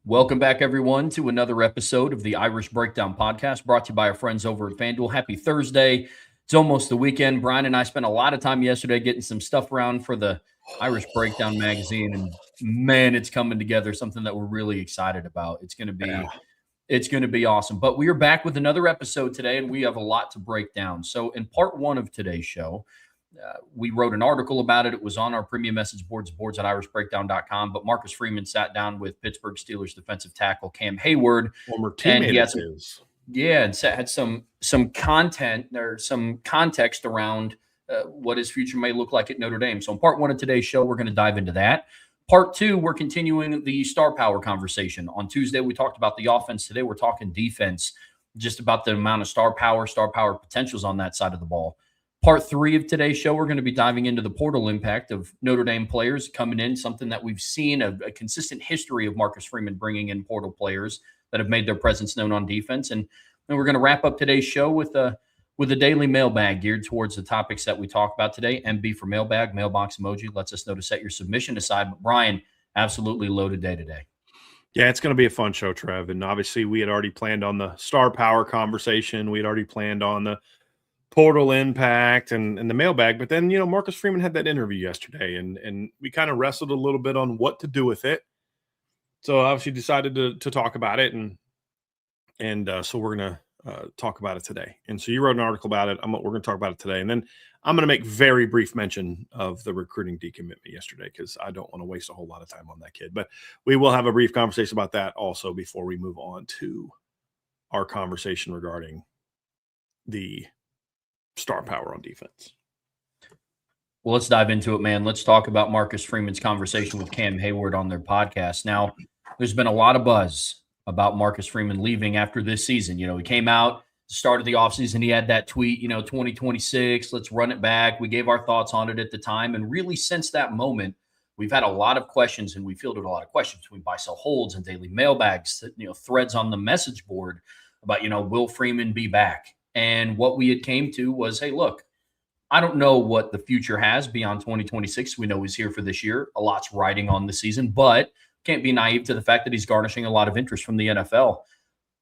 Welcome back, everyone, to another episode of the Irish Breakdown Podcast, brought to you by our friends over at FanDuel. Happy Thursday. It's almost the weekend. Brian and I spent a lot of time yesterday getting some stuff around for the Irish Breakdown magazine, and man, it's coming together, something that we're really excited about. It's going to be awesome. But we are back with another episode today, and we have a lot to break down. So in part one of today's show, we wrote an article about it. It was on our premium message boards at irishbreakdown.com. But Marcus Freeman sat down with Pittsburgh Steelers defensive tackle Cam Hayward. Former teammate of his. Yeah, and had some content or some context around what his future may look like at Notre Dame. So in part one of today's show, we're going to dive into that. Part two, we're continuing the star power conversation. On Tuesday, we talked about the offense. Today, we're talking defense, just about the amount of star power potentials on that side of the ball. Part three of today's show, we're going to be diving into the portal impact of Notre Dame players coming in, something that we've seen, a consistent history of Marcus Freeman bringing in portal players that have made their presence known on defense. And then we're going to wrap up today's show with a daily mailbag geared towards the topics that we talk about today. MB for mailbag, mailbox emoji lets us know to set your submission aside. But Brian, absolutely loaded day today. Yeah, it's going to be a fun show, Trev. And obviously we had already planned on the star power conversation. We had already planned on the portal impact and the mailbag. But then, Marcus Freeman had that interview yesterday, and we kind of wrestled a little bit on what to do with it. So obviously decided to talk about it. And so we're going to talk about it today. And so you wrote an article about it. We're going to talk about it today. And then I'm going to make very brief mention of the recruiting decommitment yesterday, because I don't want to waste a whole lot of time on that kid. But we will have a brief conversation about that also before we move on to our conversation regarding the star power on defense. Well, let's dive into it, man. Let's talk about Marcus Freeman's conversation with Cam Hayward on their podcast. Now, there's been a lot of buzz about Marcus Freeman leaving after this season. He came out, start of the offseason, he had that tweet, 2026, let's run it back. We gave our thoughts on it at the time. And really, since that moment, we've had a lot of questions, and we fielded a lot of questions between buy, sell, holds and daily mailbags, threads on the message board about, will Freeman be back? And what we had came to was, hey, look, I don't know what the future has beyond 2026. We know he's here for this year. A lot's riding on the season, but can't be naive to the fact that he's garnishing a lot of interest from the NFL.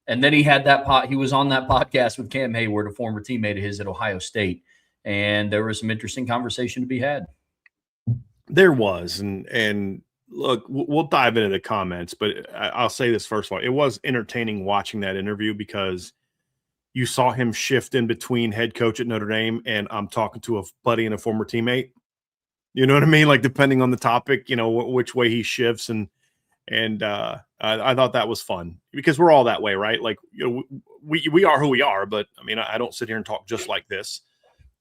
And then he had he was on that podcast with Cam Hayward, a former teammate of his at Ohio State. And there was some interesting conversation to be had. There was. And look, we'll dive into the comments, but I'll say this first of all. It was entertaining watching that interview, because you saw him shift in between head coach at Notre Dame and I'm talking to a buddy and a former teammate. You know what I mean? Like, depending on the topic, which way he shifts. And I thought that was fun, because we're all that way, right? Like, we are who we are, but I mean, I don't sit here and talk just like this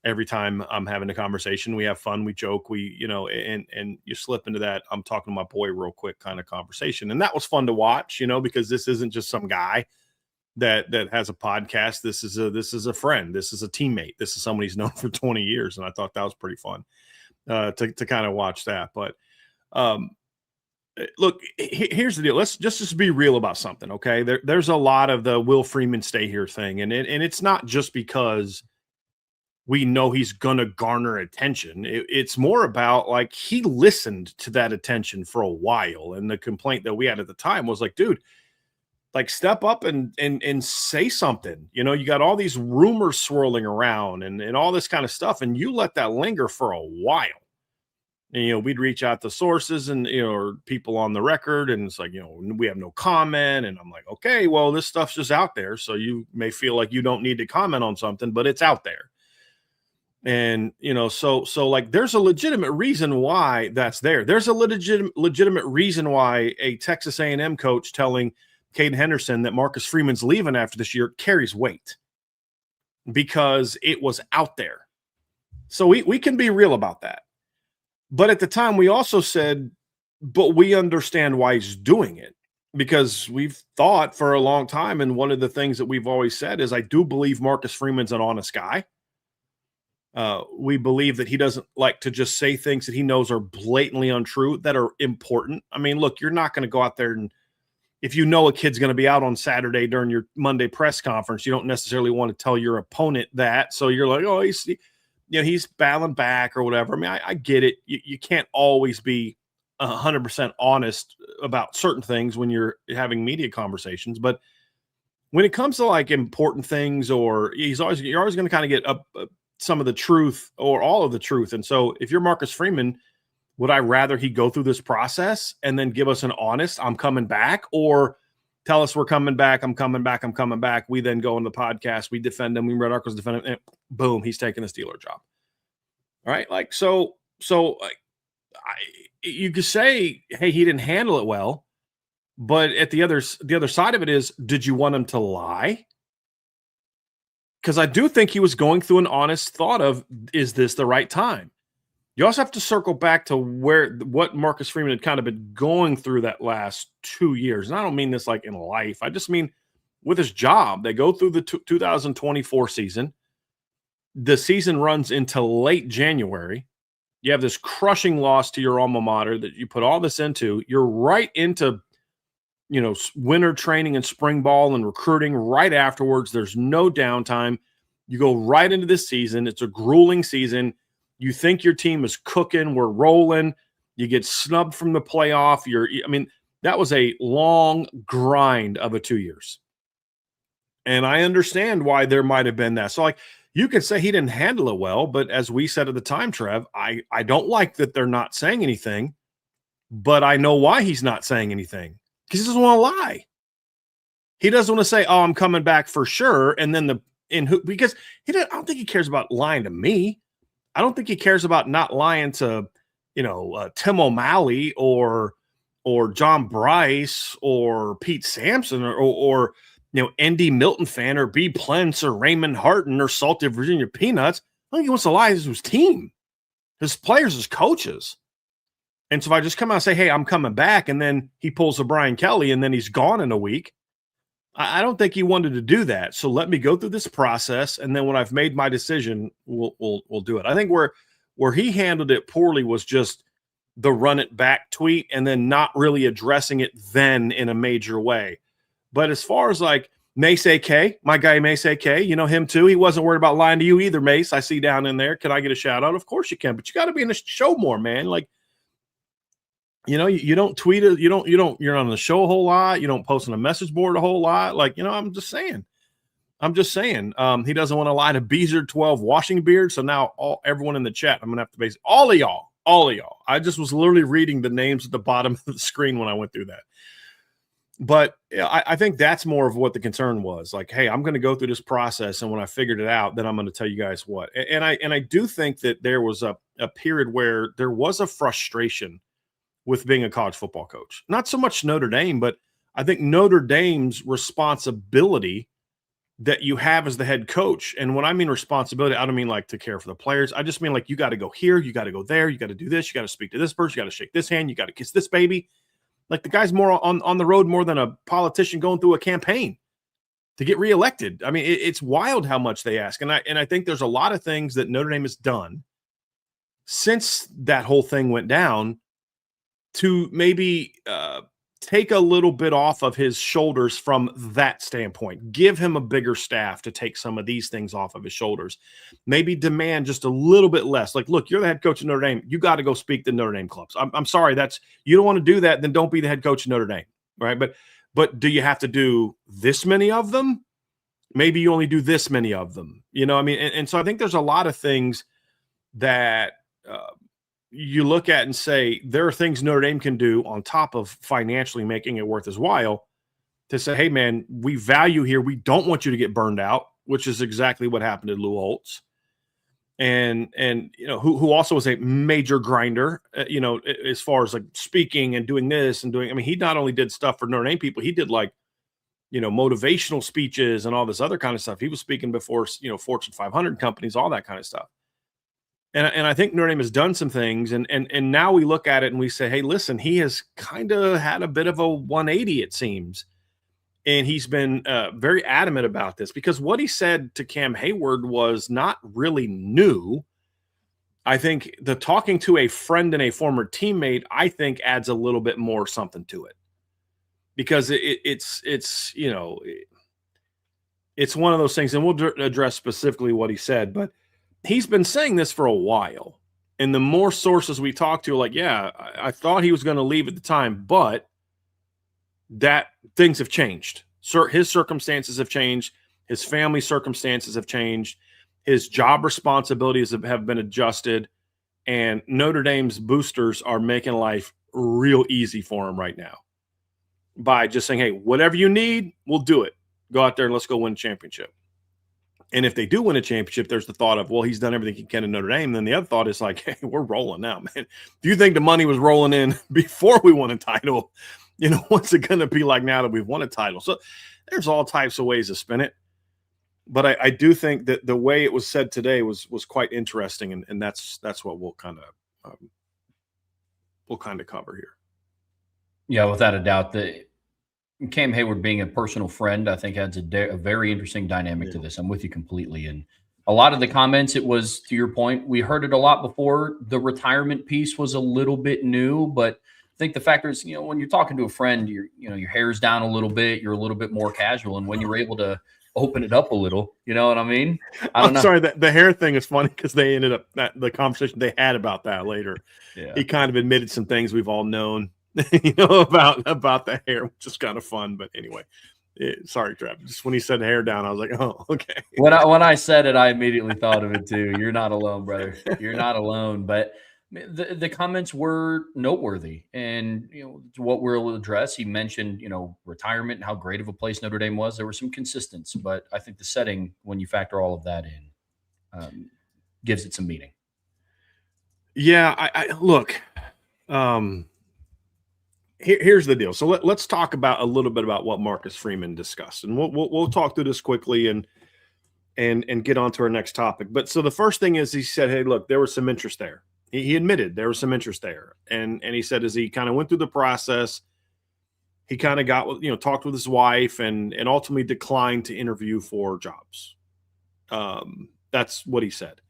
every time I'm having a conversation. We have fun, we joke, and you slip into that I'm talking to my boy real quick kind of conversation. And that was fun to watch, because this isn't just some guy that has a podcast. This is a friend. This is a teammate. This is somebody he's known for 20 years. And I thought that was pretty fun to kind of watch that. But look, here's the deal. Let's just be real about something. Okay. There's a lot of the will Freeman stay here thing. And it's not just because we know he's going to garner attention. It's more about, like, he listened to that attention for a while. And the complaint that we had at the time was like, dude, like, step up and say something. You got all these rumors swirling around and all this kind of stuff, and you let that linger for a while. And, we'd reach out to sources and, or people on the record, and it's like, we have no comment. And I'm like, okay, well, this stuff's just out there. So you may feel like you don't need to comment on something, but it's out there. And, so like, there's a legitimate reason why that's there. There's a legitimate reason why a Texas A&M coach telling Caden Henderson that Marcus Freeman's leaving after this year carries weight, because it was out there. So we can be real about that. But at the time, we also said, but we understand why he's doing it, because we've thought for a long time. And one of the things that we've always said is, I do believe Marcus Freeman's an honest guy. We believe that he doesn't like to just say things that he knows are blatantly untrue, that are important. I mean, look, you're not going to go out there and, if you know a kid's going to be out on Saturday during your Monday press conference, you don't necessarily want to tell your opponent that. So you're like, oh, he's battling back or whatever. I mean, I get it. You can't always be 100% honest about certain things when you're having media conversations, but when it comes to like important things, or you're always going to kind of get up some of the truth or all of the truth. And so if you're Marcus Freeman, would I rather he go through this process and then give us an honest, I'm coming back, or tell us we're coming back, I'm coming back, I'm coming back. We then go on the podcast, we defend him, we read articles, defend him, and boom, he's taking the Steeler job. All right. Like, so you could say, hey, he didn't handle it well, but at the other side of it is, did you want him to lie? Because I do think he was going through an honest thought of, is this the right time? You also have to circle back to what Marcus Freeman had kind of been going through that last 2 years. And I don't mean this like in life. I just mean with his job. They go through the 2024 season. The season runs into late January. You have this crushing loss to your alma mater that you put all this into. You're right into, winter training and spring ball and recruiting right afterwards. There's no downtime. You go right into this season. It's a grueling season. You think your team is cooking, we're rolling. You get snubbed from the playoff. That was a long grind of 2 years. And I understand why there might have been that. So, like, you could say he didn't handle it well, but as we said at the time, Trev, I don't like that they're not saying anything, but I know why he's not saying anything. Because he doesn't want to lie. He doesn't want to say, oh, I'm coming back for sure. And then because I don't think he cares about lying to me. I don't think he cares about not lying to, Tim O'Malley or John Bryce or Pete Sampson or Andy Milton fan or B. Plentz or Raymond Harton or Salted Virginia Peanuts. I think he wants to lie to his team, his players, his coaches. And so if I just come out and say, hey, I'm coming back, and then he pulls a Brian Kelly and then he's gone in a week, I don't think he wanted to do that. So let me go through this process, and then when I've made my decision, we'll do it. I think where he handled it poorly was just the run it back tweet and then not really addressing it then in a major way. But as far as like Mace AK, my guy Mace AK, him too. He wasn't worried about lying to you either, Mace. I see down in there. Can I get a shout out? Of course you can, but you got to be in the show more, man. Like, you don't tweet it. You're on the show a whole lot. You don't post on a message board a whole lot. Like, I'm just saying. He doesn't want to lie to Beezer 12 washing beard. So now everyone in the chat, I'm going to have to base all of y'all. I just was literally reading the names at the bottom of the screen when I went through that. But I think that's more of what the concern was. Like, hey, I'm going to go through this process, and when I figured it out, then I'm going to tell you guys what. And I do think that there was a period where there was a frustration with being a college football coach. Not so much Notre Dame, but I think Notre Dame's responsibility that you have as the head coach. And when I mean responsibility, I don't mean like to care for the players. I just mean like, you got to go here, you got to go there, you got to do this, you got to speak to this person, you got to shake this hand, you got to kiss this baby. Like, the guy's more on the road more than a politician going through a campaign to get reelected. I mean, it's wild how much they ask. And I think there's a lot of things that Notre Dame has done since that whole thing went down to maybe take a little bit off of his shoulders from that standpoint. Give him a bigger staff to take some of these things off of his shoulders. Maybe demand just a little bit less. Like, look, you're the head coach of Notre Dame. You got to go speak to Notre Dame clubs. I'm sorry. You don't want to do that. Then don't be the head coach of Notre Dame. Right. But do you have to do this many of them? Maybe you only do this many of them. And so I think there's a lot of things that you look at and say, there are things Notre Dame can do on top of financially making it worth his while to say, hey, man, we value here. We don't want you to get burned out, which is exactly what happened to Lou Holtz. And who also was a major grinder, as far as like speaking and doing this and doing, he not only did stuff for Notre Dame people, he did like, motivational speeches and all this other kind of stuff. He was speaking before, Fortune 500 companies, all that kind of stuff. And I think Notre Dame has done some things, and now we look at it and we say, hey, listen, he has kind of had a bit of a 180, it seems. And he's been very adamant about this, because what he said to Cam Hayward was not really new. I think the talking to a friend and a former teammate, I think, adds a little bit more something to it, because it's one of those things, and we'll address specifically what he said, but he's been saying this for a while. And the more sources we talked to, like, yeah, I thought he was going to leave at the time, but that things have changed. His circumstances have changed. His family circumstances have changed. His job responsibilities have been adjusted. And Notre Dame's boosters are making life real easy for him right now by just saying, hey, whatever you need, we'll do it. Go out there and let's go win a championship. And if they do win a championship, there's the thought of, well, he's done everything he can in Notre Dame. And then the other thought is like, hey, we're rolling now, man. Do you think the money was rolling in before we won a title? You know, what's it going to be like now that we've won a title? So there's all types of ways to spin it. But I do think that the way it was said today was quite interesting, and that's what we'll kind of cover here. Yeah, without a doubt, the Cam Hayward being a personal friend, I think adds a very interesting dynamic to this. I'm with you completely. And a lot of the comments, it was, to your point, we heard it a lot before. The retirement piece was a little bit new, but I think the factor is, you know, when you're talking to a friend, your hair's down a little bit, you're a little bit more casual, and when you're able to open it up a little, you know what I mean? I'm sorry, that the hair thing is funny because they ended up the conversation they had about that later. Yeah. He kind of admitted some things we've all known, you know, about the hair, which is kind of fun. But anyway, sorry, Trev. Just when he said hair down, I was like, oh, okay. When I said it, I immediately thought of it too. You're not alone, brother. You're not alone. But the comments were noteworthy, and you know what we'll address. He mentioned, you know, retirement and how great of a place Notre Dame was. There was some consistency, but I think the setting, when you factor all of that in, gives it some meaning. Yeah, I look. Here's the deal. So let's talk about a little bit about what Marcus Freeman discussed, and we'll talk through this quickly and get on to our next topic. But so the first thing is he said, hey, look, there was some interest there. He admitted there was some interest there. And he said, as he kind of went through the process, he kind of got, you know, talked with his wife and ultimately declined to interview for jobs. That's what he said.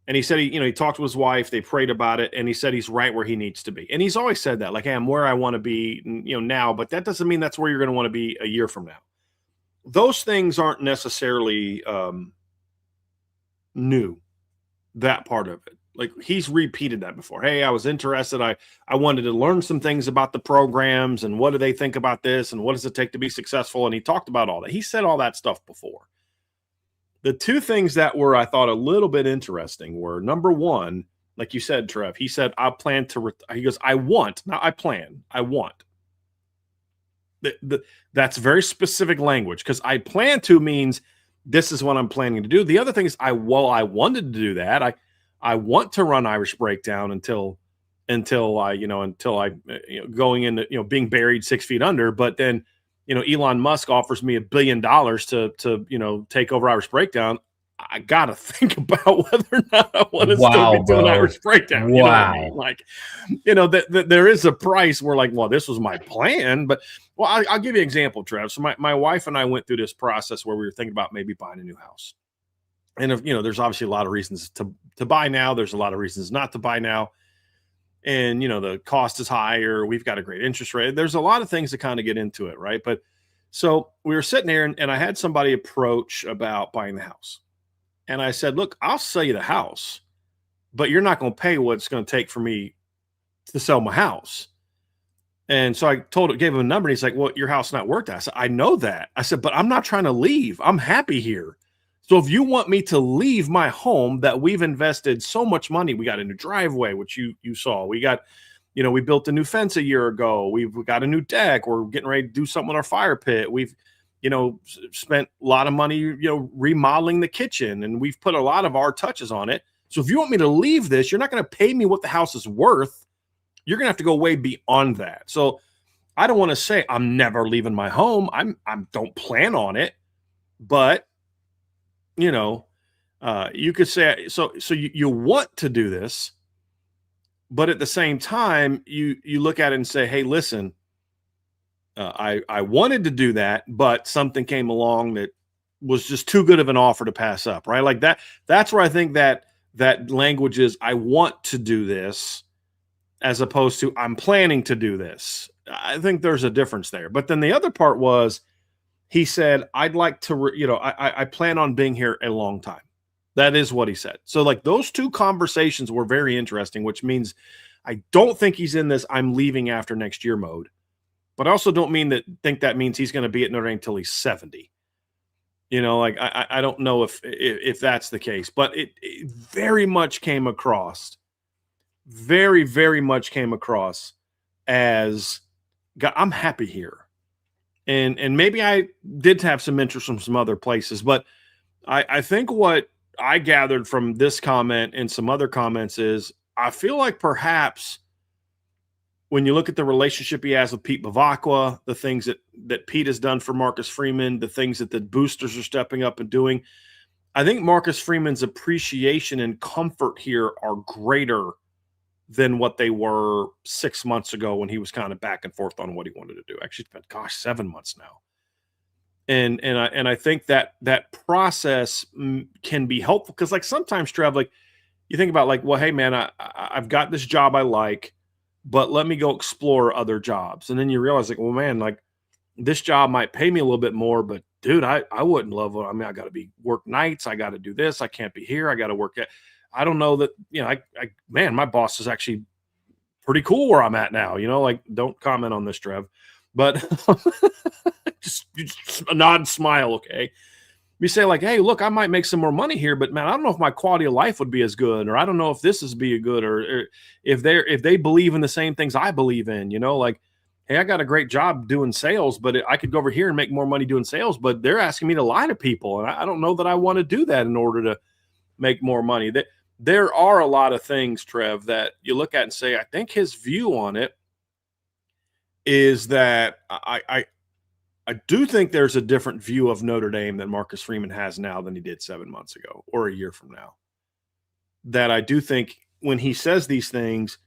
And he said, he talked to his wife, they prayed about it. And he said, he's right where he needs to be. And he's always said that, like, hey, I'm where I want to be, you know, now, but that doesn't mean that's where you're going to want to be a year from now. Those things aren't necessarily new, that part of it. Like, he's repeated that before. Hey, I was interested. I wanted to learn some things about the programs and what do they think about this and what does it take to be successful. And he talked about all that. He said all that stuff before. The two things that were, I thought, a little bit interesting were, number one, like you said, Trev, he said, I plan to, he goes, I want, not I plan, I want. That's very specific language, because I plan to means this is what I'm planning to do. The other thing is I wanted to do that. I want to run Irish Breakdown until I going into, being buried 6 feet under. But then, Elon Musk offers me $1 billion to take over Irish Breakdown. I got to think about whether or not I want to still be doing Irish Breakdown. Wow. You know what I mean? Like, that there is a price where, like, well, this was my plan. But, well, I'll give you an example, Trev. So my wife and I went through this process where we were thinking about maybe buying a new house. And, there's obviously a lot of reasons to buy now. There's a lot of reasons not to buy now. And, the cost is higher. We've got a great interest rate. There's a lot of things to kind of get into it, right? But so we were sitting there and I had somebody approach about buying the house. And I said, look, I'll sell you the house, but you're not going to pay what it's going to take for me to sell my house. And so I gave him a number. And he's like, well, your house is not worth that. I said, I know that. I said, but I'm not trying to leave. I'm happy here. So if you want me to leave my home that we've invested so much money, we got a new driveway, which you saw. We got, we built a new fence a year ago. We've got a new deck. We're getting ready to do something with our fire pit. We've, spent a lot of money, remodeling the kitchen, and we've put a lot of our touches on it. So if you want me to leave this, you're not going to pay me what the house is worth. You're going to have to go way beyond that. So I don't want to say I'm never leaving my home. I don't plan on it, but you could say, so you want to do this, but at the same time, you look at it and say, hey, listen, I wanted to do that, but something came along that was just too good of an offer to pass up, right? Like that. That's where I think that language is, I want to do this, as opposed to I'm planning to do this. I think there's a difference there. But then the other part was, he said, I'd like to, I plan on being here a long time. That is what he said. So like those two conversations were very interesting, which means I don't think he's in this I'm leaving after next year mode. But I also don't think that means he's going to be at Notre Dame till he's 70. You know, like I don't know if that's the case, but it very much came across, very, very much came across as God, I'm happy here. And maybe I did have some interest from some other places, but I think what I gathered from this comment and some other comments is I feel like perhaps when you look at the relationship he has with Pete Bavacqua, the things that Pete has done for Marcus Freeman, the things that the boosters are stepping up and doing, I think Marcus Freeman's appreciation and comfort here are greater than what they were 6 months ago when he was kind of back and forth on what he wanted to do. Actually, it's been, gosh, 7 months now. And I think that process can be helpful because like sometimes, Trev, like you think about like, well, hey man, I've got this job I like, but let me go explore other jobs. And then you realize like, well, man, like this job might pay me a little bit more, but dude, I wouldn't love it. I mean, I got to work nights. I got to do this. I can't be here. I got to work at, I don't know that, you know, man, my boss is actually pretty cool where I'm at now, you know, like don't comment on this, Trev, but just a nod and smile. Okay. You say like, hey, look, I might make some more money here, but man, I don't know if my quality of life would be as good, or I don't know if this is be good, or if they believe in the same things I believe in, you know, like, hey, I got a great job doing sales, but I could go over here and make more money doing sales, but they're asking me to lie to people. And I don't know that I want to do that in order to make more money. There are a lot of things, Trev, that you look at and say, I think his view on it is that I do think there's a different view of Notre Dame that Marcus Freeman has now than he did 7 months ago or a year from now. That I do think when he says these things,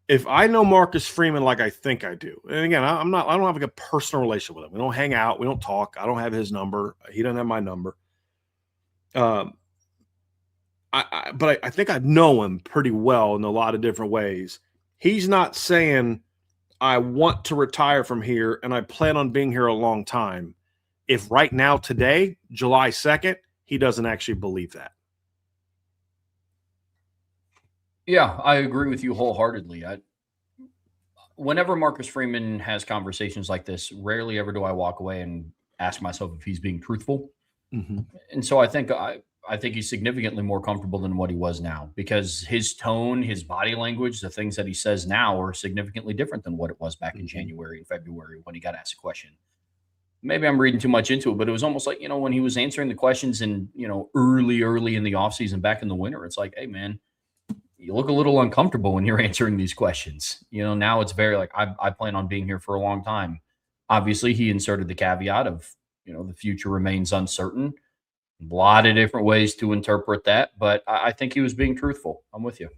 if I know Marcus Freeman like I think I do, and again, I don't have like a personal relationship with him. We don't hang out. We don't talk. I don't have his number. He doesn't have my number. But I think I know him pretty well in a lot of different ways. He's not saying I want to retire from here and I plan on being here a long time. If right now, today, July 2nd, he doesn't actually believe that. Yeah, I agree with you wholeheartedly. Whenever Marcus Freeman has conversations like this, rarely ever do I walk away and ask myself if he's being truthful. Mm-hmm. And so I think he's significantly more comfortable than what he was now because his tone, his body language, the things that he says now are significantly different than what it was back in January and February when he got asked a question. Maybe I'm reading too much into it, but it was almost like, you know, when he was answering the questions in, you know, early in the offseason back in the winter, it's like, hey, man, you look a little uncomfortable when you're answering these questions. You know, now it's very like, I plan on being here for a long time. Obviously, he inserted the caveat of, you know, the future remains uncertain. A lot of different ways to interpret that, but I think he was being truthful. I'm with you.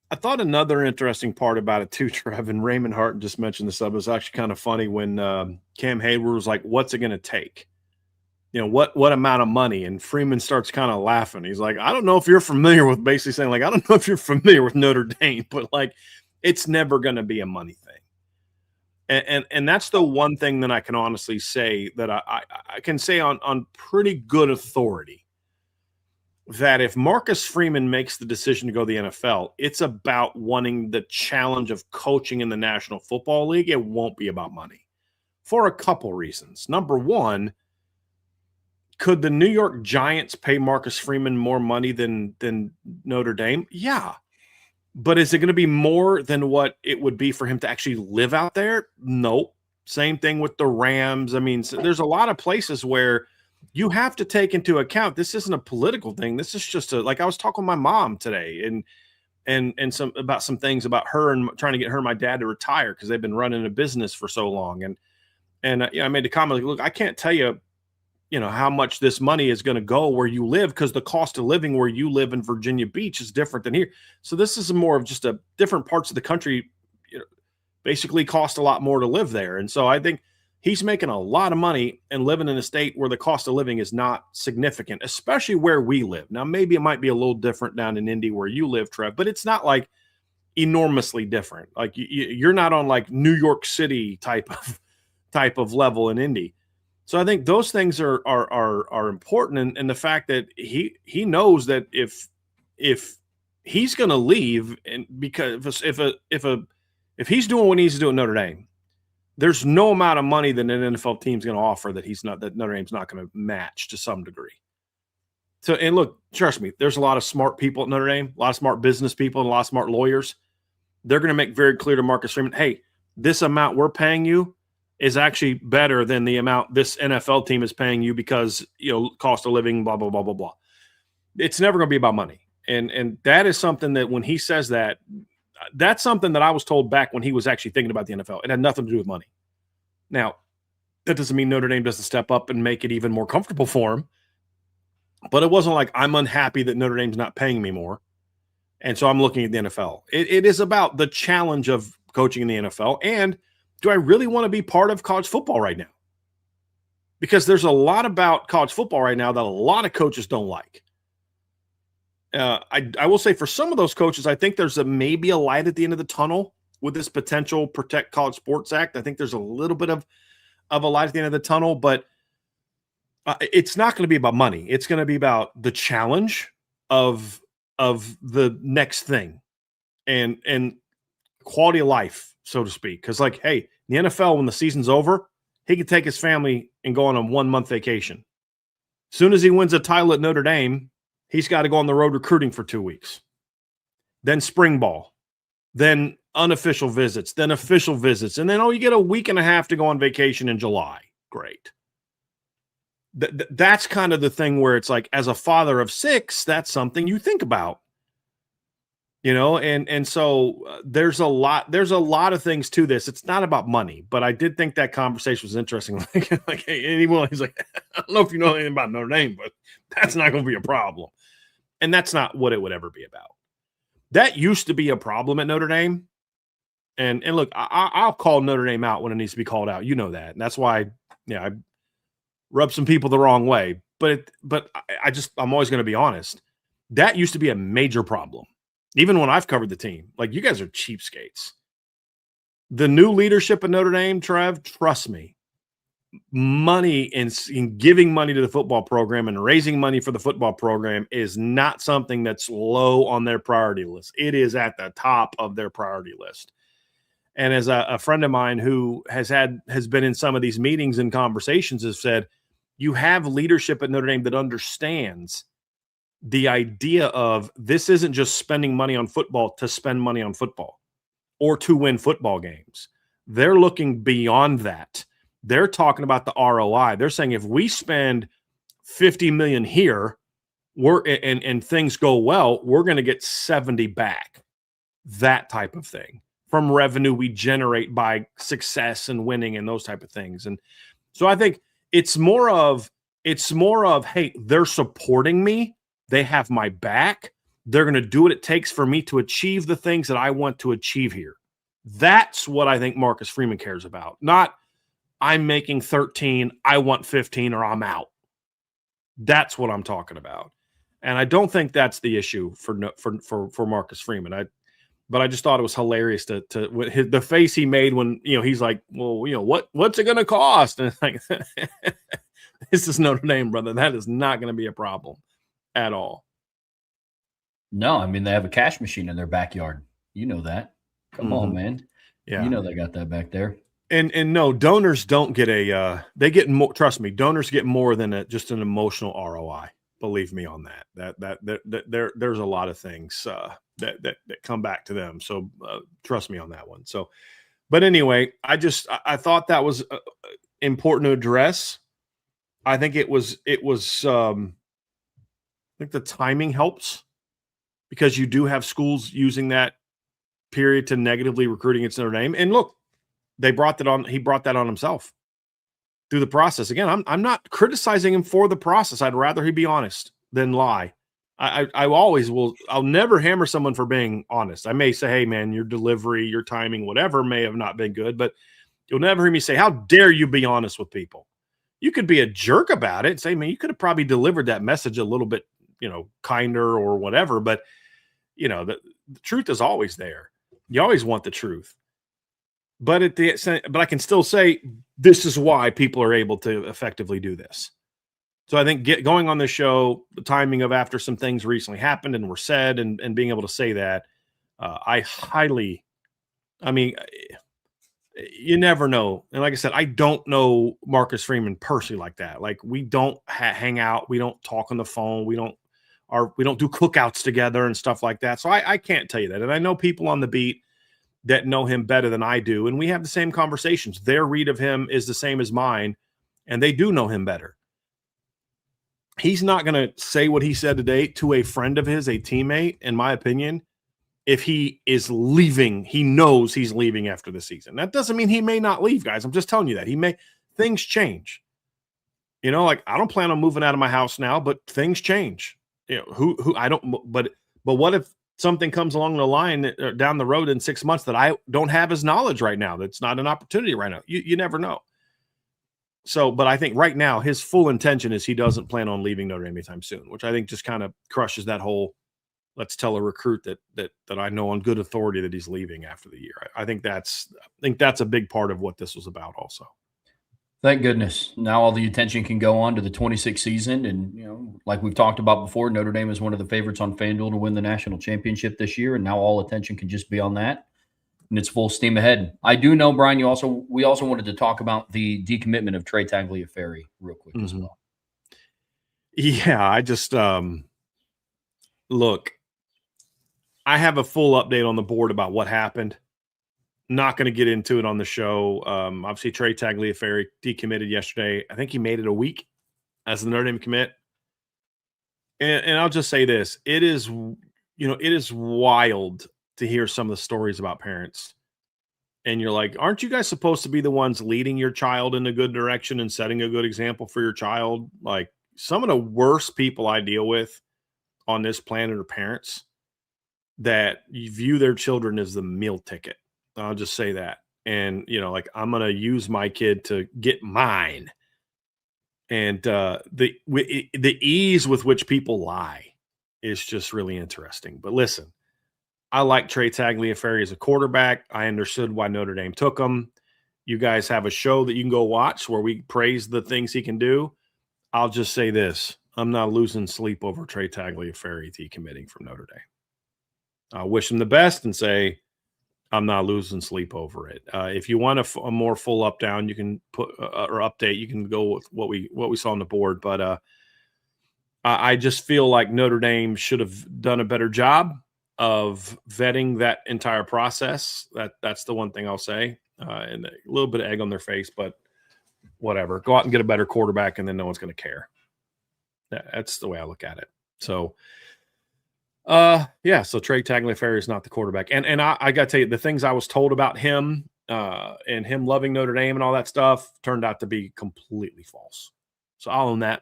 I thought another interesting part about it too, Trev, and Raymond Harton just mentioned this. It was actually kind of funny when Cam Hayward was like, what's it going to take? You know, what amount of money? And Freeman starts kind of laughing. He's like, I don't know if you're familiar with, basically saying like, I don't know if you're familiar with Notre Dame, but like, it's never going to be a money thing. And that's the one thing that I can honestly say that I can say on pretty good authority that if Marcus Freeman makes the decision to go to the NFL, it's about wanting the challenge of coaching in the National Football League. It won't be about money for a couple reasons. Number one, could the New York Giants pay Marcus Freeman more money than Notre Dame? Yeah. But is it going to be more than what it would be for him to actually live out there? Nope. Same thing with the Rams. I mean, there's a lot of places where you have to take into account this isn't a political thing. This is just like I was talking with my mom today and some about some things about her and trying to get her and my dad to retire because they've been running a business for so long. And I made the comment like, look, I can't tell you, you know, how much this money is going to go where you live because the cost of living where you live in Virginia Beach is different than here. So this is more of just a different parts of the country, you know, basically cost a lot more to live there. And so I think he's making a lot of money and living in a state where the cost of living is not significant, especially where we live. Now, maybe it might be a little different down in Indy where you live, Trev, but it's not like enormously different. Like you're not on like New York City type of level in Indy. So I think those things are important, and the fact that he knows that if he's going to leave, and because if he's doing what he needs to do at Notre Dame, there's no amount of money that an NFL team's going to offer that Notre Dame's not going to match to some degree. So, and look, trust me, there's a lot of smart people at Notre Dame, a lot of smart business people, and a lot of smart lawyers. They're going to make very clear to Marcus Freeman, hey, this amount we're paying you is actually better than the amount this NFL team is paying you because, cost of living, blah, blah, blah, blah, blah. It's never going to be about money. And that is something that when he says that, that's something that I was told back when he was actually thinking about the NFL. It had nothing to do with money. Now, that doesn't mean Notre Dame doesn't step up and make it even more comfortable for him. But it wasn't like I'm unhappy that Notre Dame's not paying me more. And so I'm looking at the NFL. It is about the challenge of coaching in the NFL. And do I really want to be part of college football right now? Because there's a lot about college football right now that a lot of coaches don't like. I will say for some of those coaches, I think there's maybe a light at the end of the tunnel with this potential Protect College Sports Act. I think there's a little bit of a light at the end of the tunnel, but it's not going to be about money. It's going to be about the challenge of the next thing and quality of life, so to speak. Because, like, hey, the NFL, when the season's over, he can take his family and go on a 1-month vacation. As soon as he wins a title at Notre Dame, he's got to go on the road recruiting for 2 weeks. Then spring ball. Then unofficial visits. Then official visits. And then, you get a week and a half to go on vacation in July. Great. That's kind of the thing where it's like, as a father of 6, that's something you think about, and so there's a lot of things to this. It's not about money, but I did think that conversation was interesting. Like he's like, I don't know if you know anything about Notre Dame, but that's not going to be a problem. And that's not what it would ever be about. That used to be a problem at Notre Dame. And look, I'll call Notre Dame out when it needs to be called out. You know that. And that's why, I rub some people the wrong way, but I'm always going to be honest. That used to be a major problem. Even when I've covered the team, like, you guys are cheapskates. The new leadership at Notre Dame, Trev, trust me, money in giving money to the football program and raising money for the football program is not something that's low on their priority list. It is at the top of their priority list. And as a friend of mine who has been in some of these meetings and conversations has said, you have leadership at Notre Dame that understands the idea of this isn't just spending money on football to spend money on football or to win football games. They're looking beyond that. They're talking about the ROI. They're saying if we spend $50 million here, and things go well, we're going to get 70 back. That type of thing from revenue we generate by success and winning and those type of things. And so I think it's more of, hey, they're supporting me. They have my back. They're going to do what it takes for me to achieve the things that I want to achieve here. That's what I think Marcus Freeman cares about. Not, I'm making 13, I want 15, or I'm out. That's what I'm talking about. And I don't think that's the issue for Marcus Freeman. But I just thought it was hilarious to the face he made when, he's like, well, what's it going to cost? And it's like, this is Notre Dame, brother. That is not going to be a problem at all. No, I mean, they have a cash machine in their backyard. You know that. Come on, man. Yeah. They got that back there. And no, donors don't get they get more, trust me, donors get more than just an emotional ROI. Believe me on that. There's a lot of things that come back to them. So trust me on that one. So, but anyway, I thought that was important to address. I think it was I think the timing helps because you do have schools using that period to negatively recruiting against Notre Dame. And look, he brought that on himself through the process. Again, I'm not criticizing him for the process. I'd rather he be honest than lie. I always will. I'll never hammer someone for being honest. I may say, hey, man, your delivery, your timing, whatever may have not been good, but you'll never hear me say, how dare you be honest with people? You could be a jerk about it and say, man, you could have probably delivered that message a little bit, kinder or whatever. But, the truth is always there. You always want the truth. But but I can still say, this is why people are able to effectively do this. So I think going on the show, the timing of after some things recently happened and were said, and being able to say that, I mean, you never know. And like I said, I don't know Marcus Freeman personally like that. Like, we don't hang out, we don't talk on the phone, we don't do cookouts together and stuff like that. So I can't tell you that. And I know people on the beat that know him better than I do, and we have the same conversations. Their read of him is the same as mine, and they do know him better. He's not going to say what he said today to a friend of his, a teammate, in my opinion, if he is leaving. He knows he's leaving after the season. That doesn't mean he may not leave, guys. I'm just telling you that. Things change. You know, like, I don't plan on moving out of my house now, but things change. You know, I don't, but what if something comes along the line down the road in 6 months that I don't have his knowledge right now? That's not an opportunity right now. You never know. So, but I think right now his full intention is he doesn't plan on leaving Notre Dame anytime soon, which I think just kind of crushes that whole, let's tell a recruit that I know on good authority that he's leaving after the year. I think that's a big part of what this was about also. Thank goodness. Now all the attention can go on to the 26th season. And, you know, like we've talked about before, Notre Dame is one of the favorites on FanDuel to win the national championship this year. And now all attention can just be on that. And it's full steam ahead. I do know, Brian, we also wanted to talk about the decommitment of Trey Tagliaferri real quick as well. Yeah, I just look, I have a full update on the board about what happened. Not going to get into it on the show. Obviously, Trey Tagliaferri decommitted yesterday. I think he made it a week as the Notre Dame commit. And I'll just say this: it is wild to hear some of the stories about parents. And you're like, aren't you guys supposed to be the ones leading your child in a good direction and setting a good example for your child? Like, some of the worst people I deal with on this planet are parents that view their children as the meal ticket. I'll just say that. And, you know, like, I'm going to use my kid to get mine. And the ease with which people lie is just really interesting. But listen, I like Trey Tagliaferri as a quarterback. I understood why Notre Dame took him. You guys have a show that you can go watch where we praise the things he can do. I'll just say this: I'm not losing sleep over Trey Tagliaferri decommitting from Notre Dame. I wish him the best and say I'm not losing sleep over it. If you want a more full up down, you can put or update. You can go with what we saw on the board. But I just feel like Notre Dame should have done a better job of vetting that entire process. That's the one thing I'll say. And a little bit of egg on their face, but whatever. Go out and get a better quarterback, and then no one's going to care. That's the way I look at it. So, so Trey Tagliaferri is not the quarterback. And I got to tell you, the things I was told about him and him loving Notre Dame and all that stuff turned out to be completely false. So I'll own that.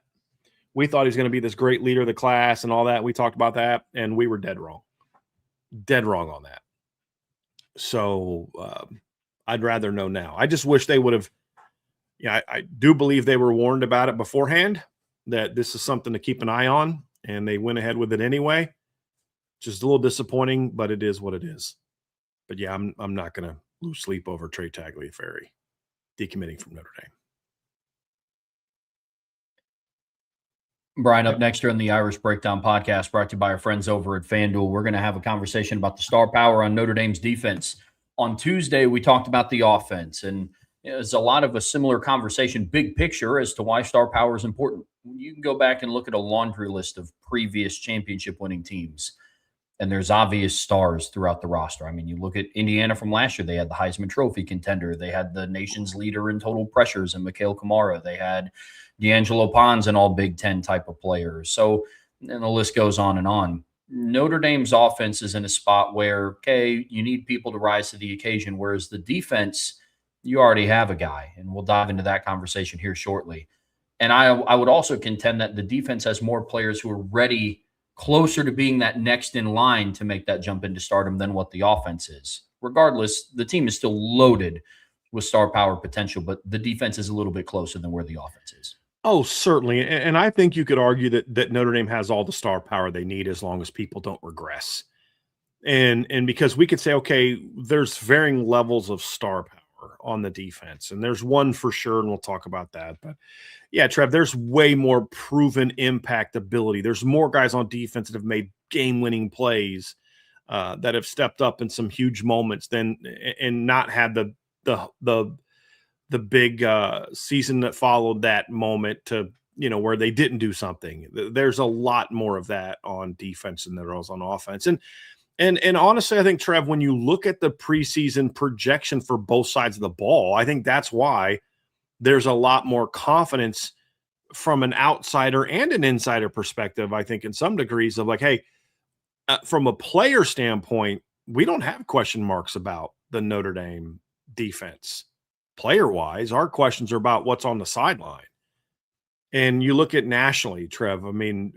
We thought he was going to be this great leader of the class and all that. We talked about that, and we were dead wrong. Dead wrong on that. So I'd rather know now. I just wish they would have. Yeah, I do believe they were warned about it beforehand, that this is something to keep an eye on, and they went ahead with it anyway. Just a little disappointing, but it is what it is. But yeah, I'm not going to lose sleep over Trey Tagliaferri decommitting from Notre Dame. Brian, up next here on the Irish Breakdown podcast, brought to you by our friends over at FanDuel. We're going to have a conversation about the star power on Notre Dame's defense. On Tuesday, we talked about the offense, and it's a lot of a similar conversation, big picture, as to why star power is important. You can go back and look at a laundry list of previous championship-winning teams, and there's obvious stars throughout the roster. I mean, you look at Indiana from last year. They had the Heisman Trophy contender. They had the nation's leader in total pressures in Mikhail Kamara. They had D'Angelo Pons and all Big Ten type of players. So, and the list goes on and on. Notre Dame's offense is in a spot where, okay, you need people to rise to the occasion, whereas the defense, you already have a guy, and we'll dive into that conversation here shortly. And I would also contend that the defense has more players who are ready, closer to being that next in line to make that jump into stardom than what the offense is. Regardless, the team is still loaded with star power potential, but the defense is a little bit closer than where the offense is. Oh, certainly. And I think you could argue that Notre Dame has all the star power they need as long as people don't regress. And because we could say, okay, there's varying levels of star power. more on the defense. And there's one for sure, and we'll talk about that. But yeah, Trev, there's way more proven impact ability. There's more guys on defense that have made game-winning plays that have stepped up in some huge moments than and not had the big season that followed that moment to, where they didn't do something. There's a lot more of that on defense than there is on offense. And honestly, I think, Trev, when you look at the preseason projection for both sides of the ball, I think that's why there's a lot more confidence from an outsider and an insider perspective, I think, in some degrees of like, hey, from a player standpoint, we don't have question marks about the Notre Dame defense. Player-wise, our questions are about what's on the sideline. And you look at nationally, Trev, I mean,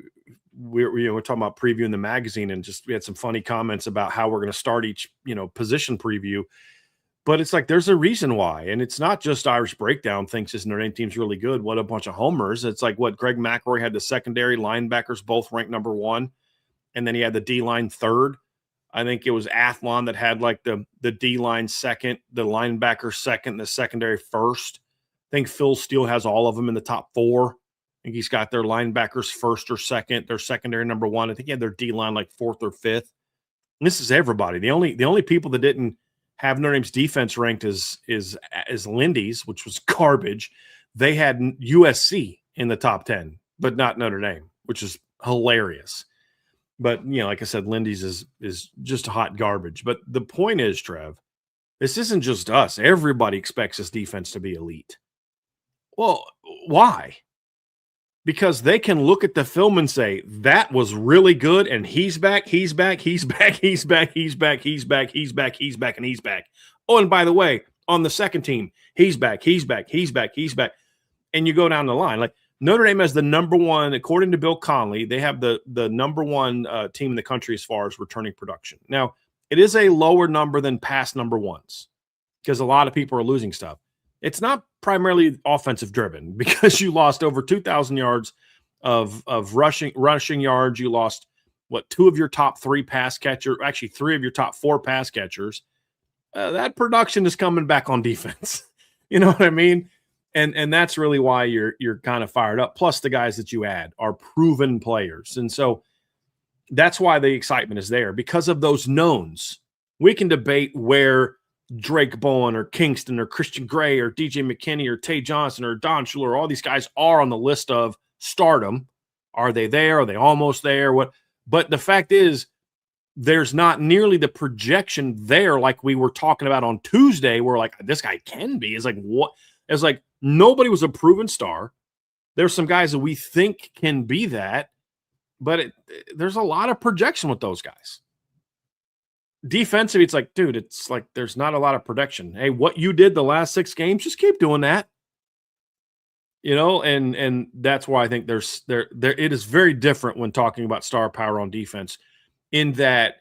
we're talking about previewing the magazine, and we had some funny comments about how we're going to start each, position preview. But it's like, there's a reason why. And it's not just Irish Breakdown thinks this Notre Dame team's really good. What a bunch of homers. It's like what Greg McElroy had the secondary linebackers both ranked number 1. And then he had the D-line 3rd. I think it was Athlon that had like the D-line 2nd, the linebacker 2nd, the secondary 1st. I think Phil Steele has all of them in the top 4. I think he's got their linebackers 1st or 2nd, their secondary number 1. I think he had their D-line like 4th or 5th. And this is everybody. The only people that didn't have Notre Dame's defense ranked is Lindy's, which was garbage. They had USC in the top 10, but not Notre Dame, which is hilarious. But, like I said, Lindy's is just hot garbage. But the point is, Trev, this isn't just us. Everybody expects this defense to be elite. Well, why? Because they can look at the film and say, that was really good, and he's back, he's back, he's back, he's back, he's back, he's back, he's back, he's back, and he's back. Oh, and by the way, on the second team, he's back, he's back, he's back, he's back. And you go down the line. Like, Notre Dame has the number 1, according to Bill Conley, they have the number 1 team in the country as far as returning production. Now, it is a lower number than past number 1s because a lot of people are losing stuff. It's not primarily offensive driven because you lost over 2,000 yards of rushing yards. You lost, 2 of your top 3 pass catchers, actually 3 of your top 4 pass catchers. That production is coming back on defense. You know what I mean? And that's really why you're kind of fired up. Plus the guys that you add are proven players. And so that's why the excitement is there because of those knowns. We can debate where Drake Bowen or Kingston or Christian Gray or DJ McKinney or Tay Johnson or Don Schuler, all these guys are on the list of stardom. Are they there? Are they almost there? What? But the fact is, there's not nearly the projection there like we were talking about on Tuesday where like this guy can be. It's like what? It's like nobody was a proven star. There's some guys that we think can be that, but there's a lot of projection with those guys. Defensively, it's like, dude, it's like there's not a lot of protection. Hey, what you did the last 6 games, just keep doing that. And that's why I think there it is very different when talking about star power on defense, in that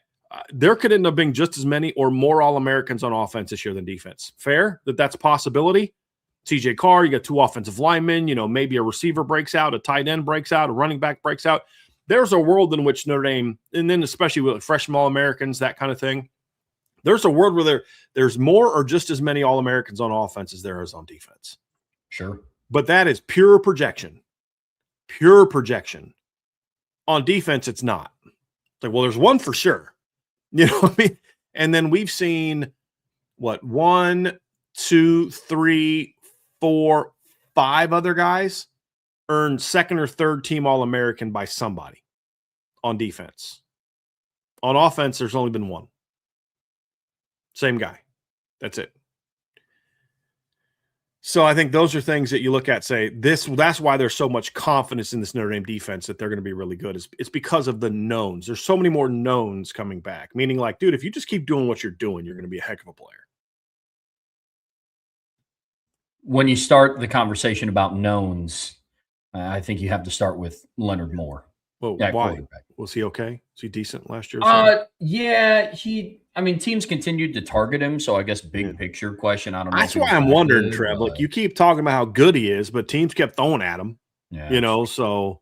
there could end up being just as many or more All-Americans on offense this year than defense. Fair? That's a possibility. TJ Carr, you got 2 offensive linemen, maybe a receiver breaks out, a tight end breaks out, a running back breaks out. There's a world in which Notre Dame, and then especially with freshman All-Americans, that kind of thing, there's a world where there's more or just as many All-Americans on offense as there is on defense. Sure. But that is pure projection. Pure projection. On defense, it's not. It's like, well, there's one for sure. You know what I mean? And then we've seen, 1, 2, 3, 4, 5 other guys earn second or third team All-American by somebody on defense. On offense, there's only been 1. Same guy. That's it. So I think those are things that you look at, say, that's why there's so much confidence in this Notre Dame defense that they're going to be really good. It's because of the knowns. There's so many more knowns coming back, meaning like, dude, if you just keep doing what you're doing, you're going to be a heck of a player. When you start the conversation about knowns, I think you have to start with Leonard Moore. Well, why? Was he okay? Was he decent last year? Yeah, teams continued to target him, so I guess big picture question. I don't know. That's why I'm wondering, Trev. Like, you keep talking about how good he is, but teams kept throwing at him. Yeah. So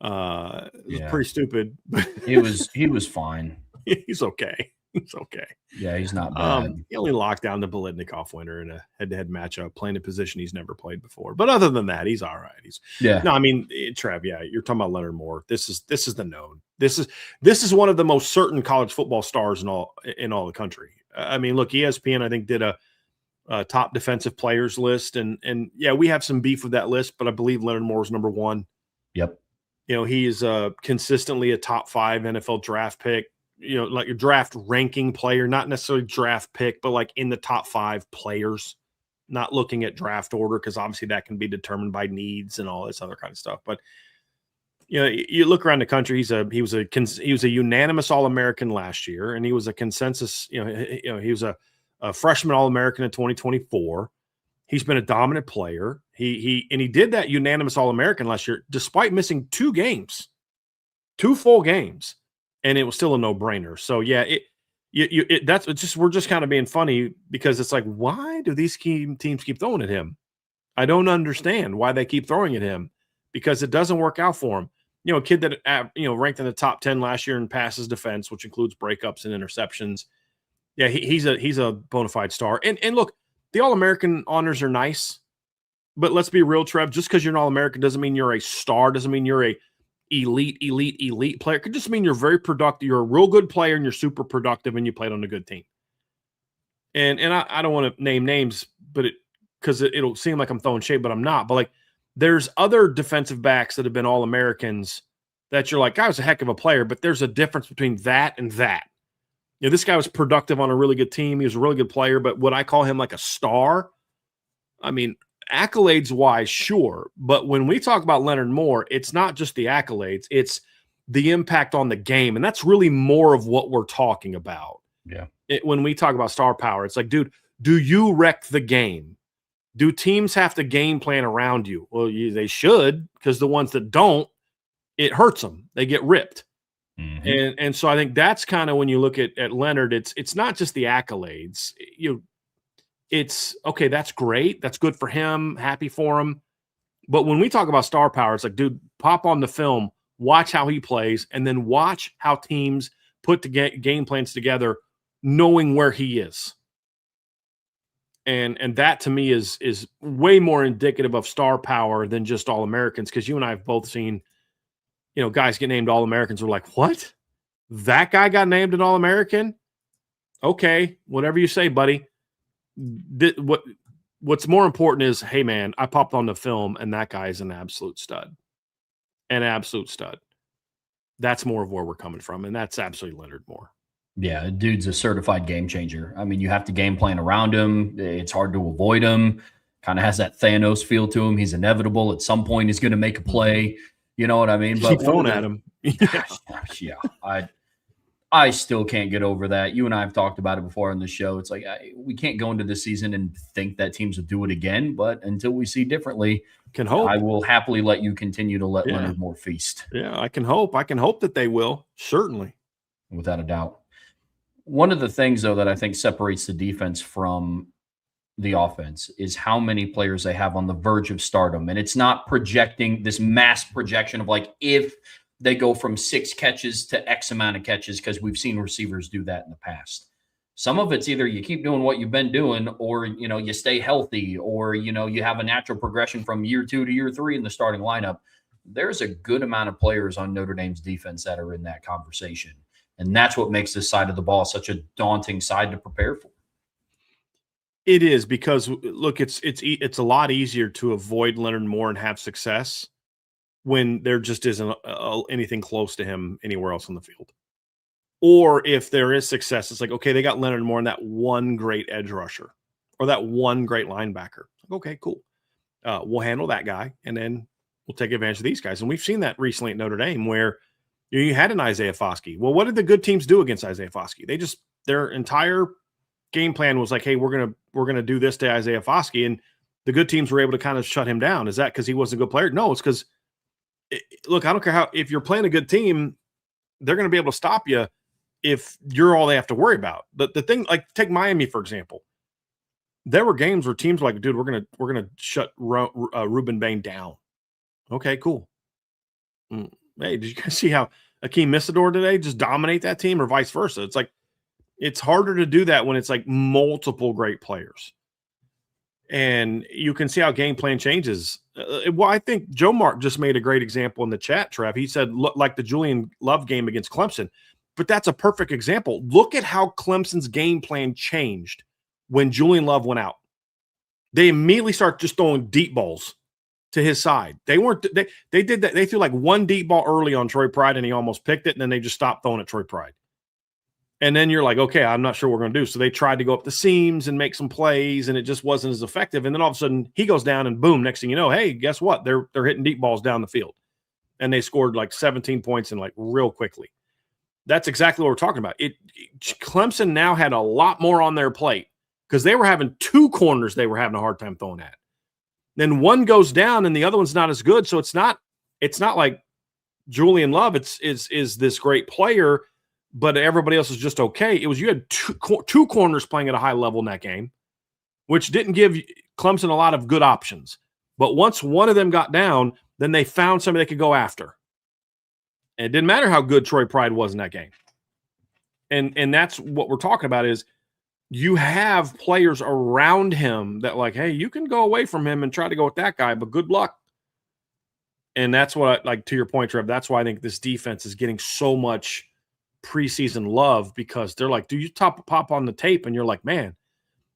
it was pretty stupid. He was fine. He's okay. It's okay. Yeah, he's not bad. He only locked down the Biletnikoff winner in a head-to-head matchup, playing a position he's never played before. But other than that, he's all right. Yeah. No, I mean, Trev, yeah, you're talking about Leonard Moore. This is the known. This is one of the most certain college football stars in all the country. I mean, look, ESPN I think did a top defensive players list, and yeah, we have some beef with that list, but I believe Leonard Moore is number one. Yep. You know, he is consistently a top 5 NFL draft pick. You know, like a draft ranking player, not necessarily draft pick, but like in the top 5 players, not looking at draft order, because obviously that can be determined by needs and all this other kind of stuff. But you know, you look around the country, he was a unanimous All-American last year, and he was a consensus, he was a freshman All-American in 2024. He's been a dominant player. He did that unanimous All-American last year despite missing 2 full games. And it was still a no-brainer. So yeah, we're just kind of being funny, because it's like, why do these teams keep throwing at him? I don't understand why they keep throwing at him, because it doesn't work out for him. You know, a kid that ranked in the top 10 last year in passes defense, which includes breakups and interceptions. Yeah, he's a bona fide star. And look, the All-American honors are nice, but let's be real, Trev. Just because you're an All-American doesn't mean you're a star. Doesn't mean you're a elite player. It could just mean you're very productive. You're a real good player and you're super productive and you played on a good team. And I don't want to name names, but because it'll seem like I'm throwing shade, but I'm not. But like, there's other defensive backs that have been All-Americans that you're like, guy was a heck of a player, but there's a difference between that and that. You know, this guy was productive on a really good team. He was a really good player, but would I call him like a star? I mean, accolades wise, sure. But when we talk about Leonard Moore, it's not just the accolades, it's the impact on the game. And that's really more of what we're talking about. Yeah. When we talk about star power, it's like, dude, do you wreck the game? Do teams have to game plan around you? Well, they should, because the ones that don't, it hurts them. They get ripped. Mm-hmm. And so I think that's kind of when you look at Leonard, it's not just the accolades. It's okay, that's great. That's good for him. Happy for him. But when we talk about star power, it's like, dude, pop on the film, watch how he plays, and then watch how teams put game plans together, knowing where he is. And that to me is way more indicative of star power than just All-Americans, because you and I have both seen, guys get named All-Americans. We're like, what? That guy got named an All-American? Okay, whatever you say, buddy. What's more important is, hey, man, I popped on the film, and that guy is an absolute stud. An absolute stud. That's more of where we're coming from, and that's absolutely Leonard Moore. Yeah, dude's a certified game changer. I mean, you have to game plan around him. It's hard to avoid him. Kind of has that Thanos feel to him. He's inevitable. At some point, he's going to make a play. You know what I mean? Keep throwing at him. Yeah. I still can't get over that. You and I have talked about it before on the show. It's like we can't go into this season and think that teams will do it again. But until we see differently, can hope. I will happily let you continue to let Leonard Moore feast. Yeah, I can hope. I can hope that they will. Certainly. Without a doubt. One of the things, though, that I think separates the defense from the offense is how many players they have on the verge of stardom. And it's not projecting this mass projection of like if they go from 6 catches to X amount of catches, because we've seen receivers do that in the past. Some of it's either you keep doing what you've been doing, or, you stay healthy, or, you have a natural progression from year 2 to year 3 in the starting lineup. There's a good amount of players on Notre Dame's defense that are in that conversation. And that's what makes this side of the ball such a daunting side to prepare for. It is, because look, it's a lot easier to avoid Leonard Moore and have success when there just isn't anything close to him anywhere else on the field. Or if there is success, it's like, okay, they got Leonard Moore and that one great edge rusher or that one great linebacker. Okay, cool. We'll handle that guy, and then we'll take advantage of these guys. And we've seen that recently at Notre Dame, where you had an Isaiah Foskey. Well, what did the good teams do against Isaiah Foskey? Their entire game plan was like, hey, we're gonna do this to Isaiah Foskey, and the good teams were able to kind of shut him down. Is that because he wasn't a good player? No, it's because, look, I don't care if you're playing a good team, they're going to be able to stop you if you're all they have to worry about. But the thing, like, take Miami for example. There were games where teams were like, dude, we're gonna shut Ruben Bain down. Okay, cool. Hey, did you guys see how Akeem Missador today just dominate that team, or vice versa? It's like, It's harder to do that when it's like multiple great players. And you can see how game plan changes. Well, I think Joe Mark just made a great example in the chat, Trev. He said, look, like the Julian Love game against Clemson. But that's a perfect example. Look at how Clemson's game plan changed when Julian Love went out. They immediately start just throwing deep balls to his side. They did that. They threw like one deep ball early on Troy Pride, and he almost picked it, and then they just stopped throwing at Troy Pride. And then you're like, okay, I'm not sure what we're going to do. So they tried to go up the seams and make some plays, and it just wasn't as effective. And then all of a sudden he goes down, and boom, next thing you know, hey, guess what? They're hitting deep balls down the field. And they scored like 17 points in like real quickly. That's exactly what we're talking about. Clemson now had a lot more on their plate because they were having two corners they were having a hard time throwing at. Then one goes down and the other one's not as good. So it's not like Julian Love is this great player, but everybody else is just okay. It was you had two corners playing at a high level in that game, which didn't give Clemson a lot of good options. But once one of them got down, then they found somebody they could go after. And it didn't matter how good Troy Pride was in that game. And that's what we're talking about is you have players around him that like, hey, you can go away from him and try to go with that guy, but good luck. And that's what like to your point, Trev, that's why I think this defense is getting so much preseason love because they're like, do you pop on the tape and you're like, man,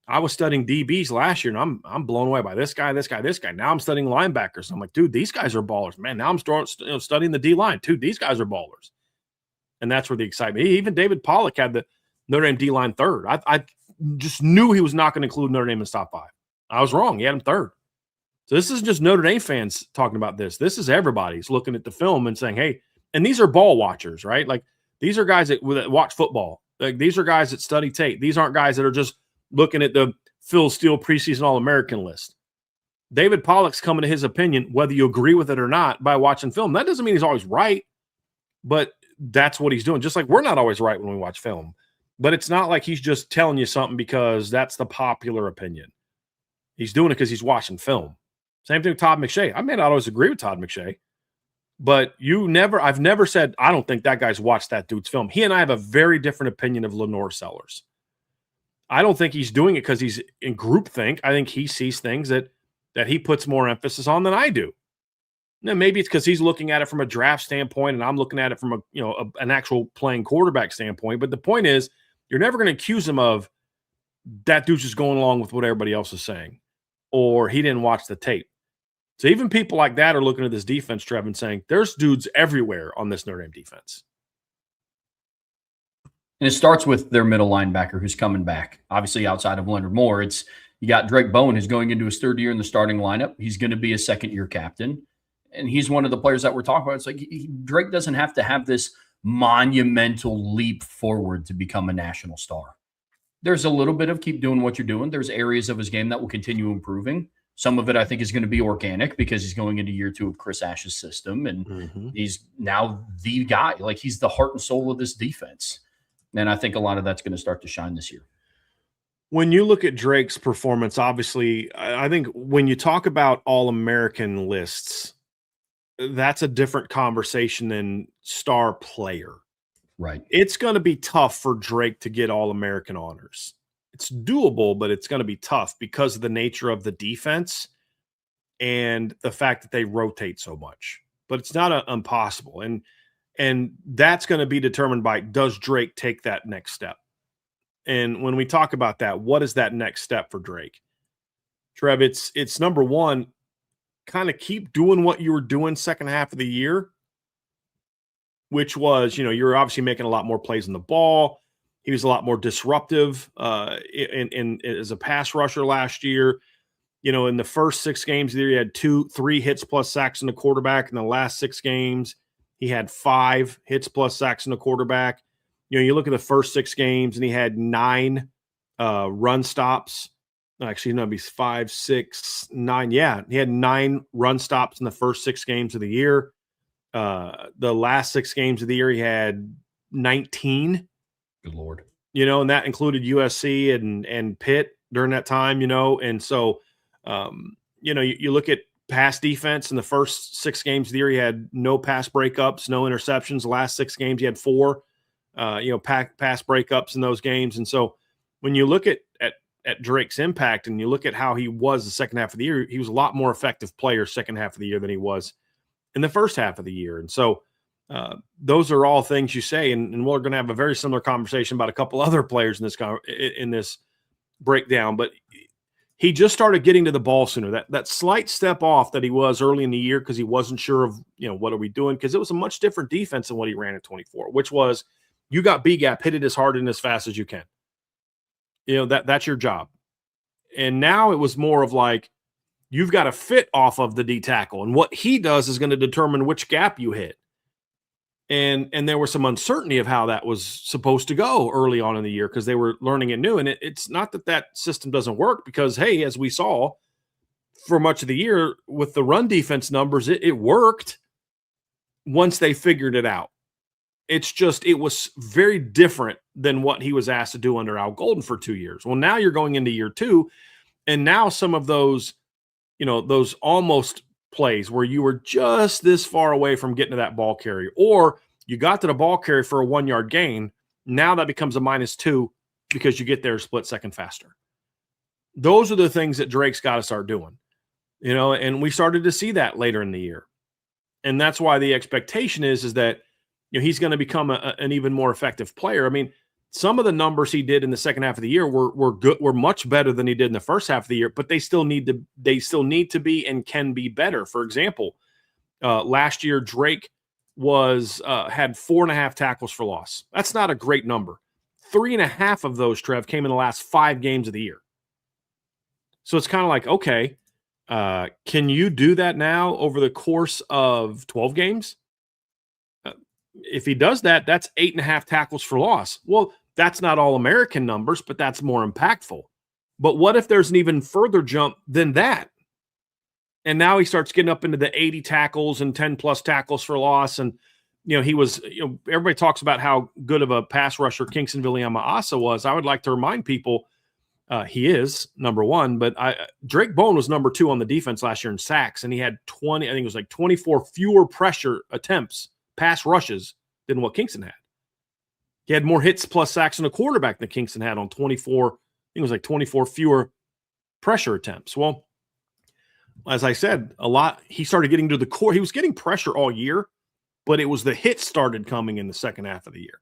I was studying DBs last year and I'm blown away by this guy. Now I'm studying linebackers. I'm like, dude, these guys are ballers, man. Now I'm studying the D line. Dude, these guys are ballers. And that's where the excitement. Even David Pollock had the Notre Dame D line third. I just knew he was not going to include Notre Dame in his top 5. I was wrong. He had him third. So this isn't just Notre Dame fans talking about this. This is everybody's looking at the film and saying, hey, and these are ball watchers, right? Like these are guys that watch football. Like these are guys that study tape. These aren't guys that are just looking at the Phil Steele preseason All-American list. David Pollock's coming to his opinion, whether you agree with it or not, by watching film. That doesn't mean he's always right, but that's what he's doing. Just like we're not always right when we watch film. But it's not like he's just telling you something because that's the popular opinion. He's doing it because he's watching film. Same thing with Todd McShay. I may not always agree with Todd McShay, but I've never said, I don't think that guy's watched that dude's film. He and I have a very different opinion of Lenore Sellers. I don't think he's doing it because he's in groupthink. I think he sees things that he puts more emphasis on than I do. Now, maybe it's because he's looking at it from a draft standpoint and I'm looking at it from an actual playing quarterback standpoint. But the point is, you're never going to accuse him of that dude's just going along with what everybody else is saying or he didn't watch the tape. So even people like that are looking at this defense, Trev, and saying there's dudes everywhere on this Notre Dame defense. And it starts with their middle linebacker who's coming back. Obviously, outside of Leonard Moore, you got Drake Bowen who's going into his third year in the starting lineup. He's going to be a second-year captain. And he's one of the players that we're talking about. It's like Drake doesn't have to have this monumental leap forward to become a national star. There's a little bit of keep doing what you're doing. There's areas of his game that will continue improving. Some of it I think is going to be organic because he's going into year 2 of Chris Ash's system. And he's now the guy. Like he's the heart and soul of this defense. And I think a lot of that's going to start to shine this year. When you look at Drake's performance, obviously, I think when you talk about All-American lists, that's a different conversation than star player. Right. It's going to be tough for Drake to get All-American honors. It's doable, but it's going to be tough because of the nature of the defense and the fact that they rotate so much. But it's not impossible. And that's going to be determined by, does Drake take that next step? And when we talk about that, what is that next step for Drake? Trev, it's number one, kind of keep doing what you were doing second half of the year, which was, you're obviously making a lot more plays in the ball. He was a lot more disruptive in as a pass rusher last year. In the first 6 games of the year, he had 3 hits plus sacks in the quarterback. In the last 6 games, he had 5 hits plus sacks in the quarterback. You look at the first 6 games, and he had 9 run stops. Actually, no, it'd be 5, 6, 9. Yeah, he had 9 run stops in the first 6 games of the year. The last 6 games of the year, he had 19. Good Lord. And that included USC and Pitt during that time, And so, you look at pass defense in the first 6 games of the year, he had no pass breakups, no interceptions. The last 6 games, he had 4. pass breakups in those games. And so when you look at Drake's impact and you look at how he was the second half of the year, he was a lot more effective player second half of the year than he was in the first half of the year. And so those are all things you say, and we're going to have a very similar conversation about a couple other players in this breakdown. But he just started getting to the ball sooner. That slight step off that he was early in the year because he wasn't sure of what are we doing, because it was a much different defense than what he ran at 24, which was you got B gap, hit it as hard and as fast as you can. That's your job. And now it was more of like you've got to fit off of the D tackle, and what he does is going to determine which gap you hit. And there was some uncertainty of how that was supposed to go early on in the year because they were learning it new. And it's not that system doesn't work because, hey, as we saw for much of the year with the run defense numbers, it worked once they figured it out. It's just it was very different than what he was asked to do under Al Golden for 2 years. Well, now you're going into year 2, and now some of those, those almost plays where you were just this far away from getting to that ball carrier, or you got to the ball carrier for a 1 yard gain. Now that becomes a -2 because you get there a split second faster. Those are the things that Drake's got to start doing, and we started to see that later in the year. And that's why the expectation is that, he's going to become an even more effective player. I mean, some of the numbers he did in the second half of the year were good, were much better than he did in the first half of the year, but they still need to be and can be better. For example, last year Drake had 4.5 tackles for loss. That's not a great number. 3.5 of those, Trev, came in the last 5 games of the year. So it's kind of like, okay, can you do that now over the course of 12 games? If he does that, that's 8.5 tackles for loss. Well, that's not all American numbers, but that's more impactful. But what if there's an even further jump than that? And now he starts getting up into the 80 tackles and 10 plus tackles for loss. And, he was, everybody talks about how good of a pass rusher Kingston Viliama-Asa was. I would like to remind people he is number 1, but Drake Bowen was number 2 on the defense last year in sacks. And he had 24 fewer pressure attempts, pass rushes, than what Kingston had. He had more hits plus sacks on a quarterback than Kingston had on 24. I think it was like 24 fewer pressure attempts. Well, as I said, he started getting to the core. He was getting pressure all year, but it was the hits started coming in the second half of the year.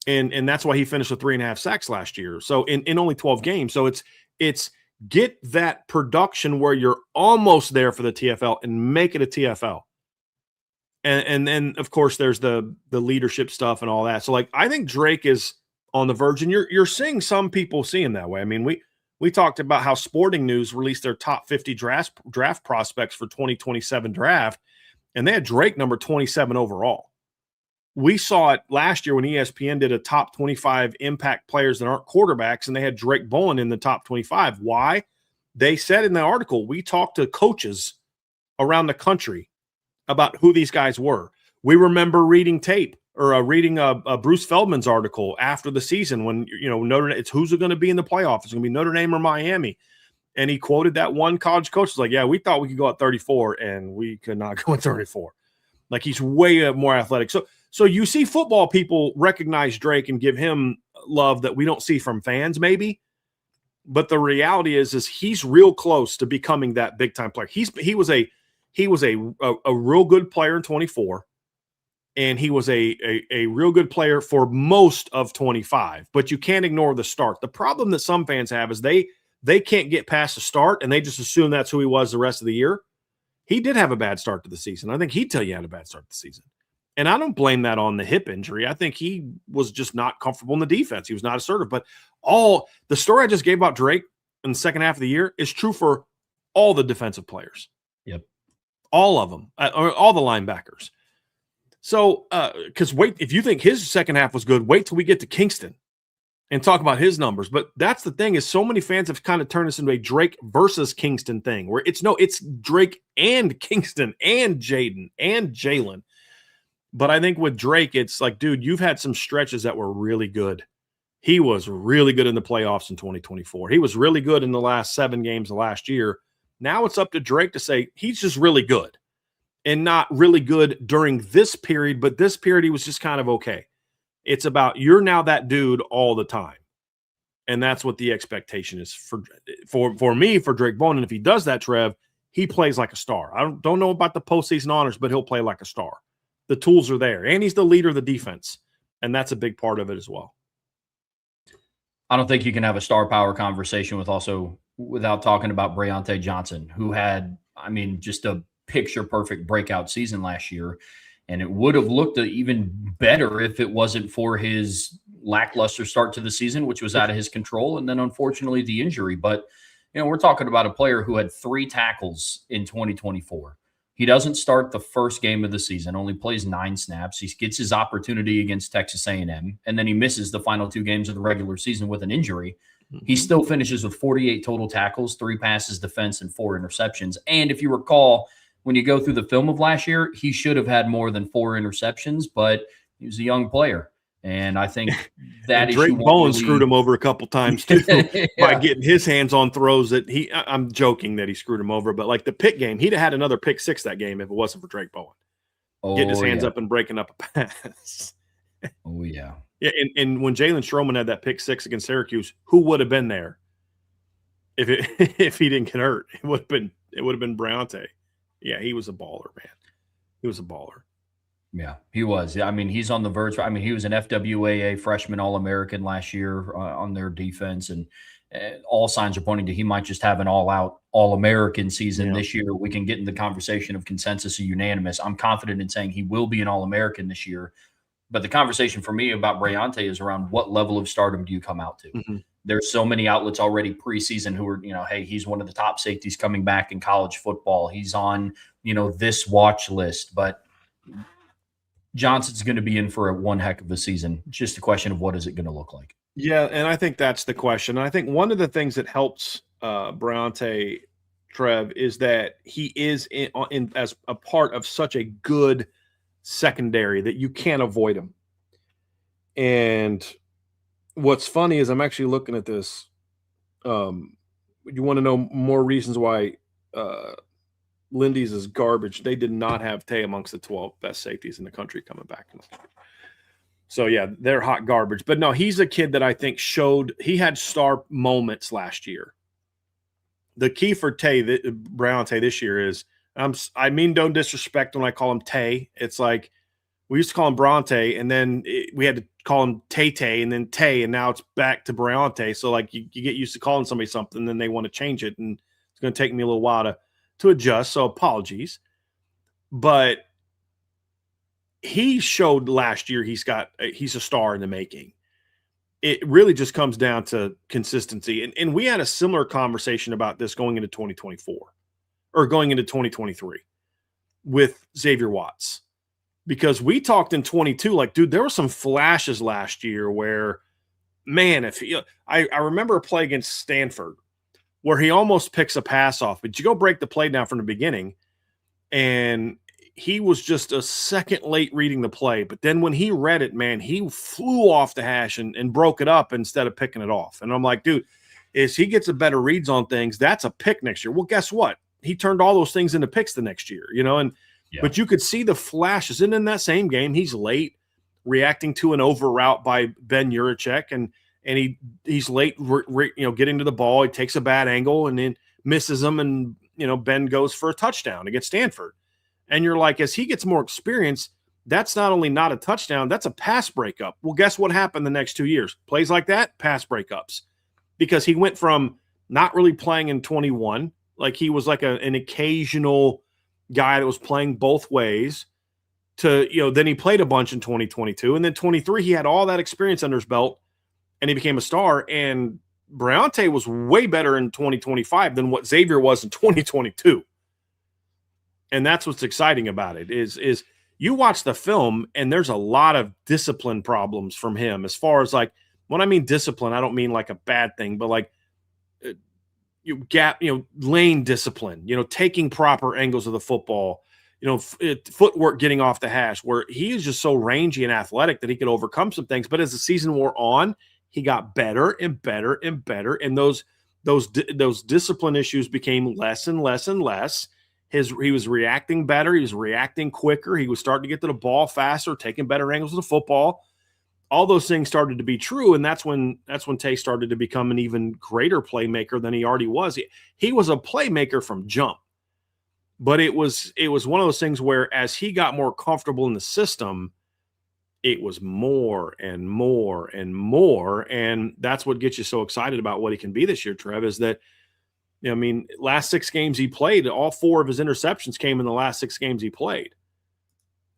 And that's why he finished with 3.5 sacks last year. So in only 12 games. So it's get that production where you're almost there for the TFL and make it a TFL. And then, of course, there's the leadership stuff and all that. So, I think Drake is on the verge, and you're seeing some people see him that way. I mean, we talked about how Sporting News released their top 50 draft prospects for 2027 draft, and they had Drake number 27 overall. We saw it last year when ESPN did a top 25 impact players that aren't quarterbacks, and they had Drake Bowen in the top 25. Why? They said in the article, we talked to coaches around the country about who these guys were. We remember reading tape or reading a Bruce Feldman's article after the season when, Notre Dame, it's who's going to be in the playoff. It's going to be Notre Dame or Miami. And he quoted that one college coach. Was like, yeah, we thought we could go at 34 and we could not go at 34. Like, he's way more athletic. So you see football people recognize Drake and give him love that we don't see from fans maybe. But the reality is he's real close to becoming that big time player. He was a real good player in 24, and he was a real good player for most of 25. But you can't ignore the start. The problem that some fans have is they can't get past the start, and they just assume that's who he was the rest of the year. He did have a bad start to the season. I think he'd tell you he had a bad start to the season. And I don't blame that on the hip injury. I think he was just not comfortable in the defense. He was not assertive. But all the story I just gave about Drake in the second half of the year is true for all the defensive players. Yep. All of them, or all the linebackers. So, because if you think his second half was good, wait till we get to Kingston and talk about his numbers. But that's the thing is so many fans have kind of turned this into a Drake versus Kingston thing where it's Drake and Kingston and Jaden and Jalen. But I think with Drake, it's like, dude, you've had some stretches that were really good. He was really good in the playoffs in 2024. He was really good in the last 7 games of last year. Now it's up to Drake to say he's just really good and not really good during this period, but this period he was just kind of okay. It's about you're now that dude all the time. And that's what the expectation is for me, for Drake Bowen. And if he does that, Trev, he plays like a star. I don't know about the postseason honors, but he'll play like a star. The tools are there, and he's the leader of the defense, and that's a big part of it as well. I don't think you can have a star power conversation without talking about Breonte Johnson, who had, just a picture-perfect breakout season last year. And it would have looked even better if it wasn't for his lackluster start to the season, which was out of his control. And then, unfortunately, the injury. But, we're talking about a player who had 3 tackles in 2024. He doesn't start the first game of the season, only plays 9 snaps. He gets his opportunity against Texas A&M, and then he misses the final 2 games of the regular season with an injury. He still finishes with 48 total tackles, 3 passes defense, and 4 interceptions. And if you recall, when you go through the film of last year, he should have had more than 4 interceptions, but he was a young player. And I think that is Drake Bowen screwed him over a couple times too by getting his hands on throws that I'm joking that he screwed him over, but like the pick game, he'd have had another pick 6 that game if it wasn't for Drake Bowen getting his hands up and breaking up a pass. Oh yeah. Yeah. And when Jalen Stroman had that pick 6 against Syracuse, who would have been there if he didn't get hurt? It would have been Breonte. Yeah, he was a baller, man. He was a baller. Yeah, he was. He's on the verge. He was an FWAA freshman All-American last year on their defense, and all signs are pointing to he might just have an all-out All-American season this year. We can get in the conversation of consensus or unanimous. I'm confident in saying he will be an All-American this year. But the conversation for me about Breonte is around what level of stardom do you come out to? Mm-hmm. There's so many outlets already preseason who are, hey, he's one of the top safeties coming back in college football. He's on, this watch list. But Johnson's going to be in for one heck of a season. It's just a question of what is it going to look like. Yeah, and I think that's the question. And I think one of the things that helps Breonte, Trev, is that he is in as a part of such a good secondary that you can't avoid him. And what's funny is I'm actually looking at this. You want to know more reasons why Lindy's is garbage. They did not have Tay amongst the 12 best safeties in the country coming back. So, yeah, they're hot garbage. But, no, he's a kid that I think he had star moments last year. The key for Breonte this year is, don't disrespect when I call him Tay. It's like we used to call him Bronte, and then we had to call him Tay, and then Tay, and now it's back to Breonte. So, like, you get used to calling somebody something, and then they want to change it, and it's going to take me a little while to adjust, so apologies. But he showed last year he's a star in the making. It really just comes down to consistency. And we had a similar conversation about this going into 2024 or going into 2023 with Xavier Watts. Because we talked in 22, like, dude, there were some flashes last year where, man, I remember a play against Stanford where he almost picks a pass off, but you go break the play down from the beginning, and he was just a second late reading the play. But then when he read it, man, he flew off the hash and broke it up instead of picking it off. And I'm like, dude, as he gets a better reads on things, that's a pick next year. Well, guess what? He turned all those things into picks the next year, But you could see the flashes. And in that same game, he's late reacting to an over route by Ben Juracek, and he's late, getting to the ball. He takes a bad angle and then misses them, and Ben goes for a touchdown against Stanford. And you're like, as he gets more experience, that's not only not a touchdown, that's a pass breakup. Well, guess what happened the next 2 years? Plays like that, pass breakups, because he went from not really playing in 21, like he was like an occasional guy that was playing both ways, to then he played a bunch in 2022, and then 23 he had all that experience under his belt, and he became a star. And Breonte was way better in 2025 than what Xavier was in 2022. And that's what's exciting about it is you watch the film, and there's a lot of discipline problems from him. As far as, like, when I mean discipline, I don't mean like a bad thing, but like lane discipline, taking proper angles of the football, footwork, getting off the hash, where he is just so rangy and athletic that he could overcome some things. But as the season wore on, he got better and better and better. And those discipline issues became less and less and less. He was reacting better. He was reacting quicker. He was starting to get to the ball faster, taking better angles of the football. all those things started to be true, and that's when Tay started to become an even greater playmaker than he already was. He was a playmaker from jump, but it was one of those things where as he got more comfortable in the system, it was more and more and more, and that's what gets you so excited about what he can be this year, Trev, is that, I mean, last 6 games he played, all 4 of his interceptions came in the last 6 games he played.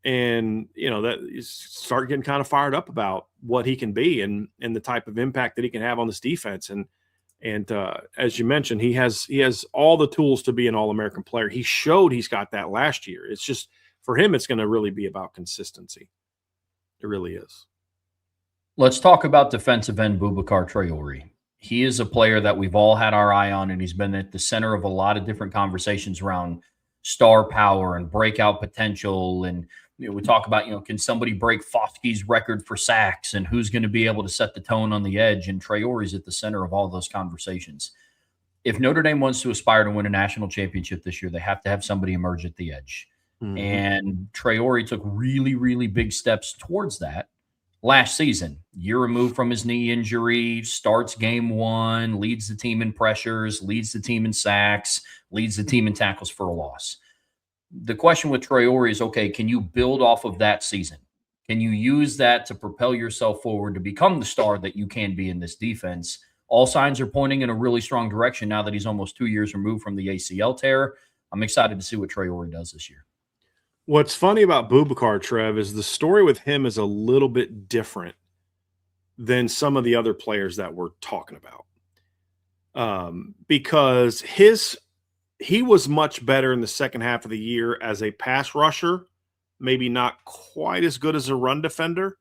And, that you start getting kind of fired up about what he can be and the type of impact that he can have on this defense. And as you mentioned, he has all the tools to be an All-American player. He showed he's got that last year. It's just, for him, it's going to really be about consistency. It really is. Let's talk about defensive end Boubacar Traore. He is a player that we've all had our eye on, and he's been at the center of a lot of different conversations around star power and breakout potential. And we talk about, can somebody break Foskey's record for sacks, and who's going to be able to set the tone on the edge? And Traore's at the center of all those conversations. If Notre Dame wants to aspire to win a national championship this year, they have to have somebody emerge at the edge. Mm-hmm. And Traore took really, really big steps towards that last season. Year removed from his knee injury, starts game 1, leads the team in pressures, leads the team in sacks, leads the team in tackles for a loss. The question with Traore is, okay, can you build off of that season? Can you use that to propel yourself forward to become the star that you can be in this defense? All signs are pointing in a really strong direction now that he's almost 2 years removed from the ACL tear. I'm excited to see what Traore does this year. What's funny about Boubacar, Trev, is the story with him is a little bit different than some of the other players that we're talking about. Because he was much better in the second half of the year as a pass rusher, maybe not quite as good as a run defender.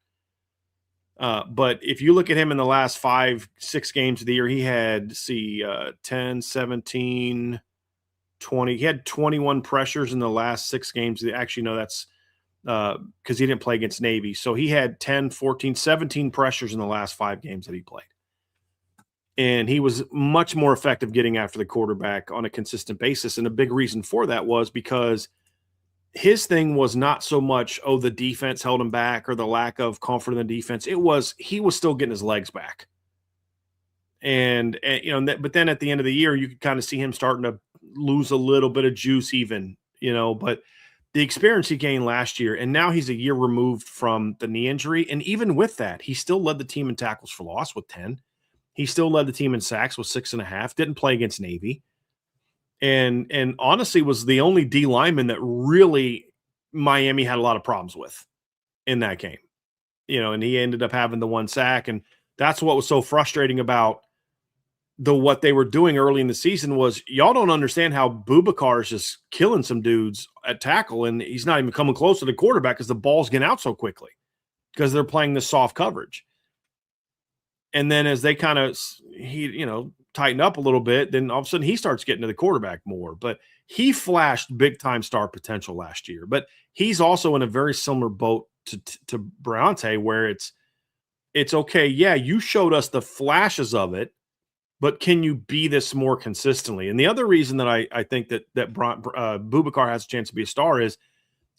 But if you look at him in the last 5-6 games of the year, he had 10, 17, 20. He had 21 pressures in the last 6 games. Actually, no, that's because he didn't play against Navy. So he had 10, 14, 17 pressures in the last 5 games that he played. And he was much more effective getting after the quarterback on a consistent basis. And a big reason for that was because his thing was not so much, the defense held him back or the lack of confidence in the defense. It was, he was still getting his legs back. And but then at the end of the year, you could kind of see him starting to lose a little bit of juice even, but the experience he gained last year, and now he's a year removed from the knee injury. And even with that, he still led the team in tackles for loss with 10. He still led the team in sacks with 6.5, didn't play against Navy. And honestly was the only D lineman that really Miami had a lot of problems with in that game. And he ended up having the 1 sack. And that's what was so frustrating about what they were doing early in the season was y'all don't understand how Boubacar is just killing some dudes at tackle, and he's not even coming close to the quarterback because the ball's getting out so quickly because they're playing this soft coverage. And then as they kind of tighten up a little bit, then all of a sudden he starts getting to the quarterback more. But he flashed big-time star potential last year. But he's also in a very similar boat to Bronte, where it's okay, yeah, you showed us the flashes of it, but can you be this more consistently? And the other reason that I think that Boubacar has a chance to be a star is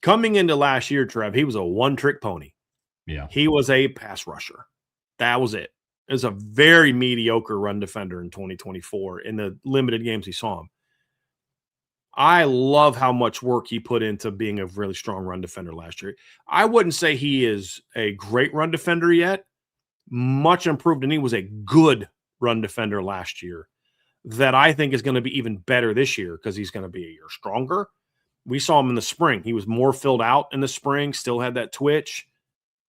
coming into last year, Trev, he was a one-trick pony. Yeah. He was a pass rusher. That was it. It was a very mediocre run defender in 2024 in the limited games he saw him. I love how much work he put into being a really strong run defender last year. I wouldn't say he is a great run defender yet. Much improved, and he was a good run defender last year that I think is going to be even better this year because he's going to be a year stronger. We saw him in the spring. He was more filled out in the spring, still had that twitch.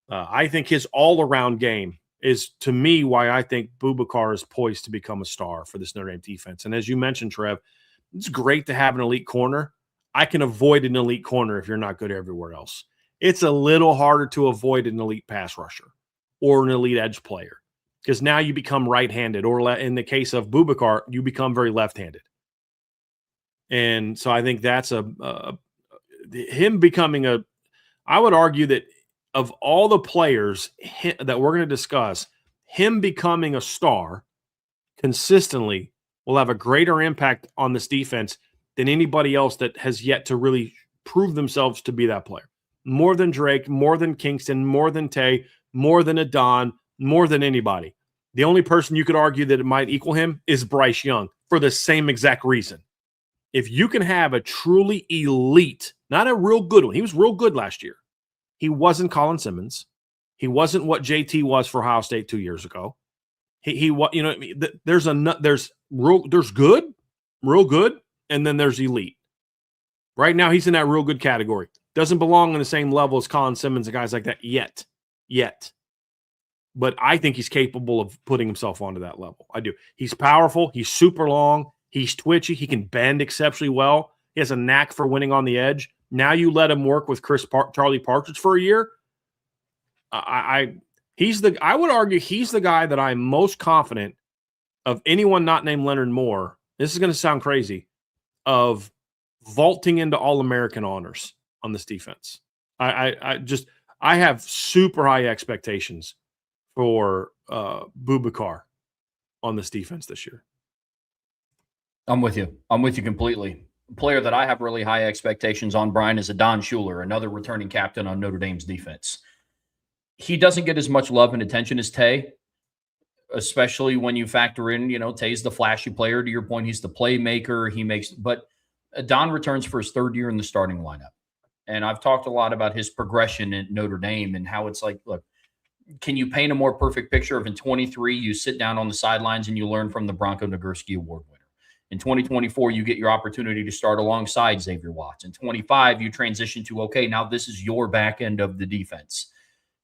I think his all-around game is, to me, why I think Boubacar is poised to become a star for this Notre Dame defense. And as you mentioned, Trev, it's great to have an elite corner. I can avoid an elite corner if you're not good everywhere else. It's a little harder to avoid an elite pass rusher or an elite edge player because now you become right-handed, or in the case of Boubacar, you become very left-handed. And so I think that's him becoming I would argue that of all the players that we're going to discuss, him becoming a star consistently will have a greater impact on this defense than anybody else that has yet to really prove themselves to be that player. More than Drake, more than Kingston, more than Tay, more than Adon, more than anybody. The only person you could argue that it might equal him is Bryce Young for the same exact reason. If you can have a truly elite, not a real good one, he was real good last year. He wasn't Colin Simmons. He wasn't what JT was for Ohio State 2 years ago. He you know, there's good, real good, and then there's elite. Right now, he's in that real good category. Doesn't belong on the same level as Colin Simmons and guys like that yet. But I think he's capable of putting himself onto that level. I do. He's powerful. He's super long. He's twitchy. He can bend exceptionally well. He has a knack for winning on the edge. Now you let him work with Charlie Partridge for a year. I would argue he's the guy that I'm most confident of anyone not named Leonard Moore. This is going to sound crazy, of vaulting into All-American honors on this defense. I have super high expectations for Boubacar on this defense this year. I'm with you. I'm with you completely. A player that I have really high expectations on, Brian, is Adon Schuler, another returning captain on Notre Dame's defense. He doesn't get as much love and attention as Tay, especially when you factor in, Tay's the flashy player. To your point, he's the playmaker. But Adon returns for his third year in the starting lineup. And I've talked a lot about his progression at Notre Dame and how it's like, look, can you paint a more perfect picture of in 23, you sit down on the sidelines and you learn from the Bronco Nagurski Award winner. In 2024, you get your opportunity to start alongside Xavier Watts. In 25, you transition to, okay, now this is your back end of the defense.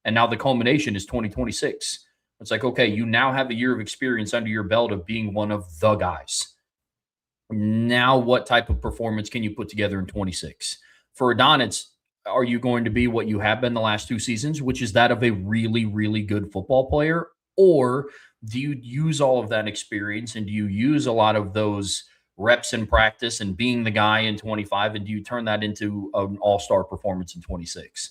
And now the culmination is 2026. It's like, okay, you now have a year of experience under your belt of being one of the guys. Now what type of performance can you put together in 26? For Adon, are you going to be what you have been the last 2 seasons, which is that of a really, really good football player? Or do you use all of that experience and do you use a lot of those reps in practice and being the guy in 25, and do you turn that into an all-star performance in 26?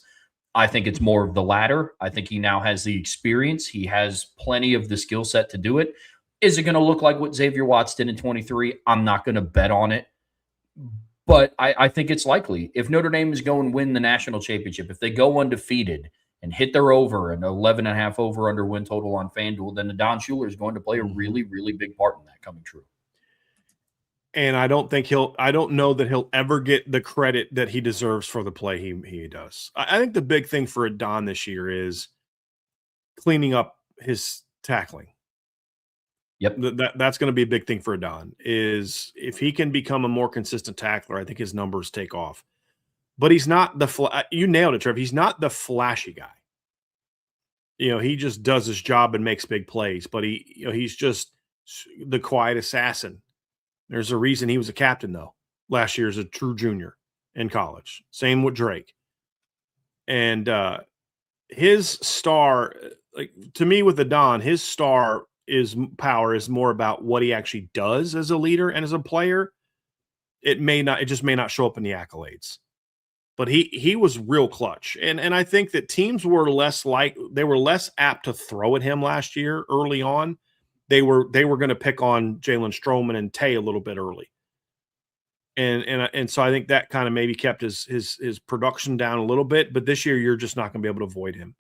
I think it's more of the latter. I think he now has the experience. He has plenty of the skill set to do it. Is it going to look like what Xavier Watts did in 23? I'm not going to bet on it. But I think it's likely. If Notre Dame is going to win the national championship, if they go undefeated and hit their over, an 11.5 over-under win total on FanDuel, then Adon Schuler is going to play a really, really big part in that coming true. And I don't know that he'll ever get the credit that he deserves for the play he does. I think the big thing for Adon this year is cleaning up his tackling. Yep. That's going to be a big thing for Adon, is if he can become a more consistent tackler, I think his numbers take off. But he's not you nailed it, Trev. He's not the flashy guy. He just does his job and makes big plays, but he's just the quiet assassin. There's a reason he was a captain, though, last year as a true junior in college. Same with Drake. And his star, to me with Adon, his star power is more about what he actually does as a leader and as a player. It just may not show up in the accolades. But he was real clutch. And I think that teams were less apt to throw at him last year early on. They were going to pick on Jalen Stroman and Tay a little bit early. And so I think that kind of maybe kept his production down a little bit, but this year you're just not going to be able to avoid him.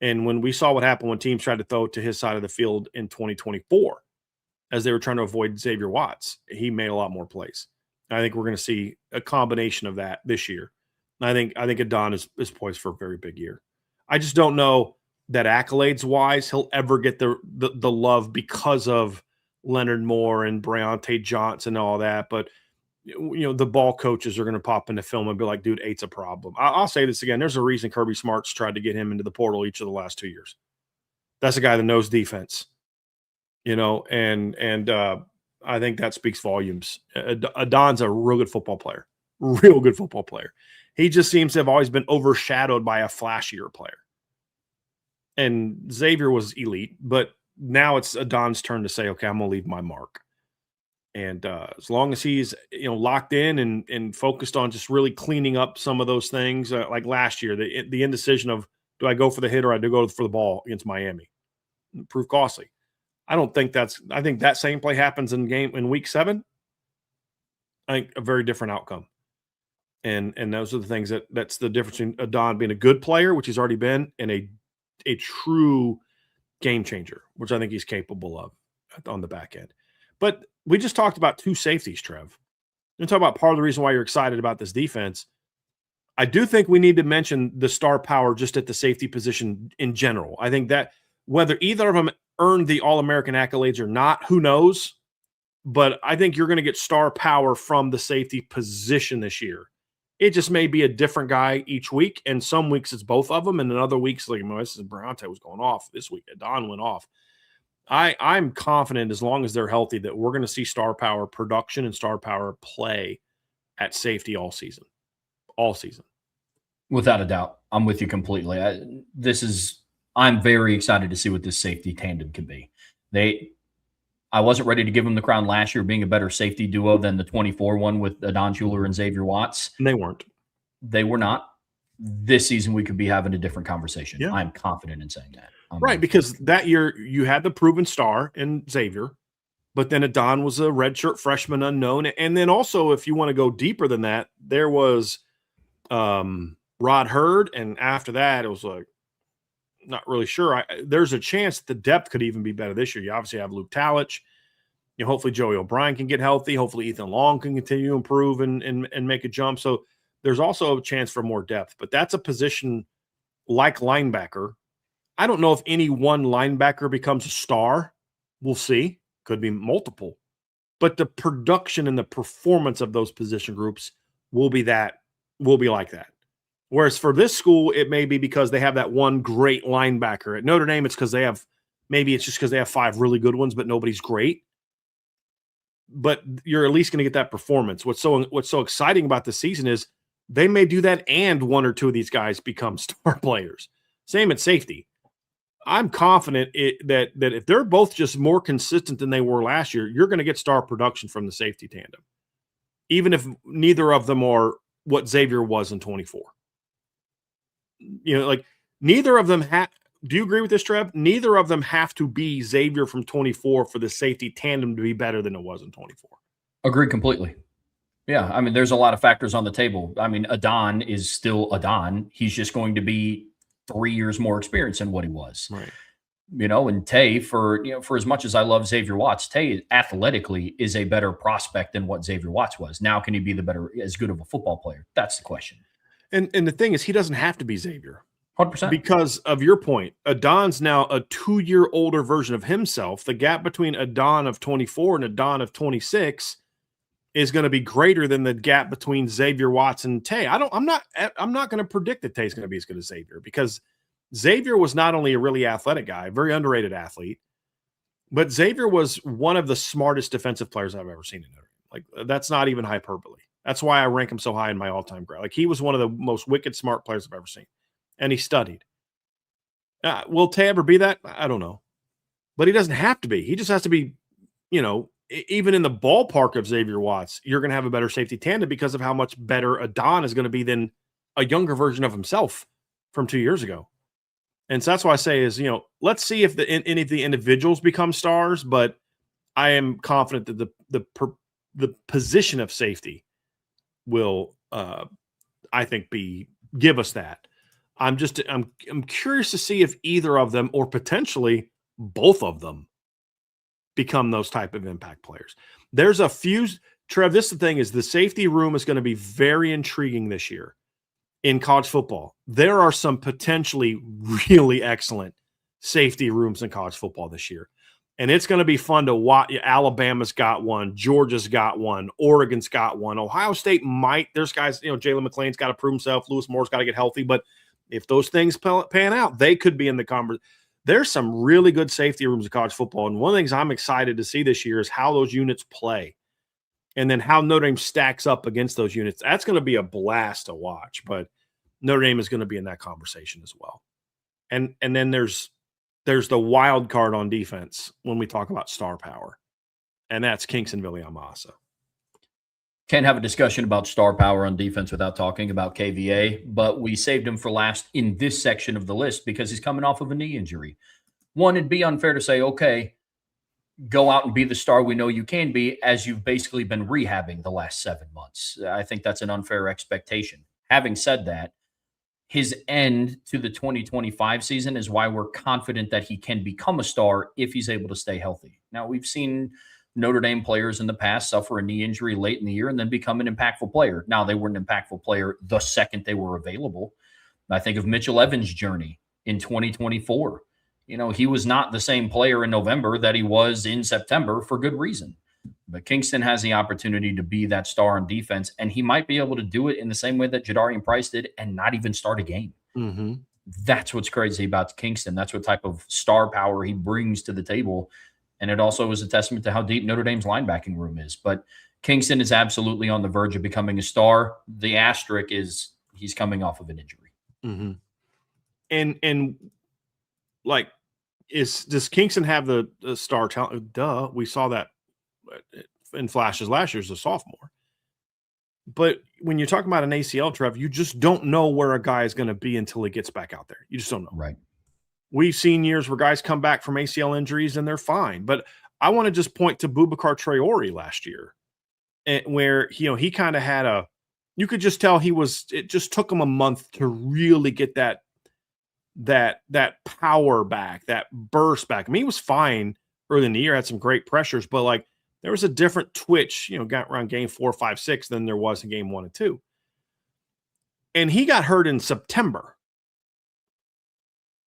And when we saw what happened when teams tried to throw it to his side of the field in 2024, as they were trying to avoid Xavier Watts, he made a lot more plays. I think we're going to see a combination of that this year. And I think Adon is poised for a very big year. I just don't know that accolades wise he'll ever get the love because of Leonard Moore and Breontae Johnson and all that. But the ball coaches are going to pop into film and be like, dude, 8's a problem. I'll say this again. There's a reason Kirby Smart's tried to get him into the portal each of the last 2 years. That's a guy that knows defense, and I think that speaks volumes. Adon's a real good football player. He just seems to have always been overshadowed by a flashier player. And Xavier was elite, but now it's Adon's turn to say, okay, I'm going to leave my mark. And as long as he's locked in and focused on just really cleaning up some of those things, like last year, the indecision of do I go for the hit or I do go for the ball against Miami, proved costly. I think that same play happens in week 7. I think a very different outcome. And those are the things that's the difference between Adon being a good player, which he's already been, and a a true game changer, which I think he's capable of on the back end. But we just talked about two safeties, Trev. And talk about part of the reason why you're excited about this defense. I do think we need to mention the star power just at the safety position in general. I think that whether either of them earned the All-American accolades or not, who knows? But I think you're going to get star power from the safety position this year. It just may be a different guy each week, and some weeks it's both of them, and in other weeks, like this is Bronte was going off this week. Don went off. I'm confident as long as they're healthy that we're going to see star power production and star power play at safety all season. All season. Without a doubt. I'm with you completely. I'm very excited to see what this safety tandem can be. I wasn't ready to give them the crown last year being a better safety duo than the 24 one with Adon Schuler and Xavier Watts. And they weren't. They were not. This season we could be having a different conversation. Yeah. I'm confident in saying that. Right, because that year you had the proven star in Xavier, but then Adon was a redshirt freshman unknown. And then also, if you want to go deeper than that, there was Rod Hurd, and after that, it was like, not really sure. There's a chance that the depth could even be better this year. You obviously have Luke Talich. Hopefully Joey O'Brien can get healthy. Hopefully Ethan Long can continue to improve and make a jump. So there's also a chance for more depth. But that's a position like linebacker. I don't know if any one linebacker becomes a star. We'll see. Could be multiple. But the production and the performance of those position groups will be like that. Whereas for this school, it may be because they have that one great linebacker. At Notre Dame, it's because it's just because they have 5 really good ones, but nobody's great. But you're at least going to get that performance. What's so exciting about this season is they may do that and one or two of these guys become star players. Same at safety. I'm confident that if they're both just more consistent than they were last year, you're going to get star production from the safety tandem, even if neither of them are what Xavier was in 24. Like neither of them do you agree with this, Trev? Neither of them have to be Xavier from 24 for the safety tandem to be better than it was in 24. Agreed completely. Yeah, I mean, there's a lot of factors on the table. I mean, Adon is still Adon. He's just going to be 3 years more experience than what he was. Right. And Tay, for as much as I love Xavier Watts, Tay athletically is a better prospect than what Xavier Watts was. Now, can he be as good of a football player? That's the question. And the thing is, he doesn't have to be Xavier. 100%. Because of your point, Adon's now a 2-year older version of himself. The gap between Adon of 24 and Adon of 26 is going to be greater than the gap between Xavier Watts and Tay. I'm not going to predict that Tay's going to be as good as Xavier, because Xavier was not only a really athletic guy, very underrated athlete, but Xavier was one of the smartest defensive players I've ever seen in Notre Dame. Like, that's not even hyperbole. That's why I rank him so high in my all-time grade. Like, he was one of the most wicked smart players I've ever seen. And he studied. Will Tay ever be that? I don't know. But he doesn't have to be. He just has to be, even in the ballpark of Xavier Watts, you're going to have a better safety tandem because of how much better Adon is going to be than a younger version of himself from 2 years ago. And so that's why I say is, let's see if any of the individuals become stars, but I am confident that the position of safety will, I think, give us that. I'm curious to see if either of them, or potentially both of them, become those type of impact players. There's a few, Trev, this is the thing, is the safety room is going to be very intriguing this year in college football. There are some potentially really excellent safety rooms in college football this year. And it's going to be fun to watch. Alabama's got one. Georgia's got one. Oregon's got one. Ohio State might. There's guys, Jalen McClain's got to prove himself. Lewis Moore's got to get healthy. But if those things pan out, they could be in the conversation. There's some really good safety rooms in college football. And one of the things I'm excited to see this year is how those units play, and then how Notre Dame stacks up against those units. That's going to be a blast to watch. But Notre Dame is going to be in that conversation as well. And then there's the wild card on defense when we talk about star power, and that's Kingston Viliamasa. Can't have a discussion about star power on defense without talking about KVA, but we saved him for last in this section of the list because he's coming off of a knee injury. One, it'd be unfair to say, okay, go out and be the star we know you can be, as you've basically been rehabbing the last 7 months. I think that's an unfair expectation. Having said that, his end to the 2025 season is why we're confident that he can become a star if he's able to stay healthy. Now, we've seen Notre Dame players in the past suffer a knee injury late in the year and then become an impactful player. Now, they were an impactful player the second they were available. I think of Mitchell Evans' journey in 2024. He was not the same player in November that he was in September for good reason. But Kingston has the opportunity to be that star on defense, and he might be able to do it in the same way that Jadarian Price did and not even start a game. Mm-hmm. That's what's crazy about Kingston. That's what type of star power he brings to the table. And it also is a testament to how deep Notre Dame's linebacking room is. But Kingston is absolutely on the verge of becoming a star. The asterisk is he's coming off of an injury. Mm-hmm. And like, does Kingston have the star talent? Duh, we saw that in flashes last year as a sophomore. But when you're talking about an ACL, Trev, you just don't know where a guy is going to be until he gets back out there. You just don't know. Right. We've seen years where guys come back from ACL injuries and they're fine. But I want to just point to Boubacar Traore last year, where he kind of had you could just tell it just took him a month to really get that power back, that burst back. I mean, he was fine early in the year, had some great pressures, but like there was a different twitch, got around game 4, 5, 6 than there was in game 1 and 2. And he got hurt in September.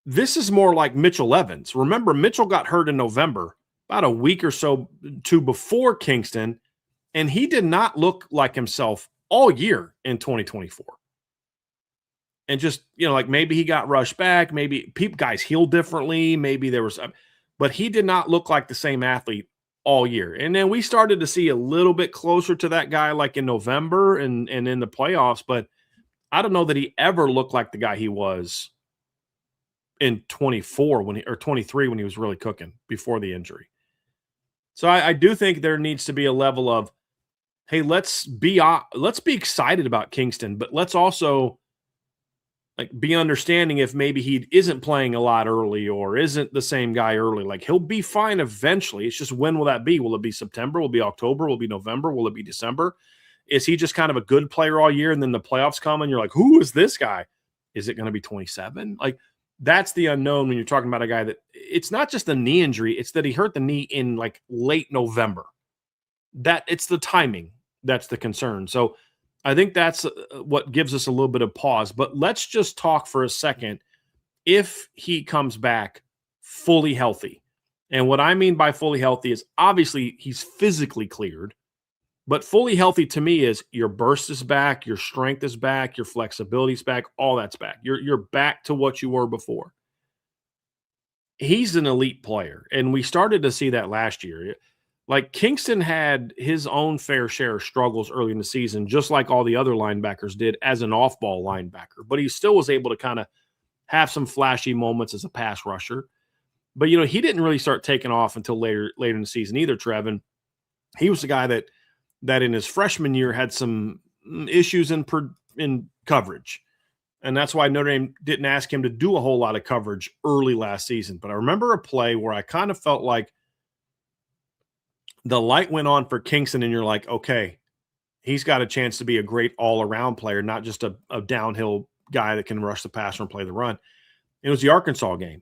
This is more like Mitchell Evans. Remember, Mitchell got hurt in November, about a week or so before Kingston, and he did not look like himself all year in 2024. And just, like maybe he got rushed back, maybe guys heal differently, maybe there was, but he did not look like the same athlete all year. And then we started to see a little bit closer to that guy like in November and in the playoffs, but I don't know that he ever looked like the guy he was in 24 or 23 when he was really cooking before the injury. So I do think there needs to be a level of, hey, let's be excited about Kingston, but let's also be understanding if maybe he isn't playing a lot early or isn't the same guy early. Like he'll be fine eventually. It's just when will that be? Will it be September? Will it be October? Will it be November? Will it be December? Is he just kind of a good player all year and then the playoffs come and you're like, who is this guy? Is it going to be 27? Like that's the unknown when you're talking about a guy that it's not just a knee injury. It's that he hurt the knee in like late November. That it's the timing. That's the concern. So I think that's what gives us a little bit of pause. But let's just talk for a second if he comes back fully healthy. And what I mean by fully healthy is obviously he's physically cleared, but fully healthy to me is your burst is back, your strength is back, your flexibility is back, all that's back. You're back to what you were before. He's an elite player, and we started to see that last year. Like Kingston had his own fair share of struggles early in the season, just like all the other linebackers did as an off-ball linebacker. But he still was able to kind of have some flashy moments as a pass rusher. But, he didn't really start taking off until later in the season either, Trevin. He was the guy that in his freshman year had some issues in coverage. And that's why Notre Dame didn't ask him to do a whole lot of coverage early last season. But I remember a play where I kind of felt like the light went on for Kingston, and you're like, okay, he's got a chance to be a great all-around player, not just a downhill guy that can rush the passer and play the run. It was the Arkansas game.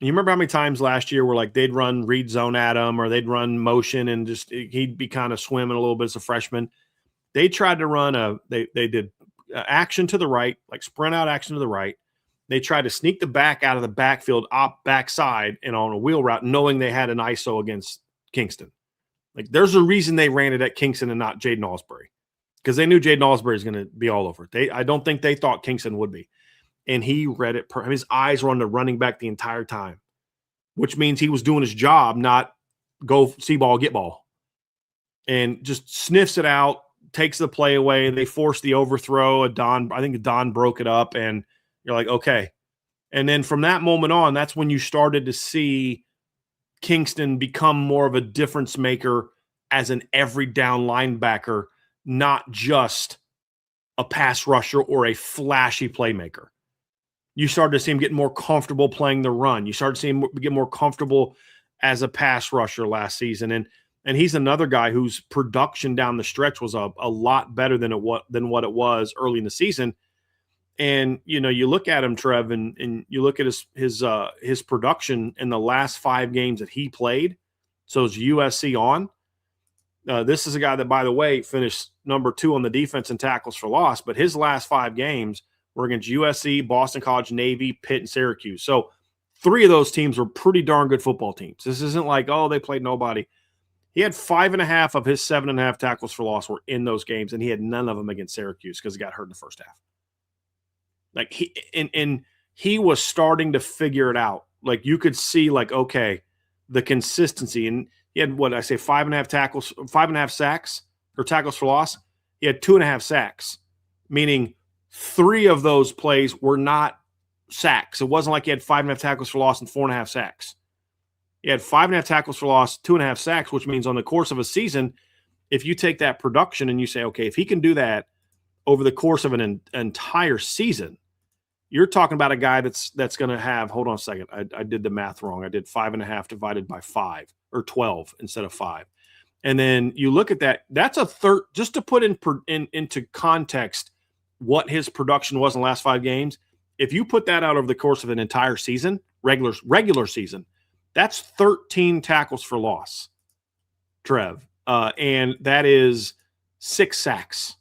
And you remember how many times last year where like they'd run read zone at him or they'd run motion and just he'd be kind of swimming a little bit as a freshman. They tried to run they did action to the right, like sprint out action to the right. They tried to sneak the back out of the backfield backside and on a wheel route, knowing they had an ISO against Kingston. Like there's a reason they ran it at Kingston and not Jaden Alsbury, because they knew Jaden Alsbury is going to be all over it. I don't think they thought Kingston would be. And he read it. His eyes were on the running back the entire time, which means he was doing his job, not go see ball, get ball. And just sniffs it out, takes the play away. They force the overthrow. I think Don broke it up, and you're like, okay. And then from that moment on, that's when you started to see Kingston become more of a difference maker as an every down linebacker, not just a pass rusher or a flashy playmaker. You started to see him get more comfortable playing the run. You started to see him get more comfortable as a pass rusher last season. And he's another guy whose production down the stretch was a lot better than what it was early in the season. And you look at him, Trev, and you look at his production in the last 5 games that he played. So it's USC on. This is a guy that, by the way, finished number 2 on the defense in tackles for loss, but his last 5 games were against USC, Boston College, Navy, Pitt, and Syracuse. So 3 of those teams were pretty darn good football teams. This isn't like, oh, they played nobody. He had 5.5 of his 7.5 tackles for loss were in those games, and he had none of them against Syracuse because he got hurt in the first half. Like he was starting to figure it out. Like you could see, like, okay, the consistency. And he had 5.5 tackles, 5.5 sacks or tackles for loss. He had 2.5 sacks, meaning 3 of those plays were not sacks. It wasn't like he had 5.5 tackles for loss and 4.5 sacks. He had 5.5 tackles for loss, 2.5 sacks, which means on the course of a season, if you take that production and you say, okay, if he can do that over the course of an entire season, you're talking about a guy that's going to have, hold on a second, I did the math wrong. I did 5.5 divided by 5 or 12 instead of 5. And then you look at that, that's a third, just to put into context what his production was in the last 5 games. If you put that out over the course of an entire season, regular season, that's 13 tackles for loss, Trev. And that is 6 sacks.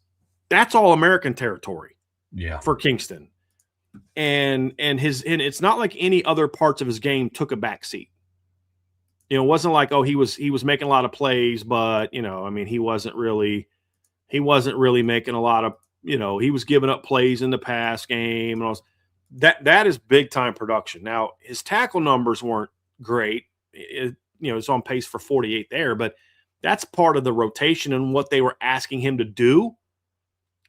That's all American territory for Kingston. And it's not like any other parts of his game took a back seat. It wasn't like, oh, he was making a lot of plays, but he wasn't really making a lot of, he was giving up plays in the pass game and all that is big time production. Now his tackle numbers weren't great. It's on pace for 48 there, but that's part of the rotation and what they were asking him to do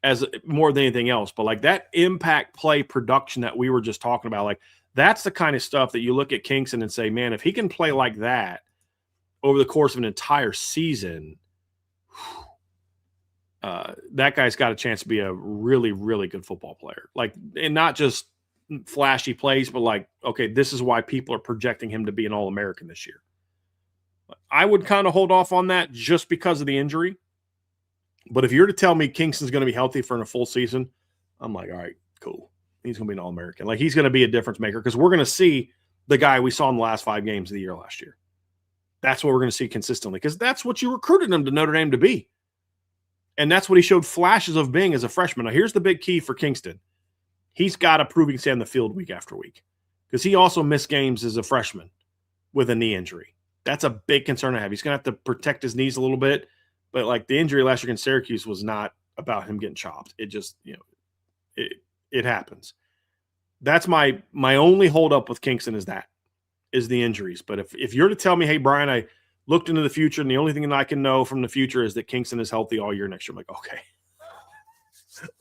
as more than anything else. But like that impact play production that we were just talking about, like that's the kind of stuff that you look at Kingston and say, man, if he can play like that over the course of an entire season, that guy's got a chance to be a really, really good football player. Like, and not just flashy plays, but like, okay, this is why people are projecting him to be an All-American this year. I would kind of hold off on that just because of the injury. But if you're to tell me Kingston's going to be healthy for a full season, I'm like, all right, cool. He's going to be an All-American. Like, he's going to be a difference maker because we're going to see the guy we saw in the last 5 games of the year last year. That's what we're going to see consistently because that's what you recruited him to Notre Dame to be. And that's what he showed flashes of being as a freshman. Now, here's the big key for Kingston. He's got to prove he can stay on the field week after week because he also missed games as a freshman with a knee injury. That's a big concern I have. He's going to have to protect his knees a little bit. But like the injury last year against Syracuse was not about him getting chopped. It just, it happens. That's my only holdup with Kingston is the injuries. But if you're to tell me, hey, Brian, I looked into the future and the only thing that I can know from the future is that Kingston is healthy all year next year, I'm like, okay,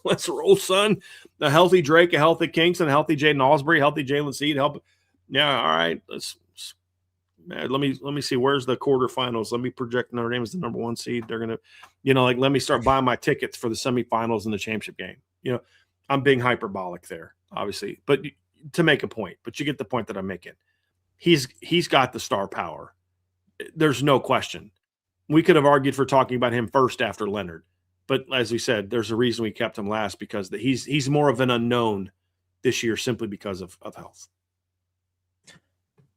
let's roll, son. A healthy Drake, a healthy Kingston, a healthy Jaden Osbury, healthy Jalen Seed, Yeah, all right. Let me see. Where's the quarterfinals? Let me project Notre Dame as the number 1 seed. They're going to, let me start buying my tickets for the semifinals and the championship game. I'm being hyperbolic there, obviously, but to make a point, but you get the point that I'm making. He's got the star power. There's no question. We could have argued for talking about him first after Leonard, but as we said, there's a reason we kept him last because he's more of an unknown this year simply because of health.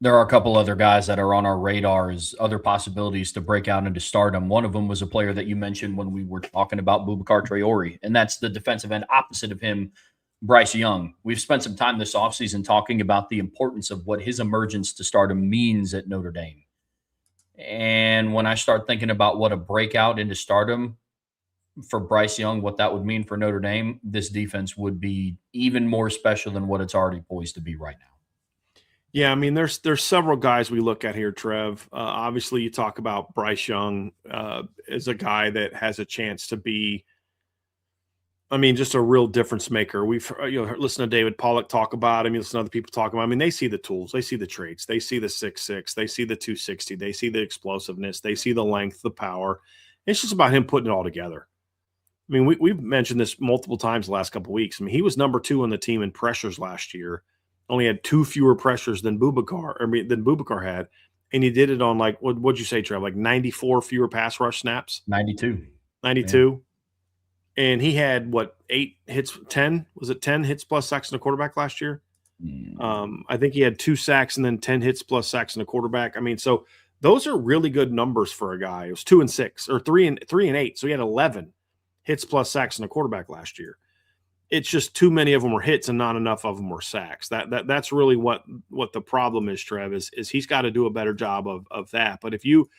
There are a couple other guys that are on our radar as other possibilities to break out into stardom. One of them was a player that you mentioned when we were talking about Boubacar Traore, and that's the defensive end opposite of him, Bryce Young. We've spent some time this offseason talking about the importance of what his emergence to stardom means at Notre Dame. And when I start thinking about what a breakout into stardom for Bryce Young, what that would mean for Notre Dame, this defense would be even more special than what it's already poised to be right now. Yeah, I mean, there's several guys we look at here, Trev. Obviously, you talk about Bryce Young as a guy that has a chance to be, just a real difference maker. We've listened to David Pollock talk about him. You listen to other people talk about him. They see the tools. They see the traits. They see the 6'6". They see the 260. They see the explosiveness. They see the length, the power. It's just about him putting it all together. We've mentioned this multiple times the last couple of weeks. He was number 2 on the team in pressures last year. Only had 2 fewer pressures than Boubacar had, and he did it on what'd you say, Trev? Like 94 fewer pass rush snaps. 92. 92. And he had, what, 8 hits, 10? Was it 10 hits plus sacks in a quarterback last year? I think he had 2 sacks and then 10 hits plus sacks in a quarterback. I mean, so those are really good numbers for a guy. It was 2 and 6 or 3 and 8. So he had 11 hits plus sacks in a quarterback last year. It's just too many of them were hits and not enough of them were sacks. That's really what the problem is, Trev, is he's got to do a better job of that. But if you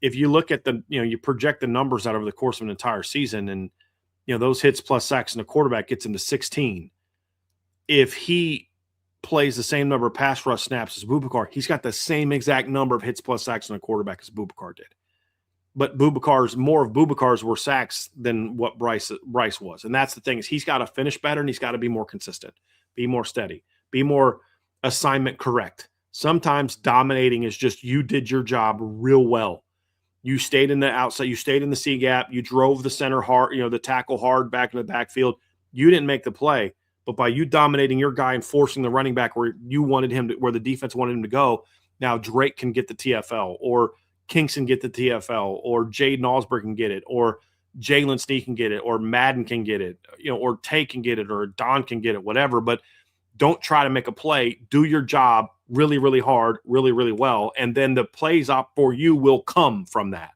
look at you project the numbers out over the course of an entire season, and those hits plus sacks in a quarterback gets him to 16. If he plays the same number of pass rush snaps as Boubacar, he's got the same exact number of hits plus sacks in a quarterback as Boubacar did. But more of Boubacar's were sacks than what Bryce was. And that's the thing, is he's got to finish better and he's got to be more consistent, be more steady, be more assignment correct. Sometimes dominating is just you did your job real well. You stayed in the outside, you stayed in the C gap, you drove the center hard, the tackle hard back in the backfield. You didn't make the play, but by you dominating your guy and forcing the running back where you wanted him to, where the defense wanted him to go, now Drake can get the TFL, or Kingston get the TFL, or Jaden Osberg can get it, or Jalen Sneak can get it, or Madden can get it, or Tay can get it, or Don can get it, whatever. But don't try to make a play. Do your job really, really hard, really, really well, and then the plays up for you will come from that.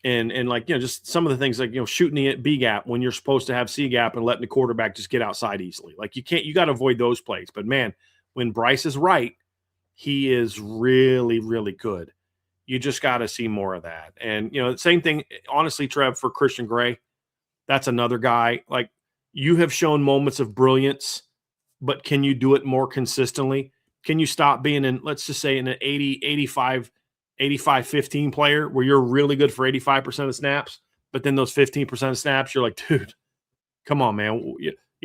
And just some of the things like shooting the B gap when you're supposed to have C gap and letting the quarterback just get outside easily. Like you got to avoid those plays. But man, when Bryce is right, he is really, really good. You just got to see more of that. And same thing, honestly, Trev, for Christian Gray. That's another guy. Like, you have shown moments of brilliance, but can you do it more consistently? Can you stop being let's just say, in an 85-15 player where you're really good for 85% of snaps, but then those 15% of snaps, you're like, dude, come on, man.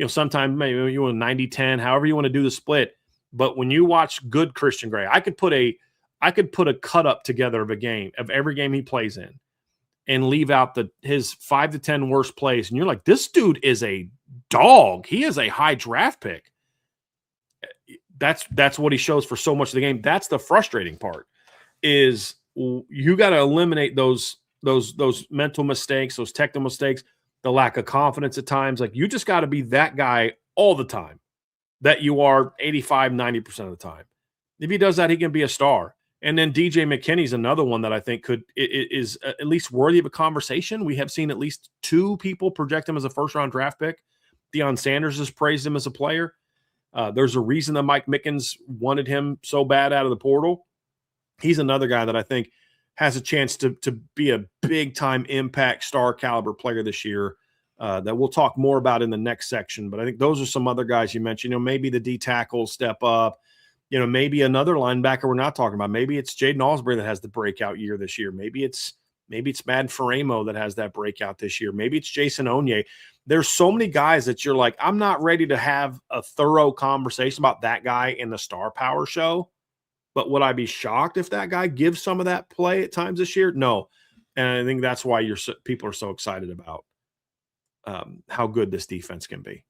Sometimes maybe you want 90-10, however you want to do the split. But when you watch good Christian Gray, I could put a cut up together of every game he plays in, and leave out his 5 to 10 worst plays. And you're like, this dude is a dog. He is a high draft pick. That's what he shows for so much of the game. That's the frustrating part, is you got to eliminate those mental mistakes, those technical mistakes, the lack of confidence at times. Like, you just got to be that guy all the time that you are 85-90% of the time. If he does that, he can be a star. And then DJ McKinney's another one that I think is at least worthy of a conversation. We have seen at least 2 people project him as a first-round draft pick. Deion Sanders has praised him as a player. There's a reason that Mike Mickens wanted him so bad out of the portal. He's another guy that I think has a chance to be a big-time impact star caliber player this year that we'll talk more about in the next section. But I think those are some other guys you mentioned. Maybe the D tackle step up. Maybe another linebacker we're not talking about. Maybe it's Jaden Osberg that has the breakout year this year. Maybe it's Mad Faramo that has that breakout this year. Maybe it's Jason Onye. There's so many guys that you're like, I'm not ready to have a thorough conversation about that guy in the Star Power show. But would I be shocked if that guy gives some of that play at times this year? No. And I think that's why people are so excited about how good this defense can be.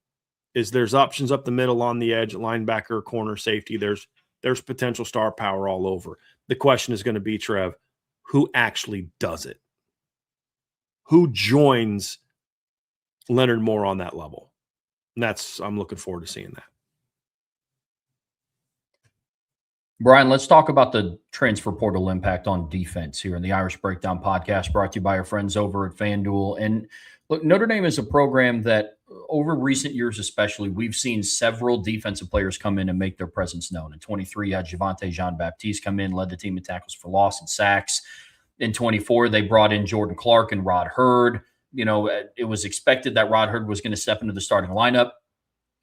There's options up the middle, on the edge, linebacker, corner, safety. There's potential star power all over. The question is going to be, Trev, who actually does it? Who joins Leonard Moore on that level? And I'm looking forward to seeing that. Brian, let's talk about the transfer portal impact on defense here in the Irish Breakdown podcast, brought to you by our friends over at FanDuel. And look, Notre Dame is a program that over recent years especially, we've seen several defensive players come in and make their presence known. In 23, you had Javonte Jean-Baptiste come in, led the team in tackles for loss and sacks. In 24, they brought in Jordan Clark and Rod Hurd. It was expected that Rod Hurd was going to step into the starting lineup.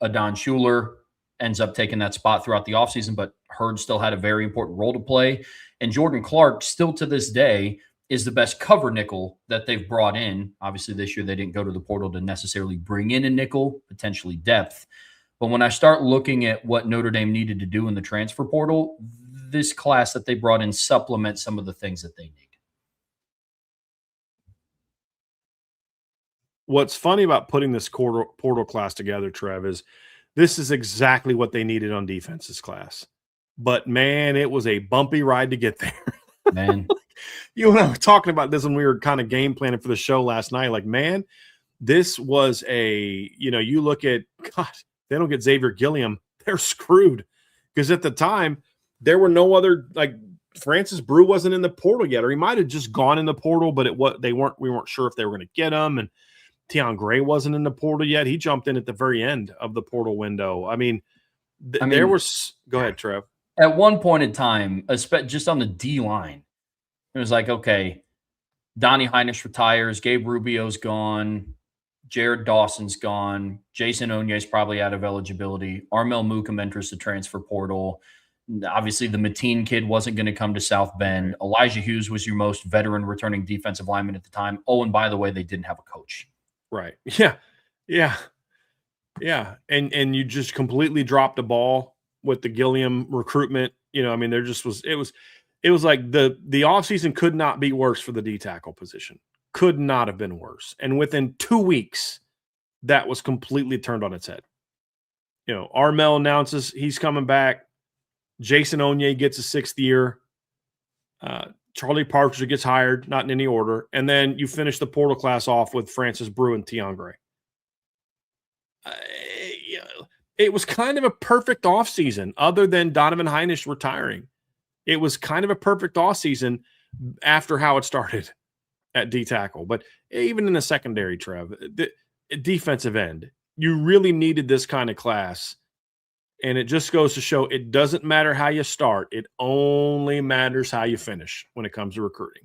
Adon Schuler ends up taking that spot throughout the offseason, but Hurd still had a very important role to play. And Jordan Clark, still to this day, is the best cover nickel that they've brought in. Obviously, this year they didn't go to the portal to necessarily bring in a nickel, potentially depth. But when I start looking at what Notre Dame needed to do in the transfer portal, this class that they brought in supplements some of the things that they need. What's funny about putting this portal class together, Trev, is this is exactly what they needed on defense, this class. But, man, it was a bumpy ride to get there. Man. You and I were talking about this when we were kind of game planning for the show last night. Like, man, This was you look at, God, they don't get Xavier Gilliam, they're screwed. Because at the time, there were no other, like Francis Brew wasn't in the portal yet, or he might have just gone in the portal, but we weren't sure if they were going to get him. And Tion Gray wasn't in the portal yet. He jumped in at the very end of the portal window. I mean, there was, go ahead, Trev. At one point in time, just on the D line, it was like, okay, Donnie Heinisch retires, Gabe Rubio's gone, Jared Dawson's gone, Jason Onye's probably out of eligibility, Armel Mukam enters the transfer portal. Obviously, the Mateen kid wasn't going to come to South Bend. Elijah Hughes was your most veteran returning defensive lineman at the time. Oh, and by the way, they didn't have a coach. Right. Yeah. And you just completely dropped the ball with the Gilliam recruitment. I mean, there just was, it was like the offseason could not be worse for the D tackle position. Could not have been worse. And within 2 weeks, that was completely turned on its head. Armel announces he's coming back. Jason Onye gets a 6th year. Charlie Partridge gets hired, not in any order. And then you finish the portal class off with Francis Brew and Tion Gray. It was kind of a perfect offseason other than Donovan Heinisch retiring. It was kind of a perfect offseason after how it started at D tackle. But even in the secondary, Trev, the defensive end, you really needed this kind of class. And it just goes to show it doesn't matter how you start. It only matters how you finish when it comes to recruiting.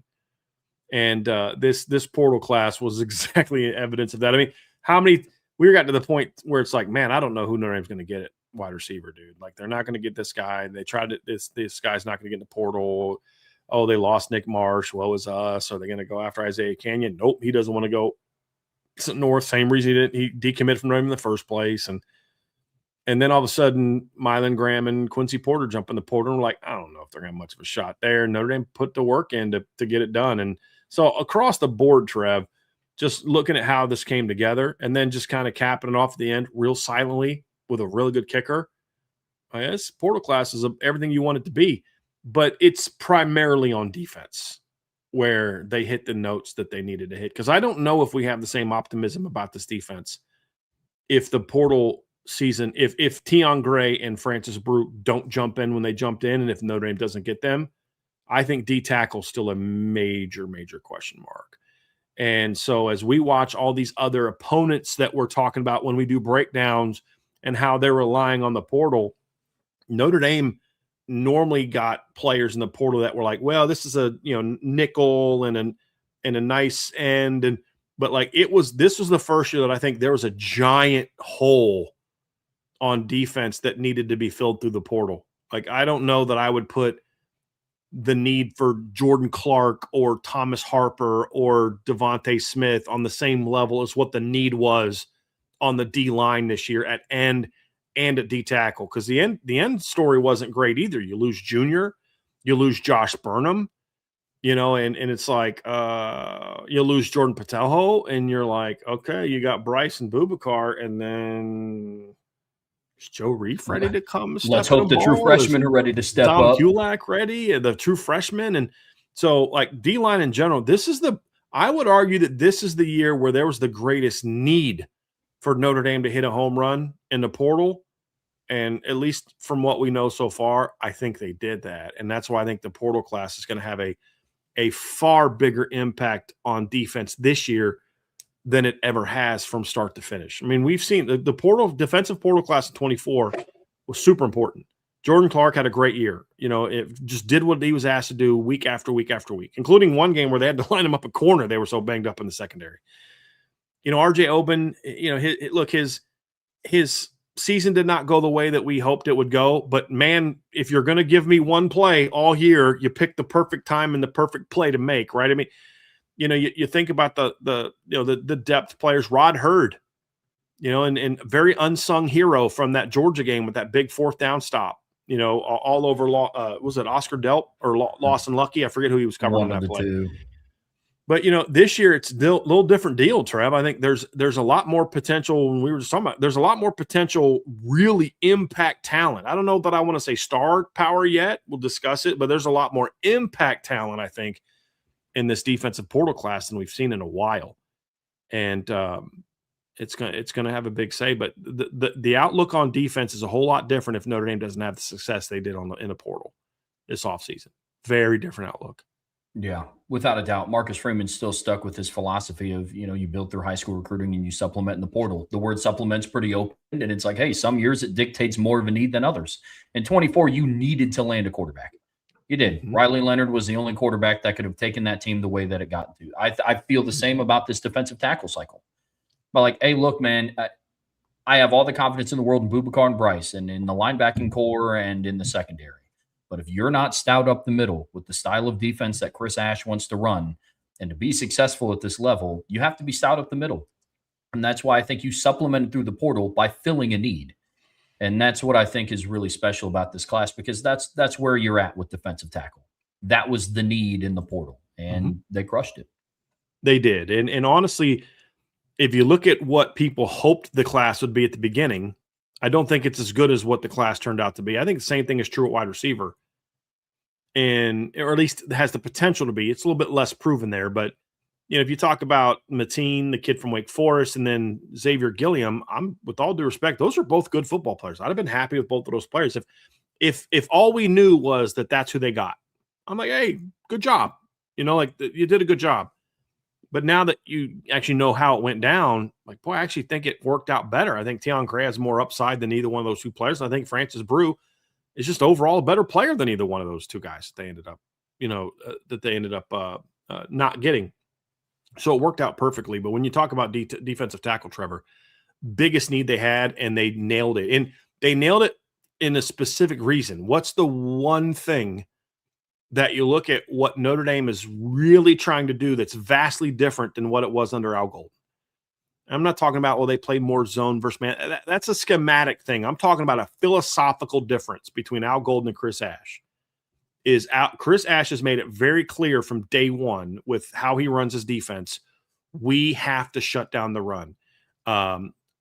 And this portal class was exactly evidence of that. I mean, we got to the point where it's like, man, I don't know who Notre Dame's going to get at wide receiver, dude. Like, they're not going to get this guy. They tried it. This guy's not going to get in the portal. Oh, they lost Nick Marsh. Well, it was us. Are they going to go after Isaiah Canyon? Nope. He doesn't want to go north. Same reason he decommitted from Notre Dame in the first place. And then all of a sudden, Mylan Graham and Quincy Porter jump in the portal. And we're like, I don't know if they're going to have much of a shot there. Notre Dame put the work in to get it done. And so across the board, Trev, just looking at how this came together and then just kind of capping it off at the end real silently with a really good kicker. This portal class is everything you want it to be, but it's primarily on defense where they hit the notes that they needed to hit. Because I don't know if we have the same optimism about this defense if the portal season, if Tion Gray and Francis Brew don't jump in when they jumped in, and if Notre Dame doesn't get them, I think D tackle is still a major question mark. And so as we watch all these other opponents that we're talking about when we do breakdowns and how they're relying on the portal, Notre Dame normally got players in the portal that were like, well, this is a nickel and a nice end, but like this was the first year that I think there was a giant hole on defense that needed to be filled through the portal. Like, I don't know that I would put the need for Jordan Clark or Thomas Harper or Devontae Smith on the same level as what the need was on the D line this year at end and at D tackle. Because the end story wasn't great either. You lose Junior, you lose Josh Burnham, and it's like you lose Jordan Patelho, and you're like, okay, you got Bryson Bubakar, and then is Joe Reef ready to come? Let's hope the true freshmen are ready to step Tom up. Kulak ready, the true freshmen. And so, like, D-line in general, I would argue that this is the year where there was the greatest need for Notre Dame to hit a home run in the portal. And at least from what we know so far, I think they did that. And that's why I think the portal class is going to have a far bigger impact on defense this year than it ever has from start to finish. I mean, we've seen the defensive portal class of 24 was super important. Jordan Clark had a great year. It just did what he was asked to do week after week after week, including one game where they had to line him up a corner. They were so banged up in the secondary. RJ Oben, his season did not go the way that we hoped it would go. But man, if you're going to give me one play all year, you pick the perfect time and the perfect play to make, right? I mean, you think about the depth players, Rod Hurd, and very unsung hero from that Georgia game with that big 4th down stop, all over. Was it Oscar Delp or Lawson Lucky? I forget who he was covering on that play. Two. But this year it's a little different deal, Trev. I think there's a lot more potential. When we were just talking about, there's a lot more potential, really impact talent. I don't know that I want to say star power yet. We'll discuss it, but there's a lot more impact talent, I think, in this defensive portal class than we've seen in a while. And it's gonna have a big say. But the outlook on defense is a whole lot different if Notre Dame doesn't have the success they did in the portal this offseason. Very different outlook. Yeah, without a doubt. Marcus Freeman's still stuck with his philosophy of, you build through high school recruiting and you supplement in the portal. The word supplement's pretty open, and it's like, hey, some years it dictates more of a need than others. In 24, you needed to land a quarterback. You did. Mhm. Riley Leonard was the only quarterback that could have taken that team the way that it got to. I feel the same about this defensive tackle cycle. But like, hey, look, man, I have all the confidence in the world in Boubacar and Bryce and in the linebacking core and in the secondary. But if you're not stout up the middle with the style of defense that Chris Ash wants to run, and to be successful at this level, you have to be stout up the middle. And that's why I think you supplement through the portal by filling a need. And that's what I think is really special about this class, because that's where you're at with defensive tackle. That was the need in the portal, and they crushed it. They did. And honestly, if you look at what people hoped the class would be at the beginning, I don't think it's as good as what the class turned out to be. I think the same thing is true at wide receiver. Or at least it has the potential to be. It's a little bit less proven there. But, if you talk about Mateen, the kid from Wake Forest, and then Xavier Gilliam, with all due respect, those are both good football players. I'd have been happy with both of those players. If all we knew was that that's who they got, I'm like, hey, good job. You did a good job. But now that you actually know how it went down, like, boy, I actually think it worked out better. I think Tion Gray has more upside than either one of those two players. And I think Francis Brew is just overall a better player than either one of those two guys that they ended up not getting. So it worked out perfectly. But when you talk about defensive tackle, Trevor, biggest need they had, and they nailed it. And they nailed it in a specific reason. What's the one thing that you look at what Notre Dame is really trying to do that's vastly different than what it was under Al Golden? I'm not talking about, they played more zone versus man. That's a schematic thing. I'm talking about a philosophical difference between Al Golden and Chris Ash. Chris Ash has made it very clear from day one with how he runs his defense, we have to shut down the run.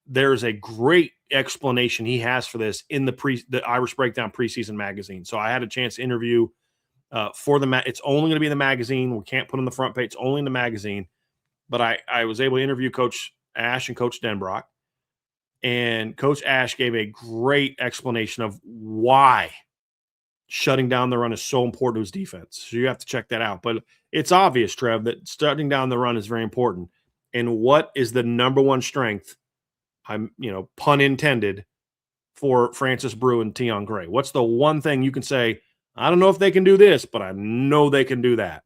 There's a great explanation he has for this in the Irish Breakdown preseason magazine. So I had a chance to interview for it's only going to be in the magazine. We can't put on the front page. It's only in the magazine. But I was able to interview Coach Ash and Coach Denbrock. And Coach Ash gave a great explanation of why shutting down the run is so important to his defense. So you have to check that out. But it's obvious, Trev, that shutting down the run is very important. And what is the number one strength, pun intended, for Francis Brew and Tion Gray? What's the one thing you can say, I don't know if they can do this, but I know they can do that?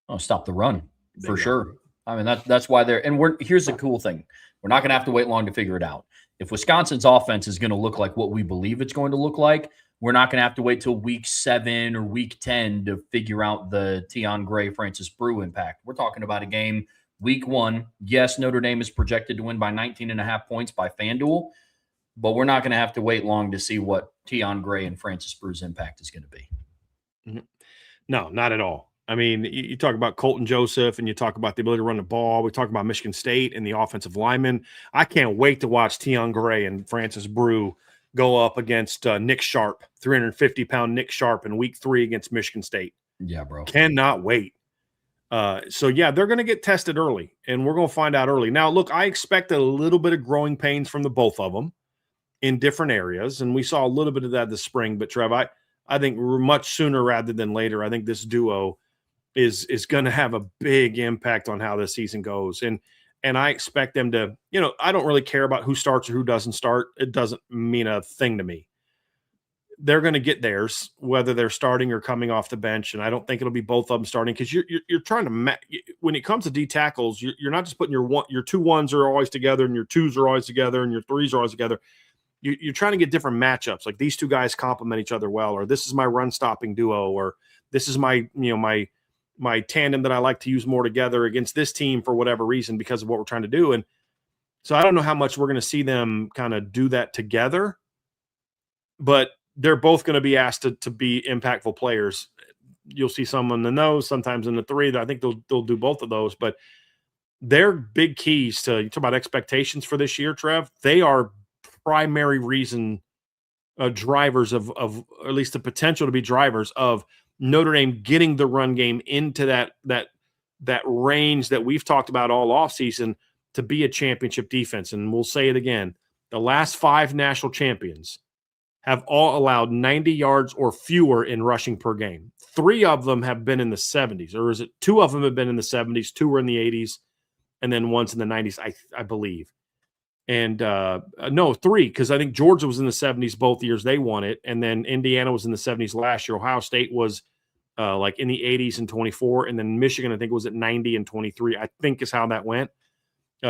Oh, stop the run for sure. I mean, that's why they're – and here's the cool thing. We're not going to have to wait long to figure it out. If Wisconsin's offense is going to look like what we believe it's going to look like, we're not going to have to wait till week 7 or week 10 to figure out the Tion Gray, Francis Brew impact. We're talking about a game week 1. Yes, Notre Dame is projected to win by 19.5 points by FanDuel, but we're not going to have to wait long to see what Tion Gray and Francis Brew's impact is going to be. No, not at all. I mean, you talk about Colton Joseph and you talk about the ability to run the ball. We talk about Michigan State and the offensive linemen. I can't wait to watch Tion Gray and Francis Brew go up against Nick Sharp, 350-pound Nick Sharp in week 3 against Michigan State. Yeah, bro. Cannot wait. So, yeah, they're going to get tested early, and we're going to find out early. Now, look, I expect a little bit of growing pains from the both of them in different areas, and we saw a little bit of that this spring. But, Trev, I think much sooner rather than later, I think this duo is going to have a big impact on how this season goes. And I expect them to, I don't really care about who starts or who doesn't start. It doesn't mean a thing to me. They're going to get theirs, whether they're starting or coming off the bench. And I don't think it'll be both of them starting, because you're trying to when it comes to D tackles, you're not just putting your 2 1s are always together and your 2s are always together and your 3s are always together. You're trying to get different matchups. Like, these 2 guys complement each other well, or this is my run stopping duo, or this is my my tandem that I like to use more together against this team for whatever reason, because of what we're trying to do. And so I don't know how much we're going to see them kind of do that together, but they're both going to be asked to be impactful players. You'll see some in the nose, sometimes in the 3. I think they'll do both of those, but they're big keys to, you talk about expectations for this year, Trev. They are primary reason drivers of or at least the potential to be drivers of Notre Dame getting the run game into that range that we've talked about all offseason, to be a championship defense. And we'll say it again. The last 5 national champions have all allowed 90 yards or fewer in rushing per game. 3 of them have been in the 70s, or is it 2 of them have been in the 70s, 2 were in the 80s, and then once in the 90s, I believe. And no, 3, because I think Georgia was in the 70s both years they won it, and then Indiana was in the 70s last year. Ohio State was like in the 80s in 24, and then Michigan, I think, was at 90 and 23, I think is how that went.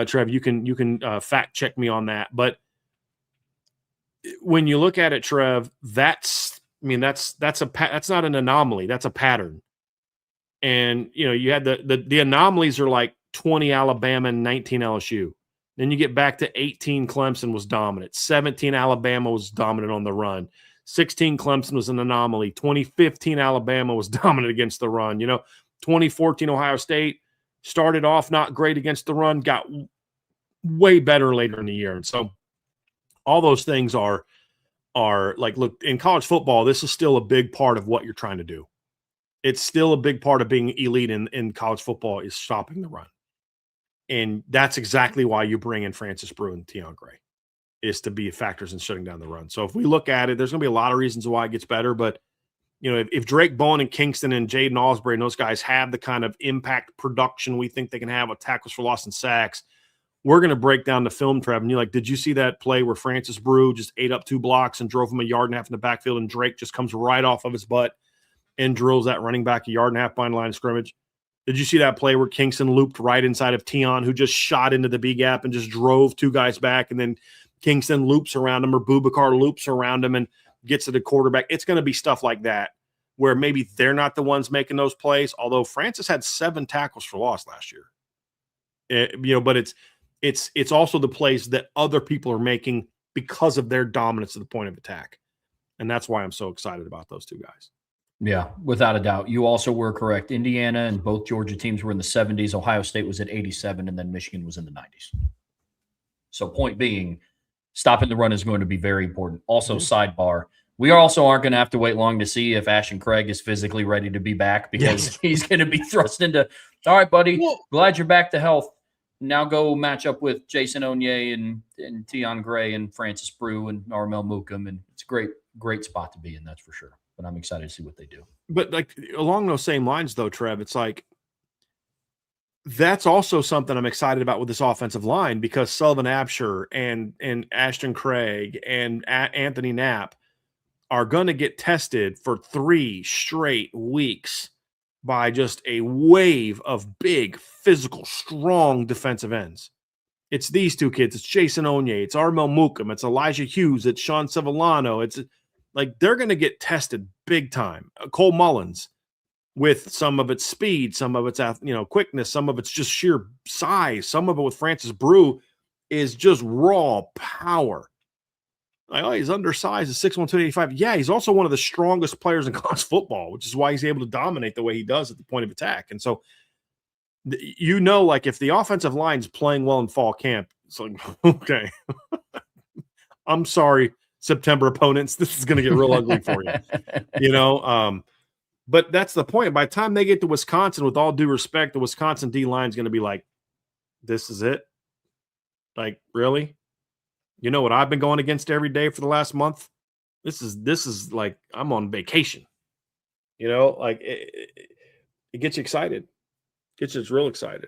Trev, you can fact check me on that. But when you look at it, Trev, that's not an anomaly. That's a pattern. And, you know, you had the anomalies are like 20 Alabama and 19 LSU. Then you get back to 18 Clemson was dominant. 17 Alabama was dominant on the run. 16 Clemson was an anomaly. 2015 Alabama was dominant against the run. You know, 2014 Ohio State started off not great against the run, got way better later in the year. And so all those things are like, look, in college football, this is still a big part of what you're trying to do. It's still a big part of being elite in college football is stopping the run. And that's exactly why you bring in Francis Brew and Tion Gray, is to be factors in shutting down the run. So if we look at it, there's going to be a lot of reasons why it gets better. But, you know, if Drake Bowen and Kingston and Jaden Osbury and those guys have the kind of impact production we think they can have with tackles for loss and sacks, we're going to break down the film, Trev. And you're like, did you see that play where Francis Brew just ate up 2 blocks and drove him a yard and a half in the backfield, and Drake just comes right off of his butt and drills that running back a yard and a half behind the line of scrimmage? Did you see that play where Kingston looped right inside of Tion, who just shot into the B gap and just drove 2 guys back, and then Kingston loops around him, or Boubacar loops around him and gets to the quarterback? It's going to be stuff like that where maybe they're not the ones making those plays, although Francis had 7 tackles for loss last year. You know, but it's also the plays that other people are making because of their dominance at the point of attack. And that's why I'm so excited about those 2 guys. Yeah, without a doubt. You also were correct. Indiana and both Georgia teams were in the 70s. Ohio State was at 87, and then Michigan was in the 90s. So point being, stopping the run is going to be very important. Also, sidebar, we also aren't going to have to wait long to see if Ashton Craig is physically ready to be back, because he's going to be thrust into, all right, buddy, glad you're back to health. Now go match up with Jason Onye and Tion Gray and Francis Brew and Armel Mukum, and it's a great spot to be in, that's for sure. But I'm excited to see what they do. But like along those same lines, though, Trev, it's like that's also something I'm excited about with this offensive line, because Sullivan Absher and Ashton Craig and Anthony Knapp are going to get tested for 3 straight weeks by just a wave of big, physical, strong defensive ends. It's these 2 kids. It's Jason Onye. It's Armel Mukum. It's Elijah Hughes. It's Sean Civillano. It's like they're going to get tested big time. Cole Mullins, with some of its speed, some of its quickness, some of it's just sheer size, some of it with Francis Brew is just raw power. Like, oh, he's undersized, is 6'1", 285. Yeah, he's also one of the strongest players in college football, which is why he's able to dominate the way he does at the point of attack. And so, you know, like if the offensive line's playing well in fall camp, it's like, okay, I'm sorry, September opponents, this is going to get real ugly for you, you know? But that's the point. By the time they get to Wisconsin, with all due respect, the Wisconsin D line is going to be like, this is it? Like, really? You know what I've been going against every day for the last month? This is like, I'm on vacation, you know, like it gets you excited. Gets you real excited.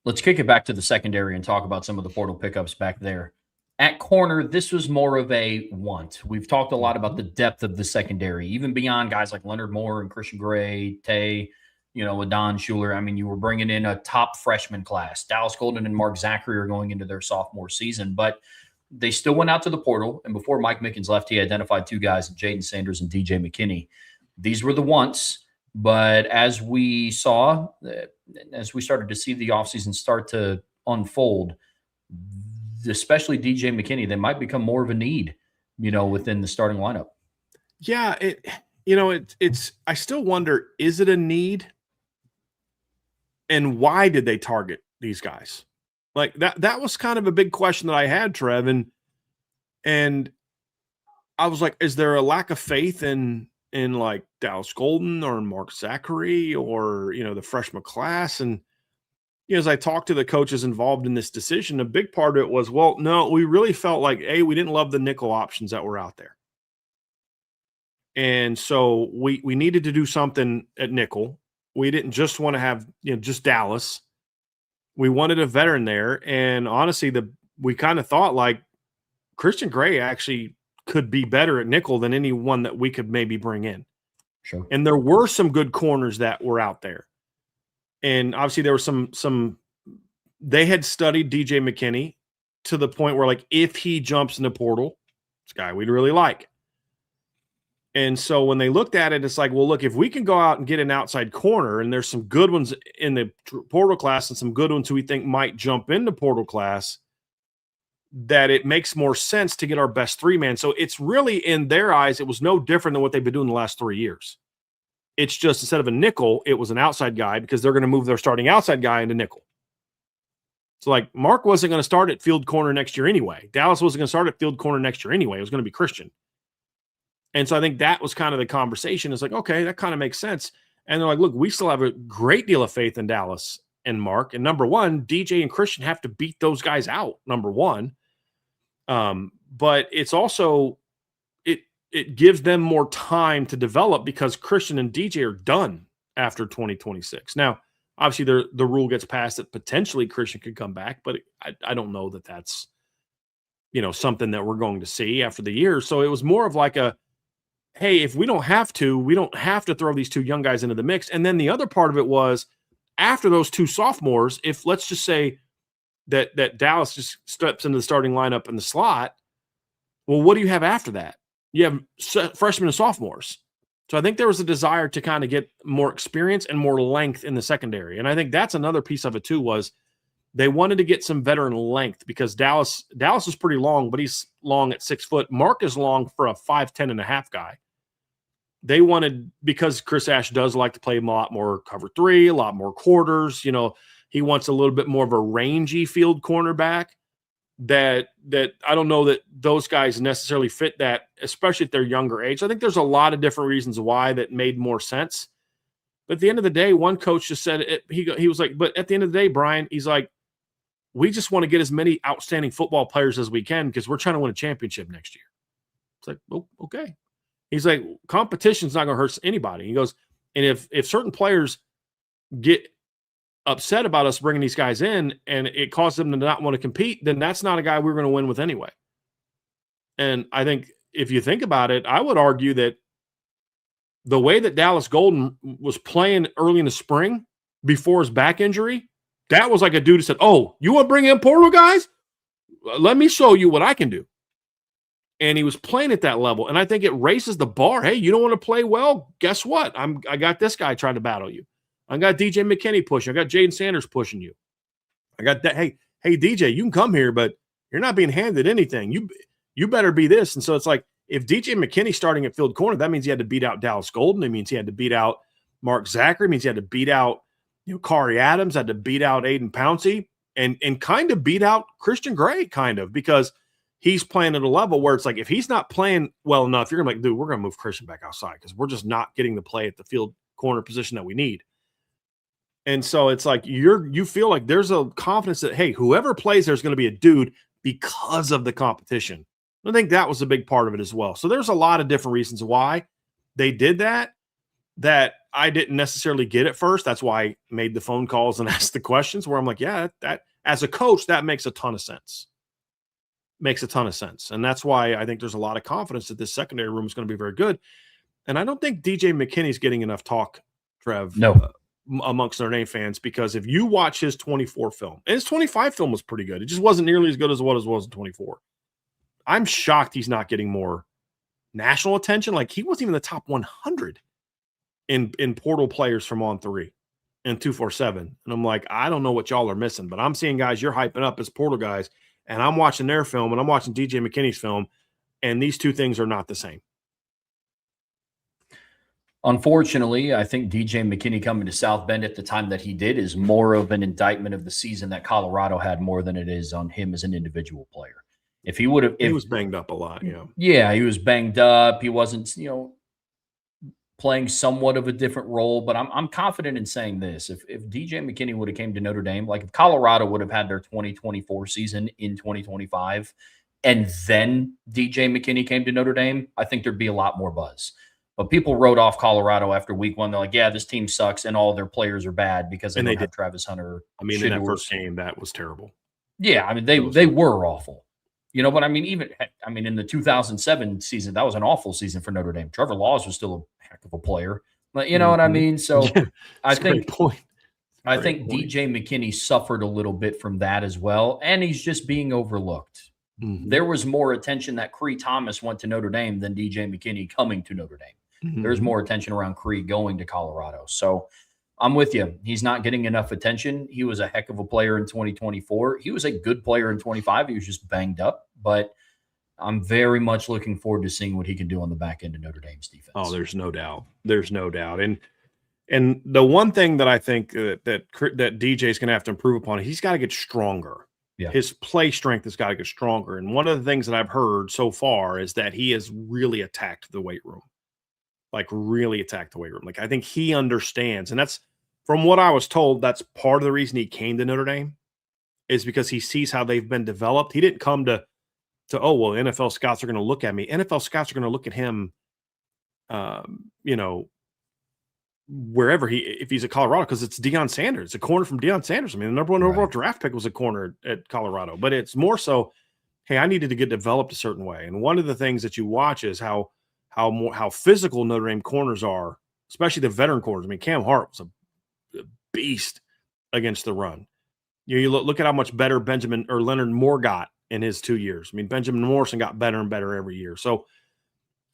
Let's kick it back to the secondary and talk about some of the portal pickups back there. At corner, this was more of a want. We've talked a lot about the depth of the secondary, even beyond guys like Leonard Moore and Christian Gray, Tay, you know, with Don Schuler. I mean, you were bringing in a top freshman class. Dallas Golden and Mark Zachary are going into their sophomore season, but they still went out to the portal. And before Mike Mickens left, he identified 2 guys, Jaden Sanders and DJ McKinney. These were the wants. But as we saw, as we started to see the offseason start to unfold, especially DJ McKinney, they might become more of a need, you know, within the starting lineup. Yeah, it's I still wonder, is it a need? And why did they target these guys? Like that was kind of a big question that I had, Trev, and I was like, is there a lack of faith in like Dallas Golden or Mark Zachary or, you know, the freshman class? And as I talked to the coaches involved in this decision, a big part of it was, well, no, we really felt like, we didn't love the nickel options that were out there. And so we needed to do something at nickel. We didn't just want to have, just Dallas. We wanted a veteran there. And honestly, we kind of thought like Christian Gray actually could be better at nickel than anyone that we could maybe bring in. Sure. And there were some good corners that were out there. And obviously there were some they had studied DJ McKinney to the point where, like, if he jumps in the portal, this guy we'd really like. And so when they looked at it, it's like, well, look, if we can go out and get an outside corner, and there's some good ones in the portal class and some good ones who we think might jump into portal class, that it makes more sense to get our best 3-man. So it's really, in their eyes, it was no different than what they've been doing the last 3 years. It's just, instead of a nickel, it was an outside guy, because they're going to move their starting outside guy into nickel. So, like, Mark wasn't going to start at field corner next year anyway. Dallas wasn't going to start at field corner next year anyway. It was going to be Christian. And so I think that was kind of the conversation. It's like, okay, that kind of makes sense. And they're like, look, we still have a great deal of faith in Dallas and Mark. And number one, DJ and Christian have to beat those guys out, number one. But it's also, it gives them more time to develop, because Christian and DJ are done after 2026. Now, obviously the rule gets passed that potentially Christian could come back, but I don't know that that's, something that we're going to see after the year. So it was more of like hey, if we don't have to throw these two young guys into the mix. And then the other part of it was, after those two sophomores, if let's just say that Dallas just steps into the starting lineup in the slot, well, what do you have after that? You have freshmen and sophomores. So I think there was a desire to kind of get more experience and more length in the secondary. And I think that's another piece of it too, was they wanted to get some veteran length, because Dallas is pretty long, but he's long at 6 foot. Mark is long for a 5'10" and a half guy. They wanted, because Chris Ash does like to play a lot more cover 3, a lot more quarters. He wants a little bit more of a rangy field cornerback. That I don't know that those guys necessarily fit that, especially at their younger age. I think there's a lot of different reasons why that made more sense. But at the end of the day, one coach just said it. He was like, but at the end of the day, Brian, he's like, we just want to get as many outstanding football players as we can, because we're trying to win a championship next year. It's like, oh, okay. He's like, competition's not going to hurt anybody. He goes, and if certain players get upset about us bringing these guys in and it causes them to not want to compete, then that's not a guy we're going to win with anyway. And I think if you think about it, I would argue that the way that Dallas Golden was playing early in the spring before his back injury, that was like a dude who said, oh, you want to bring in portal guys? Let me show you what I can do. And he was playing at that level. And I think it raises the bar. Hey, you don't want to play well? Guess what? I got this guy trying to battle you. I got DJ McKinney pushing. I got Jaden Sanders pushing you. I got that. Hey, DJ, you can come here, but you're not being handed anything. You better be this. And so it's like, if DJ McKinney's starting at field corner, that means he had to beat out Dallas Golden. It means he had to beat out Mark Zachary. It means he had to beat out Kari Adams, had to beat out Aiden Pouncey, and kind of beat out Christian Gray, kind of, because he's playing at a level where it's like, if he's not playing well enough, you're going to be like, dude, we're going to move Christian back outside, because we're just not getting to play at the field corner position that we need. And so it's like you feel like there's a confidence that, hey, whoever plays there's going to be a dude because of the competition. I think that was a big part of it as well. So there's a lot of different reasons why they did that I didn't necessarily get at first. That's why I made the phone calls and asked the questions, where I'm like, yeah, that as a coach, that makes a ton of sense. Makes a ton of sense. And that's why I think there's a lot of confidence that this secondary room is going to be very good. And I don't think DJ McKinney's getting enough talk, Trev, amongst Notre Dame fans, because if you watch his 24 film, and his 25 film was pretty good. It just wasn't nearly as good as what it was in 24. I'm shocked he's not getting more national attention. Like, he wasn't even the top 100 in portal players from On3 and 247. And I'm like, I don't know what y'all are missing, but I'm seeing guys you're hyping up as portal guys, and I'm watching their film and I'm watching DJ McKinney's film, and these two things are not the same. Unfortunately, I think DJ McKinney coming to South Bend at the time that he did is more of an indictment of the season that Colorado had, more than it is on him as an individual player. If he would have, he was banged up a lot. Yeah. Yeah. He was banged up. He wasn't, playing somewhat of a different role, but I'm confident in saying this. If DJ McKinney would have came to Notre Dame, like if Colorado would have had their 2024 season in 2025, and then DJ McKinney came to Notre Dame, I think there'd be a lot more buzz. But people wrote off Colorado after week one. They're like, yeah, this team sucks and all their players are bad because they don't have Travis Hunter. I mean, in that first game, that was terrible. Yeah, I mean, they were awful. You know, but I mean, in the 2007 season, that was an awful season for Notre Dame. Trevor Laws was still a heck of a player. But you know what I mean? So I think DJ McKinney suffered a little bit from that as well. And he's just being overlooked. Mm-hmm. There was more attention that Cree Thomas went to Notre Dame than DJ McKinney coming to Notre Dame. Mm-hmm. There's more attention around Cree going to Colorado. So I'm with you. He's not getting enough attention. He was a heck of a player in 2024. He was a good player in 25. He was just banged up. But I'm very much looking forward to seeing what he can do on the back end of Notre Dame's defense. Oh, there's no doubt. There's no doubt. And the one thing that I think that DJ's going to have to improve upon, he's got to get stronger. Yeah. His play strength has got to get stronger. And one of the things that I've heard so far is that he has really attacked the weight room. Like really attacked the weight room. Like I think he understands. And that's, from what I was told, that's part of the reason he came to Notre Dame is because he sees how they've been developed. He didn't come to oh, well, NFL scouts are going to look at me. NFL scouts are going to look at him, wherever if he's at Colorado, because it's Deion Sanders. It's a corner from Deion Sanders. I mean, the number one overall draft pick was a corner at Colorado. But it's more so, hey, I needed to get developed a certain way. And one of the things that you watch is how physical Notre Dame corners are, especially the veteran corners. I mean, Cam Hart was a beast against the run. You look at how much better Benjamin or Leonard Moore got in his 2 years. I mean, Benjamin Morrison got better and better every year. So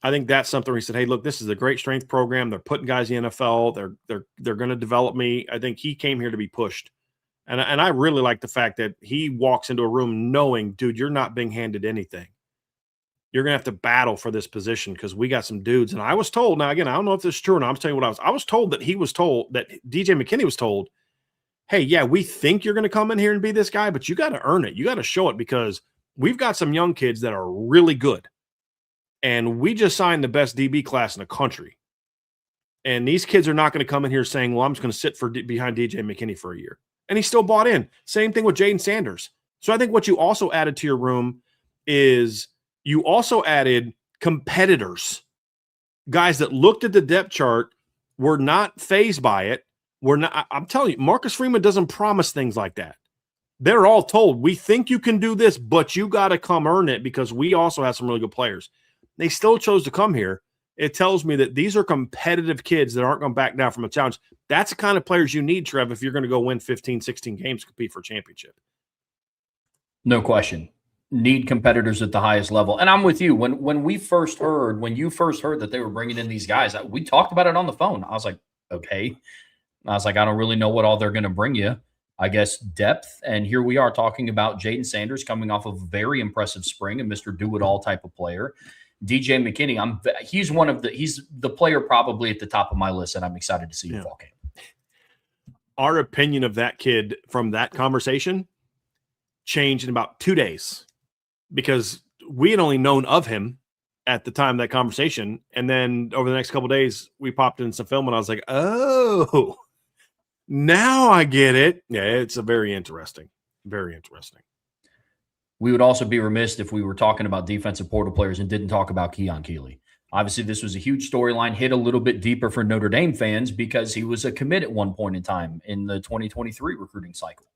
I think that's something where he said, hey, look, this is a great strength program. They're putting guys in the NFL. They're going to develop me. I think he came here to be pushed. And I really like the fact that he walks into a room knowing, dude, you're not being handed anything. You're going to have to battle for this position because we got some dudes. And I was told, now, again, I don't know if this is true or not. I'm telling you what I was told that DJ McKinney was told, hey, yeah, we think you're going to come in here and be this guy, but you got to earn it. You got to show it because we've got some young kids that are really good. And we just signed the best DB class in the country. And these kids are not going to come in here saying, well, I'm just going to sit behind DJ McKinney for a year. And he still bought in. Same thing with Jaden Sanders. So I think what you also added to your room is you also added competitors, guys that looked at the depth chart, were not fazed by it. I'm telling you, Marcus Freeman doesn't promise things like that. They're all told, we think you can do this, but you got to come earn it because we also have some really good players. They still chose to come here. It tells me that these are competitive kids that aren't going to back down from a challenge. That's the kind of players you need, Trev, if you're going to go win 15, 16 games, compete for a championship. No question. Need competitors at the highest level. And I'm with you. When you first heard that they were bringing in these guys, we talked about it on the phone. I was like, okay. I was like, I don't really know what all they're going to bring you. I guess depth. And here we are talking about Jaden Sanders coming off of a very impressive spring, and Mr. Do-It-All type of player. DJ McKinney, he's the player probably at the top of my list, and I'm excited to see you fall camp. Our opinion of that kid from that conversation changed in about 2 days because we had only known of him at the time of that conversation. And then over the next couple of days, we popped in some film and I was like, oh, now I get it. Yeah, it's very interesting. Very interesting. We would also be remiss if we were talking about defensive portal players and didn't talk about Keon Keeley. Obviously, this was a huge storyline, hit a little bit deeper for Notre Dame fans because he was a commit at one point in time in the 2023 recruiting cycle.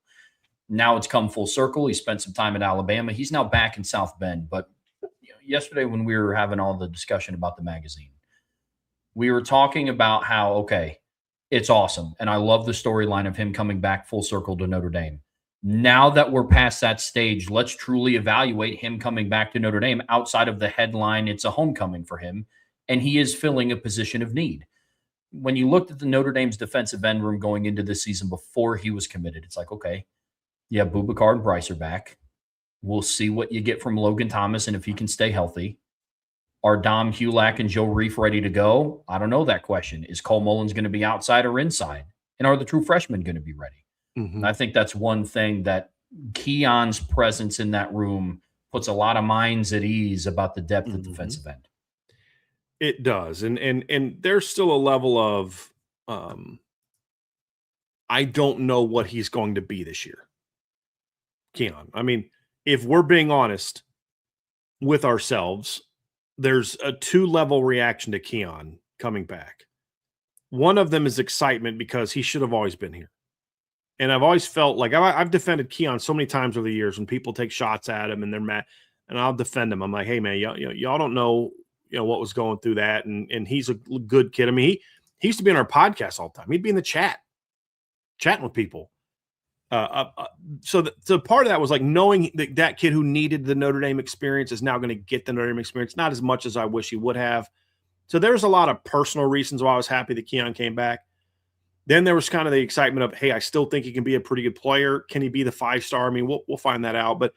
Now it's come full circle. He spent some time at Alabama. He's now back in South Bend. But yesterday when we were having all the discussion about the magazine, we were talking about how, okay, it's awesome. And I love the storyline of him coming back full circle to Notre Dame. Now that we're past that stage, let's truly evaluate him coming back to Notre Dame outside of the headline. It's a homecoming for him, and he is filling a position of need. When you looked at the Notre Dame's defensive end room going into this season before he was committed, it's like, okay, yeah, Boubacar and Bryce are back. We'll see what you get from Logan Thomas and if he can stay healthy. Are Dom Hulak and Joe Reif ready to go? I don't know that question. Is Cole Mullins going to be outside or inside? And are the true freshmen going to be ready? Mm-hmm. I think that's one thing that Keon's presence in that room puts a lot of minds at ease about the depth of defensive end. It does. And there's still a level of I don't know what he's going to be this year. Keon. I mean, if we're being honest with ourselves, there's a 2-level reaction to Keon coming back. One of them is excitement because he should have always been here. And I've always felt like I've defended Keon so many times over the years when people take shots at him and they're mad, and I'll defend him. I'm like, hey man, y'all don't know, what was going through that, and he's a good kid. I mean, he used to be on our podcast all the time. He'd be in the chat, chatting with people. So part of that was like knowing that kid who needed the Notre Dame experience is now going to get the Notre Dame experience, not as much as I wish he would have. So there's a lot of personal reasons why I was happy that Keon came back. Then there was kind of the excitement of, hey, I still think he can be a pretty good player. Can he be the 5-star? I mean, we'll find that out. But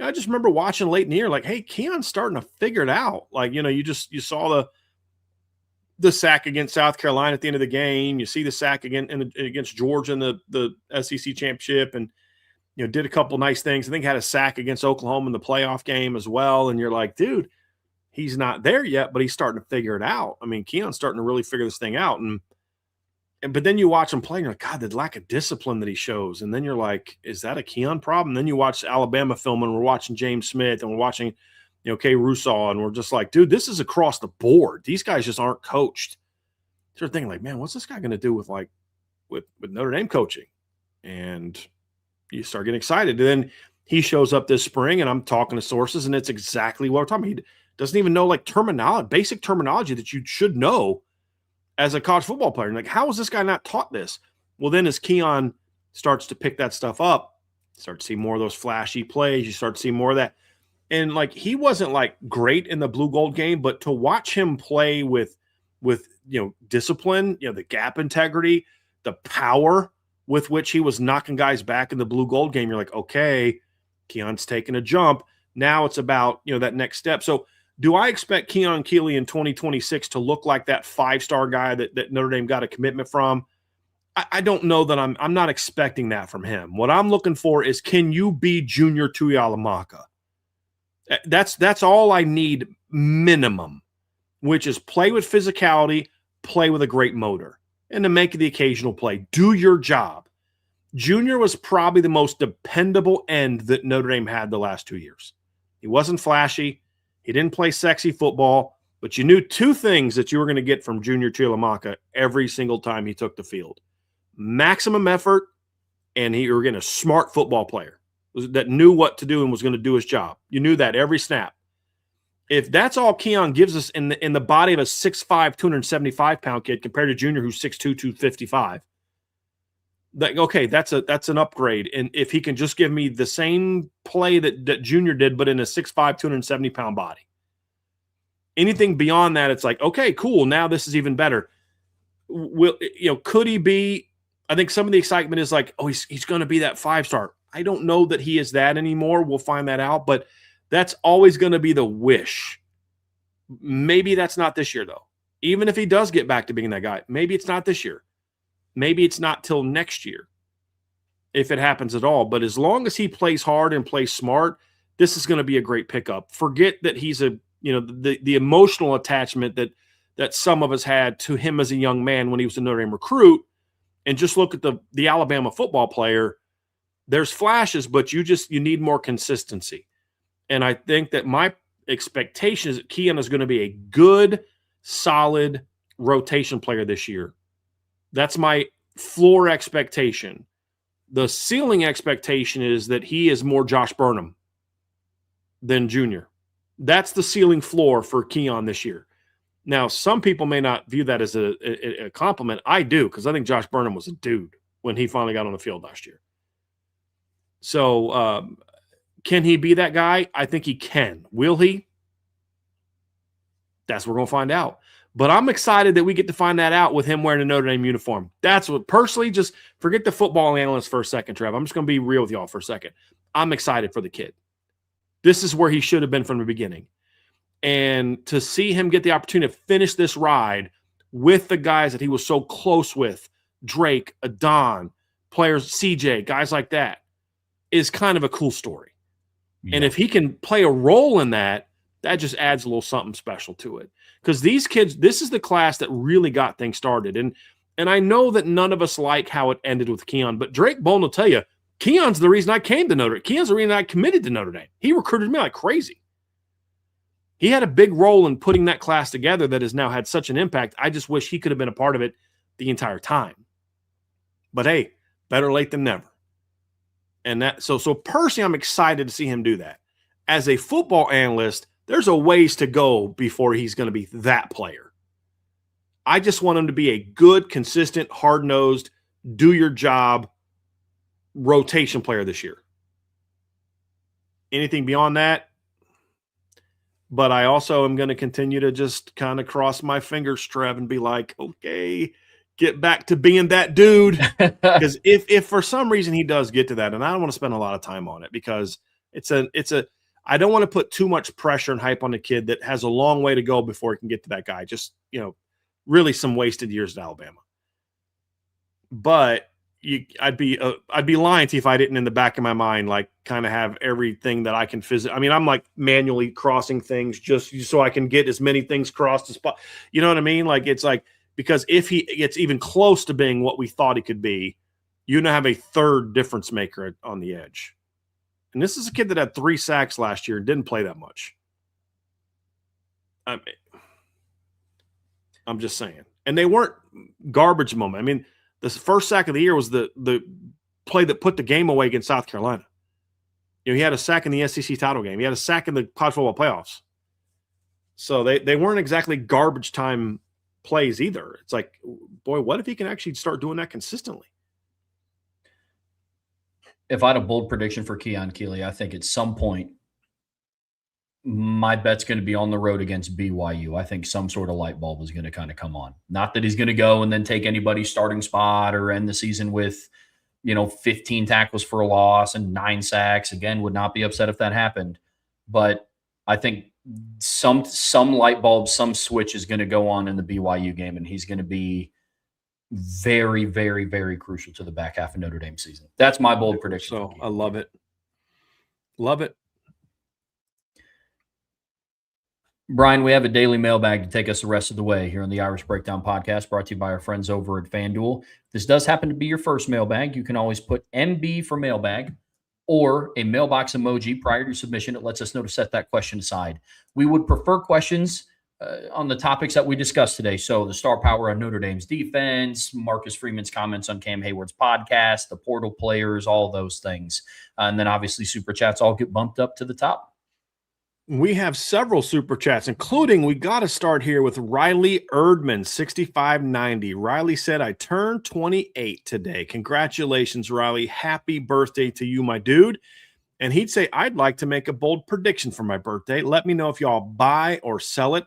I just remember watching late in the year, like, hey, Keon's starting to figure it out. Like, you saw the sack against South Carolina at the end of the game. You see the sack against Georgia in the SEC championship, and did a couple nice things. I think had a sack against Oklahoma in the playoff game as well. And you're like, dude, he's not there yet, but he's starting to figure it out. I mean, Keon's starting to really figure this thing out. But then you watch him play, and you're like, God, the lack of discipline that he shows. And then you're like, is that a Keon problem? And then you watch Alabama film, and we're watching James Smith, and we're watching Kay Rusaw, and we're just like, dude, this is across the board. These guys just aren't coached. Sort of thinking like, man, what's this guy going to do with Notre Dame coaching? And you start getting excited. And then he shows up this spring, and I'm talking to sources, and it's exactly what we're talking about. He doesn't even know basic terminology that you should know as a college football player. And like, how is this guy not taught this? Well, then as Keon starts to pick that stuff up, you start to see more of those flashy plays. You start to see more of that. And like, he wasn't like great in the blue gold game, but to watch him play with discipline, the gap integrity, the power with which he was knocking guys back in the blue gold game, you're like, okay, Keon's taking a jump. Now it's about, that next step. So do I expect Keon Keeley in 2026 to look like that 5-star guy that Notre Dame got a commitment from? I don't know that I'm not expecting that from him. What I'm looking for is, can you be Junior Tuihalamaka? That's all I need minimum, which is play with physicality, play with a great motor, and to make the occasional play. Do your job. Junior was probably the most dependable end that Notre Dame had the last 2 years. He wasn't flashy. He didn't play sexy football, but you knew 2 things that you were going to get from Junior Tuihalamaka every single time he took the field. Maximum effort, and you were getting a smart football player that knew what to do and was going to do his job. You knew that every snap. If that's all Keon gives us in the body of a 6'5", 275-pound kid compared to Junior, who's 6'2", 255, okay, that's an upgrade. And if he can just give me the same play that Junior did, but in a 6'5", 270-pound body. Anything beyond that, it's like, okay, cool, now this is even better. Could he be? I think some of the excitement is like, oh, he's going to be that 5-star. I don't know that he is that anymore. We'll find that out, but that's always going to be the wish. Maybe that's not this year, though. Even if he does get back to being that guy, maybe it's not this year. Maybe it's not till next year, if it happens at all. But as long as he plays hard and plays smart, this is going to be a great pickup. Forget that he's the emotional attachment that some of us had to him as a young man when he was a Notre Dame recruit, and just look at the Alabama football player. There's flashes, but you need more consistency. And I think that my expectation is that Keon is going to be a good, solid rotation player this year. That's my floor expectation. The ceiling expectation is that he is more Josh Burnham than Junior. That's the ceiling floor for Keon this year. Now, some people may not view that as a compliment. I do, because I think Josh Burnham was a dude when he finally got on the field last year. So can he be that guy? I think he can. Will he? That's what we're going to find out. But I'm excited that we get to find that out with him wearing a Notre Dame uniform. That's what, personally, just forget the football analyst for a second, Trev. I'm just going to be real with y'all for a second. I'm excited for the kid. This is where he should have been from the beginning. And to see him get the opportunity to finish this ride with the guys that he was so close with, Drake, Adon, players, CJ, guys like that, is kind of a cool story. Yeah. And if he can play a role in that, that just adds a little something special to it. because these kids, this is the class that really got things started. And I know that none of us like how it ended with Keon, but Drake Bolton will tell you, Keon's the reason I came to Notre Dame. Keon's the reason I committed to Notre Dame. He recruited me like crazy. He had a big role in putting that class together that has now had such an impact. I just wish he could have been a part of it the entire time. But hey, better late than never. And that so personally, I'm excited to see him do that. As a football analyst, there's a ways to go before he's going to be that player. I just want him to be a good, consistent, hard-nosed, do your job rotation player this year. Anything beyond that? But I also am going to continue to just kind of cross my fingers, Trev, and be like, okay, get back to being that dude. Because if for some reason he does get to that, and I don't want to spend a lot of time on it because I don't want to put too much pressure and hype on the kid that has a long way to go before he can get to that guy. Just, really some wasted years at Alabama. But I'd be lying to you if I didn't in the back of my mind, like kind of have everything that I can physically. I mean, I'm like manually crossing things just so I can get as many things crossed as possible. You know what I mean? Like, it's like, because if he gets even close to being what we thought he could be, you're going to have a third difference maker on the edge. And this is a kid that had 3 sacks last year and didn't play that much. I'm just saying. And they weren't garbage moment. I mean, the first sack of the year was the play that put the game away against South Carolina. He had a sack in the SEC title game. He had a sack in the college football playoffs. So they weren't exactly garbage time plays either. It's like, boy, what if he can actually start doing that consistently? If I had a bold prediction for Keon Keeley, I think at some point my bet's going to be on the road against BYU. I think some sort of light bulb is going to kind of come on. Not that he's going to go and then take anybody's starting spot or end the season with, 15 tackles for a loss and 9 sacks. Again, would not be upset if that happened. But I think some light bulb, some switch is going to go on in the BYU game, and he's going to be very, very, very crucial to the back half of Notre Dame season. That's my bold prediction. So I love it. Love it. Brian, we have a daily mailbag to take us the rest of the way here on the Irish Breakdown Podcast, brought to you by our friends over at FanDuel. If this does happen to be your first mailbag, you can always put MB for mailbag or a mailbox emoji prior to submission. It lets us know to set that question aside. We would prefer questions on the topics that we discussed today. So the star power on Notre Dame's defense, Marcus Freeman's comments on Cam Hayward's podcast, the portal players, all those things. And then obviously super chats all get bumped up to the top. We have several super chats, including we got to start here with Riley Erdman, 6590. Riley said, I turned 28 today. Congratulations, Riley. Happy birthday to you, my dude. And he'd say, I'd like to make a bold prediction for my birthday. Let me know if y'all buy or sell it.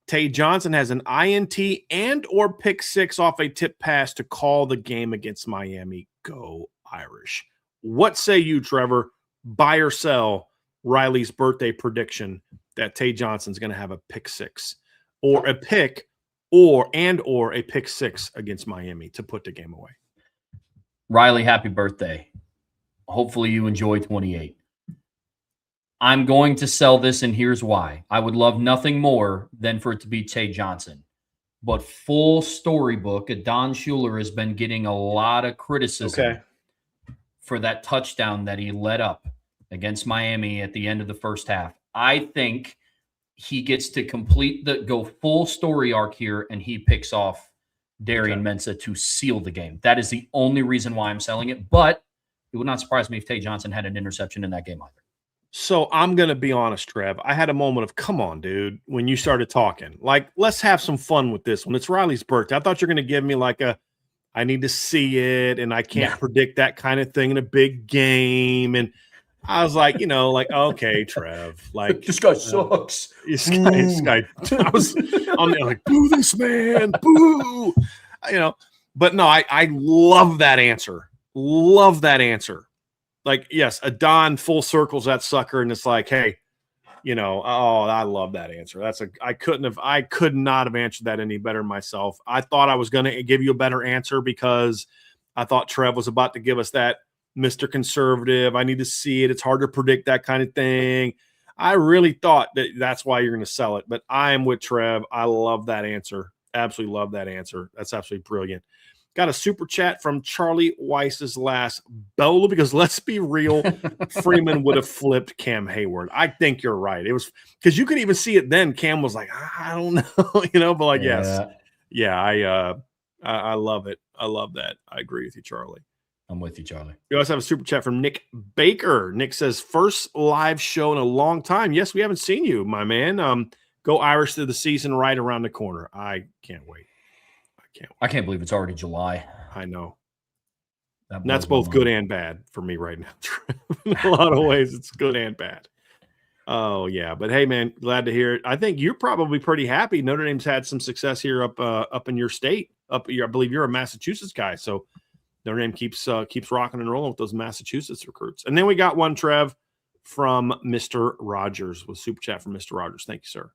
Tay Johnson has an INT and or pick 6 off a tip pass to call the game against Miami. Go Irish. What say you, Trevor? Buy or sell Riley's birthday prediction that Tay Johnson's going to have a pick 6 or a pick or a pick 6 against Miami to put the game away. Riley, happy birthday. Hopefully you enjoy 28. I'm going to sell this, and here's why. I would love nothing more than for it to be Tay Johnson. But full storybook, Don Schuler has been getting a lot of criticism for that touchdown that he let up against Miami at the end of the first half. I think he gets to go full story arc here, and he picks off Darian Mensah to seal the game. That is the only reason why I'm selling it, but it would not surprise me if Tay Johnson had an interception in that game either. So I'm going to be honest, Trev. I had a moment of, come on, dude, when you started talking. Like, let's have some fun with this one. It's Riley's birthday. I thought you were going to give me like I need to see it, and I can't predict that kind of thing in a big game. And I was like, okay, Trev, like this guy sucks. This guy. I'm like, boo this man, boo. But no, I love that answer. Love that answer. Like, yes, Adon full circles that sucker, and it's like, hey, I love that answer. I could not have answered that any better myself. I thought I was going to give you a better answer because I thought Trev was about to give us that Mr. Conservative. I need to see it. It's hard to predict that kind of thing. I really thought that's why you're going to sell it, but I am with Trev. I love that answer. Absolutely love that answer. That's absolutely brilliant. Got a super chat from Charlie Weiss's last Bola, because let's be real, Freeman would have flipped Cam Hayward. I think you're right. It was because you could even see it then. Cam was like, I don't know, but like, yes. Yeah, I love it. I love that. I agree with you, Charlie. I'm with you, Charlie. We also have a super chat from Nick Baker. Nick says, first live show in a long time. Yes, we haven't seen you, my man. Go Irish through the season right around the corner. I can't wait. I can't believe it's already July. I know. That's both good and bad for me right now. In a lot of ways, it's good and bad. Oh, yeah. But, hey, man, glad to hear it. I think you're probably pretty happy. Notre Dame's had some success here up in your state. I believe you're a Massachusetts guy, so Notre Dame keeps rocking and rolling with those Massachusetts recruits. And then we got one, Trev, from Mr. Rogers, with super chat from Mr. Rogers. Thank you, sir.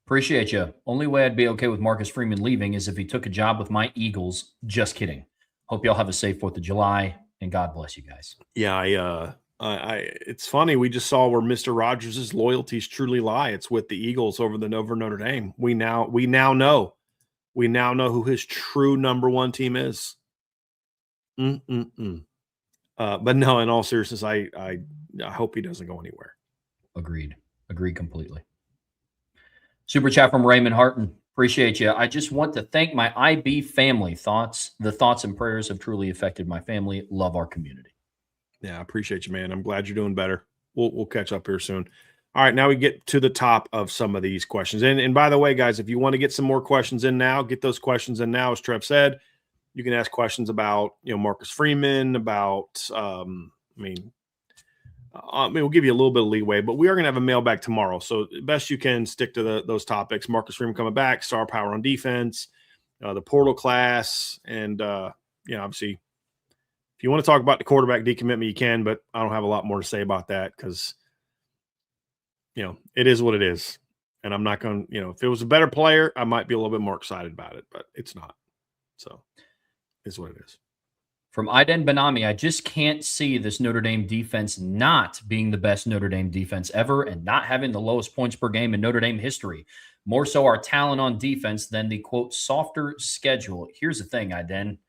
Appreciate you. Only way I'd be okay with Marcus Freeman leaving is if he took a job with my Eagles. Just kidding. Hope y'all have a safe 4th of July, and God bless you guys. Yeah, it's funny. We just saw where Mr. Rogers' loyalties truly lie. It's with the Eagles over Notre Dame. We now know who his true number one team is. But no, in all seriousness, I hope he doesn't go anywhere. Agreed completely. Super chat from Raymond Harton. Appreciate you. I just want to thank my IB family. The thoughts and prayers have truly affected my family. Love our community. Yeah, I appreciate you, man. I'm glad you're doing better. We'll catch up here soon. All right, now we get to the top of some of these questions. And by the way, guys, if you want to get some more questions in now, get those questions in now. As Trev said, you can ask questions about, Marcus Freeman, about, we'll give you a little bit of leeway, but we are going to have a mailbag tomorrow. So best you can stick to those topics. Marcus Freeman coming back, star power on defense, the portal class. And, obviously, if you want to talk about the quarterback decommitment, you can, but I don't have a lot more to say about that because, it is what it is. And I'm not going to, if it was a better player, I might be a little bit more excited about it, but it's not. So it's what it is. From Aiden Benami, I just can't see this Notre Dame defense not being the best Notre Dame defense ever and not having the lowest points per game in Notre Dame history. More so our talent on defense than the, quote, softer schedule. Here's the thing, Aiden.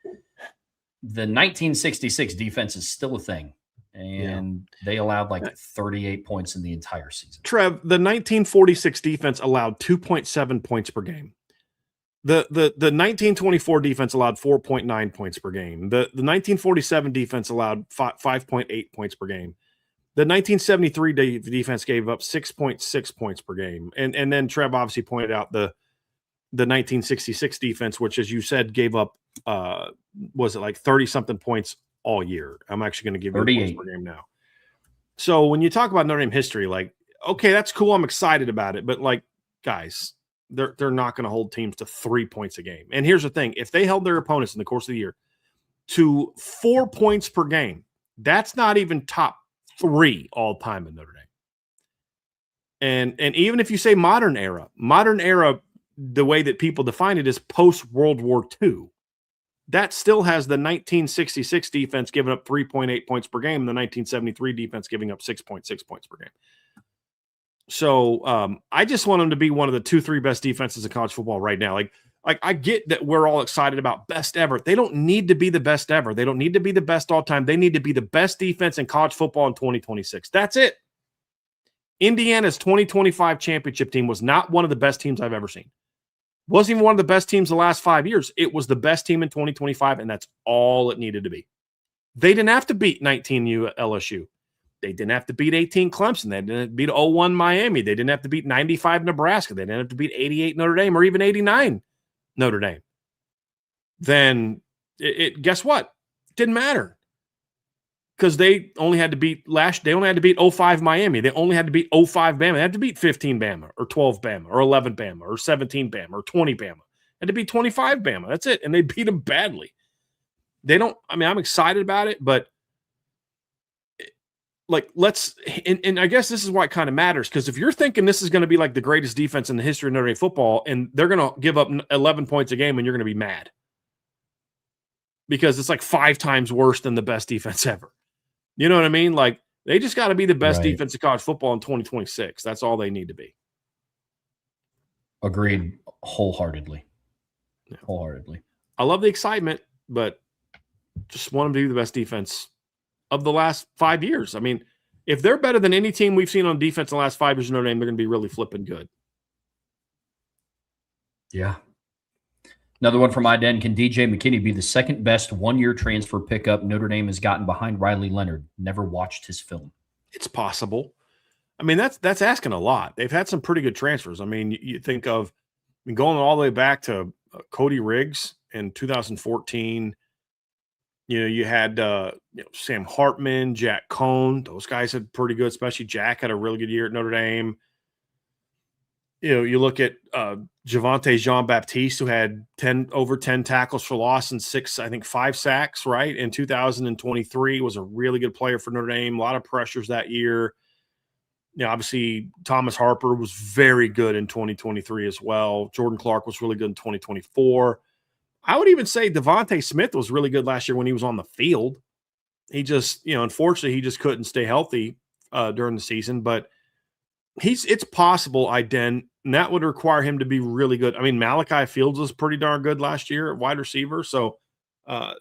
The 1966 defense is still a thing, and they allowed like 38 points in the entire season. Trev, the 1946 defense allowed 2.7 points per game. The 1924 defense allowed 4.9 points per game. The 1947 defense allowed 5.8 points per game. The 1973 defense gave up 6.6 points per game. And then Trev obviously pointed out the 1966 defense, which, as you said, gave up, was it like 30-something points all year? I'm actually going to give you 38 points per game now. So when you talk about Notre Dame history, like, okay, that's cool. I'm excited about it. But, like, guys, they're not going to hold teams to 3 points a game. And here's the thing. If they held their opponents in the course of the year to 4 points per game, that's not even top 3 all time in Notre Dame. And even if you say modern era, the way that people define it is post-World War II. That still has the 1966 defense giving up 3.8 points per game, and the 1973 defense giving up 6.6 points per game. So I just want them to be one of the 2-3 best defenses in college football right now. Like I get that we're all excited about best ever. They don't need to be the best ever. They don't need to be the best all time. They need to be the best defense in college football in 2026. That's it. Indiana's 2025 championship team was not one of the best teams I've ever seen. Wasn't even one of the best teams the last 5 years. It was the best team in 2025, and that's all it needed to be. They didn't have to beat 19 LSU. They didn't have to beat 18 Clemson. They didn't beat 01 Miami. They didn't have to beat 95 Nebraska. They didn't have to beat 88 Notre Dame or even 89 Notre Dame. Then guess what? Didn't matter. Because they only had to beat 05 Miami. They only had to beat 05 Bama. They had to beat 15 Bama or 12 Bama or 11 Bama or 17 Bama or 20 Bama. They had to beat 25 Bama. That's it. And they beat them badly. I'm excited about it, but like, and I guess this is why it kind of matters, because if you're thinking this is going to be like the greatest defense in the history of Notre Dame football and they're going to give up 11 points a game and you're going to be mad because it's like 5 times worse than the best defense ever. You know what I mean? Like, They just got to be the best Right. defense in college football in 2026. That's all they need to be. Agreed wholeheartedly. Yeah. Wholeheartedly. I love the excitement, but just want them to be the best defense of the last 5 years. I mean, if they're better than any team we've seen on defense in the last 5 years in Notre Dame, they're going to be really flipping good. Yeah. Another one from Iden. Can DJ McKinney be the second best one-year transfer pickup Notre Dame has gotten behind Riley Leonard? Never watched his film. It's possible. I mean, that's asking a lot. They've had some pretty good transfers. I mean, you think of going all the way back to Cody Riggs in 2014. You had Sam Hartman, Jack Cohn. Those guys had pretty good, especially Jack had a really good year at Notre Dame. You look at Javonte Jean-Baptiste, who had over 10 tackles for loss and 5 sacks, right? In 2023, was a really good player for Notre Dame. A lot of pressures that year. Obviously, Thomas Harper was very good in 2023 as well. Jordan Clark was really good in 2024. I would even say Devontae Smith was really good last year when he was on the field. He just, unfortunately, he just couldn't stay healthy during the season. But it's possible, and that would require him to be really good. I mean, Malachi Fields was pretty darn good last year at wide receiver. So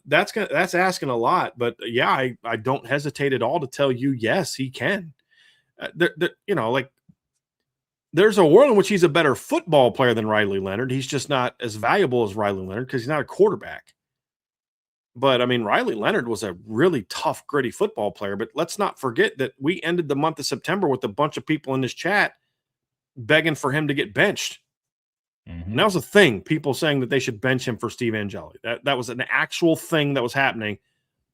that's asking a lot. But, yeah, I don't hesitate at all to tell you, yes, he can. There's a world in which he's a better football player than Riley Leonard. He's just not as valuable as Riley Leonard because he's not a quarterback. But, I mean, Riley Leonard was a really tough, gritty football player. But let's not forget that we ended the month of September with a bunch of people in this chat begging for him to get benched. Mm-hmm. And that was a thing, people saying that they should bench him for Steve Angeli. That was an actual thing that was happening.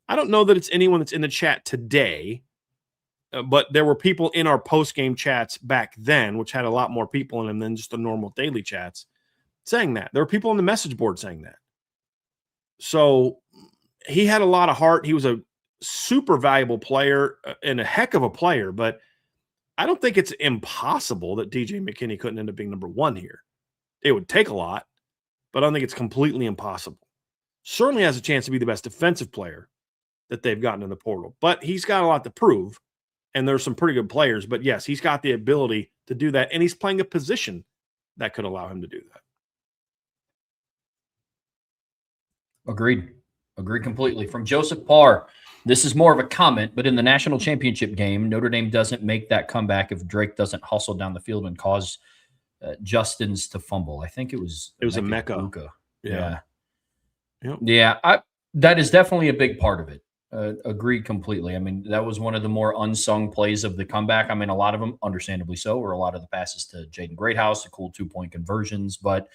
I don't know that it's anyone that's in the chat today, but there were people in our post-game chats back then, which had a lot more people in them than just the normal daily chats, saying that. There were people on the message board saying that. So he had a lot of heart. He was a super valuable player and a heck of a player, but I don't think it's impossible that DJ McKinney couldn't end up being number one here. It would take a lot, but I don't think it's completely impossible. Certainly has a chance to be the best defensive player that they've gotten in the portal, but he's got a lot to prove. And there's some pretty good players, but yes, he's got the ability to do that. And he's playing a position that could allow him to do that. Agreed completely. From Joseph Parr, this is more of a comment, but in the national championship game, Notre Dame doesn't make that comeback if Drake doesn't hustle down the field and cause Justin's to fumble. I think it was a Mecca. Yeah. Yep. Yeah. That is definitely a big part of it. Agreed completely. I mean, that was one of the more unsung plays of the comeback. I mean, a lot of them, understandably so, were a lot of the passes to Jaden Greathouse, the cool 2-point conversions, but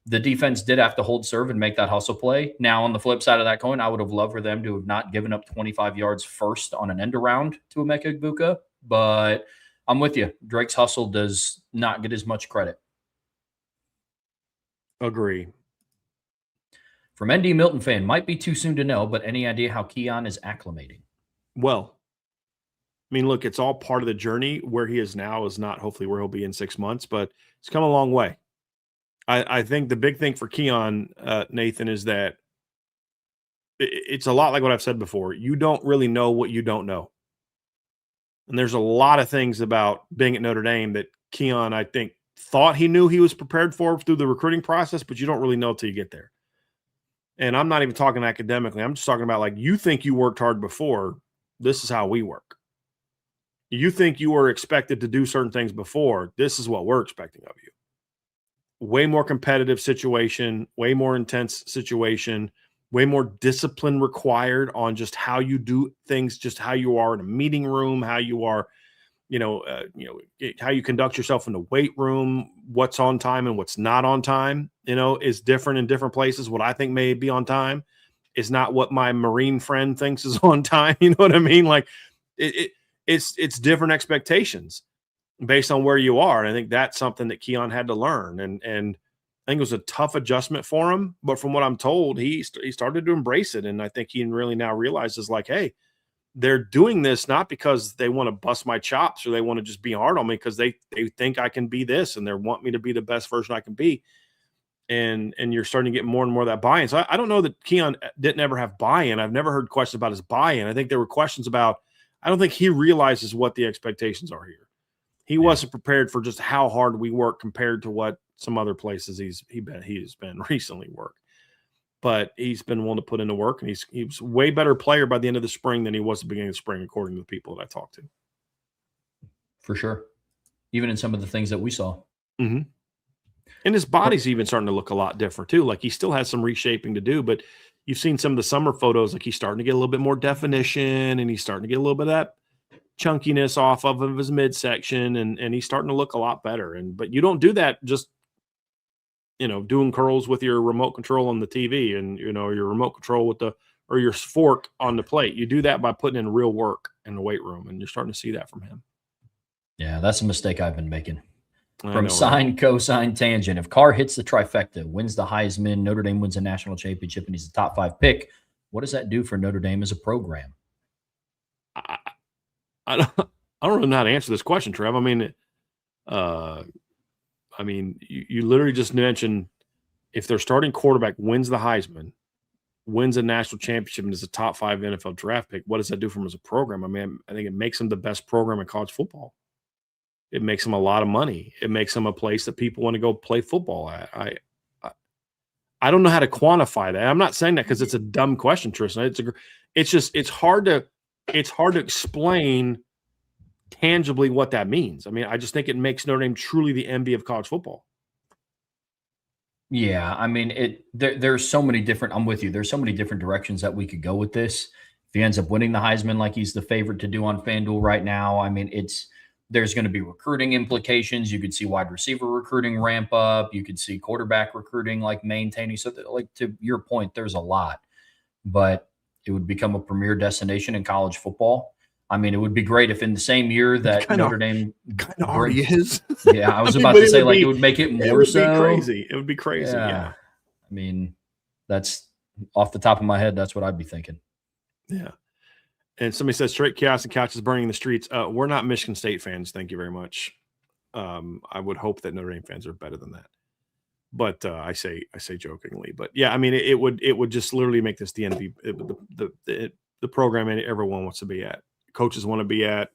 the defense did have to hold serve and make that hustle play. Now, on the flip side of that coin, I would have loved for them to have not given up 25 yards first on an end around to Emeka Egbuka, but I'm with you. Drake's hustle does not get as much credit. Agree. From ND Milton fan, might be too soon to know, but any idea how Keon is acclimating? Well, I mean, look, it's all part of the journey. Where he is now is not hopefully where he'll be in 6 months, but it's come a long way. I think the big thing for Keon, Nathan, is that it's a lot like what I've said before. You don't really know what you don't know. And there's a lot of things about being at Notre Dame that Keon, I think, thought he knew he was prepared for through the recruiting process, but you don't really know till you get there. And I'm not even talking academically. I'm just talking about, like, you think you worked hard before. This is how we work. You think you were expected to do certain things before. This is what we're expecting of you. Way more competitive situation, way more intense situation, way more discipline required on just how you do things, just how you are in a meeting room, how you are, how you conduct yourself in the weight room, what's on time and what's not on time, is different in different places. What I think may be on time is not what my Marine friend thinks is on time. You know what I mean? Like it's different expectations based on where you are. And I think that's something that Keon had to learn. And I think it was a tough adjustment for him. But from what I'm told, he started to embrace it. And I think he really now realizes, like, hey, they're doing this not because they want to bust my chops or they want to just be hard on me, because they think I can be this and they want me to be the best version I can be. And you're starting to get more and more of that buy-in. So I don't know that Keon didn't ever have buy-in. I've never heard questions about his buy-in. I think there were questions about, I don't think he realizes what the expectations are here. He wasn't prepared for just how hard we work compared to what some other places he has been recently worked. But he's been willing to put in the work, and he was a way better player by the end of the spring than he was at the beginning of the spring, according to the people that I talked to. For sure. Even in some of the things that we saw. Mm-hmm. And his body's even starting to look a lot different too. Like he still has some reshaping to do, but you've seen some of the summer photos, like he's starting to get a little bit more definition, and he's starting to get a little bit of that chunkiness off of his midsection, and he's starting to look a lot better. But you don't do that just, doing curls with your remote control on the TV and, your remote control or your fork on the plate. You do that by putting in real work in the weight room, and you're starting to see that from him. Yeah, that's a mistake I've been making. From sine, cosine, tangent. If Carr hits the trifecta, wins the Heisman, Notre Dame wins a national championship, and he's a top 5 pick, what does that do for Notre Dame as a program? I don't know how to answer this question, Trev. I mean, you literally just mentioned if their starting quarterback wins the Heisman, wins a national championship, and is a top 5 NFL draft pick, what does that do for him as a program? I mean, I think it makes him the best program in college football. It makes them a lot of money. It makes them a place that people want to go play football at. I don't know how to quantify that. I'm not saying that because it's a dumb question, Tristan. It's hard to explain tangibly what that means. I mean, I just think it makes Notre Dame truly the envy of college football. Yeah, I mean, there's so many different. I'm with you. There's so many different directions that we could go with this. If he ends up winning the Heisman like he's the favorite to do on FanDuel right now, I mean, there's going to be recruiting implications. You could see wide receiver recruiting ramp up. You could see quarterback recruiting like maintaining. So, like to your point, there's a lot, but it would become a premier destination in college football. I mean, it would be great if in the same year that Notre Dame kind of already is. Yeah, I was about to say like it would make it more. It would be crazy. It would be crazy. Yeah. I mean, that's off the top of my head. That's what I'd be thinking. Yeah. And somebody says straight chaos and couches burning the streets. We're not Michigan State fans. Thank you very much. I would hope that Notre Dame fans are better than that. But I say jokingly. But yeah, I mean, it would just literally make this the envy, the program everyone wants to be at. Coaches want to be at.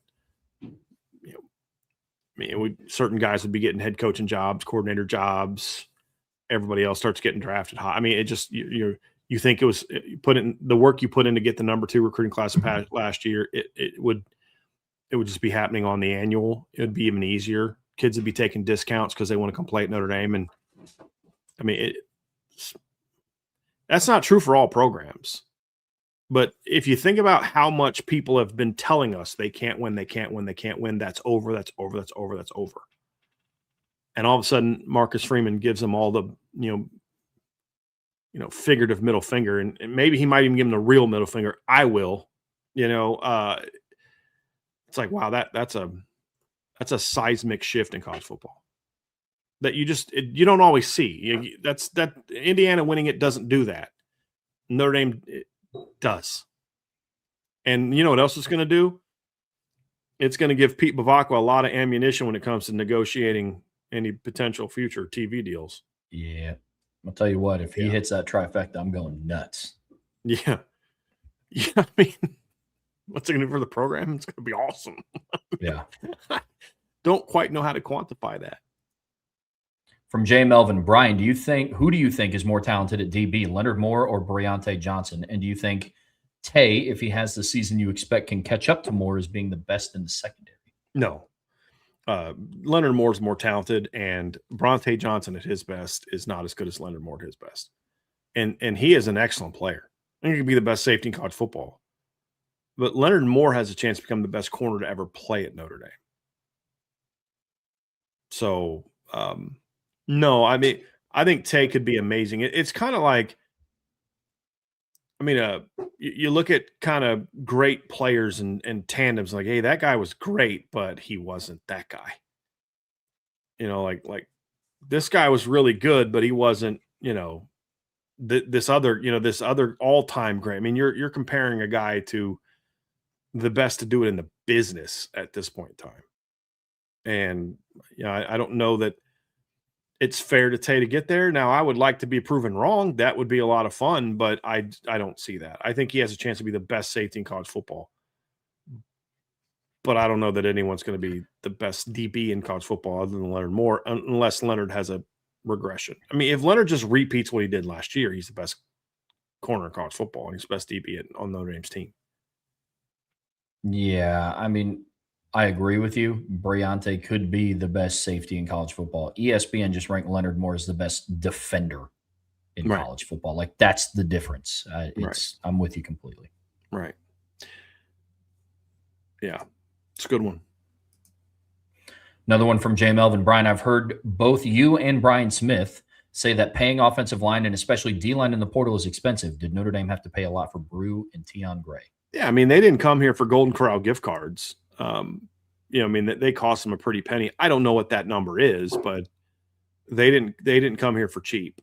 Certain guys would be getting head coaching jobs, coordinator jobs. Everybody else starts getting drafted high. I mean, it just you think it was the work you put in to get the number 2 recruiting class last year. It would just be happening on the annual. It would be even easier. Kids would be taking discounts because they want to come play at Notre Dame. And I mean, that's not true for all programs. But if you think about how much people have been telling us they can't win, that's over. And all of a sudden, Marcus Freeman gives them all the, figurative middle finger, and maybe he might even give them the real middle finger. I will, it's like, wow, that's a seismic shift in college football that you don't always see. That Indiana winning it doesn't do that. Notre Dame does. And you know what else it's going to do? It's going to give Pete Bavacqua a lot of ammunition when it comes to negotiating any potential future TV deals. Yeah. I'll tell you what, if he hits that trifecta, I'm going nuts. Yeah. Yeah. I mean, what's it going to do for the program? It's going to be awesome. Yeah. Don't quite know how to quantify that. From J. Melvin, Brian, who do you think is more talented at DB, Leonard Moore or Briante Johnson? And do you think Tay, if he has the season you expect, can catch up to Moore as being the best in the secondary? No. Leonard Moore's more talented, and Briante Johnson at his best is not as good as Leonard Moore at his best. And he is an excellent player. I think he could be the best safety in college football. But Leonard Moore has a chance to become the best corner to ever play at Notre Dame. So, no, I mean, I think Tay could be amazing. It's kind of like, I mean, you look at kind of great players and tandems, like, hey, that guy was great, but he wasn't that guy. Like this guy was really good, but he wasn't, this other all-time great. I mean, you're comparing a guy to the best to do it in the business at this point in time. And I don't know that it's fair to Tay to get there. Now, I would like to be proven wrong. That would be a lot of fun, but I don't see that. I think he has a chance to be the best safety in college football. but I don't know that anyone's going to be the best DB in college football other than Leonard Moore, unless Leonard has a regression. I mean, if Leonard just repeats what he did last year, he's the best corner in college football, and he's the best DB on Notre Dame's team. Yeah, I mean, I agree with you. Briante could be the best safety in college football. ESPN just ranked Leonard Moore as the best defender in Right. college football. Like, that's the difference. I'm with you completely. Right. Yeah, it's a good one. Another one from Jay Melvin. Brian, I've heard both you and Brian Smith say that paying offensive line and especially D-line in the portal is expensive. Did Notre Dame have to pay a lot for Brew and Tion Gray? Yeah, I mean, they didn't come here for Golden Corral gift cards. I mean, they cost them a pretty penny. I don't know what that number is, but they didn't come here for cheap.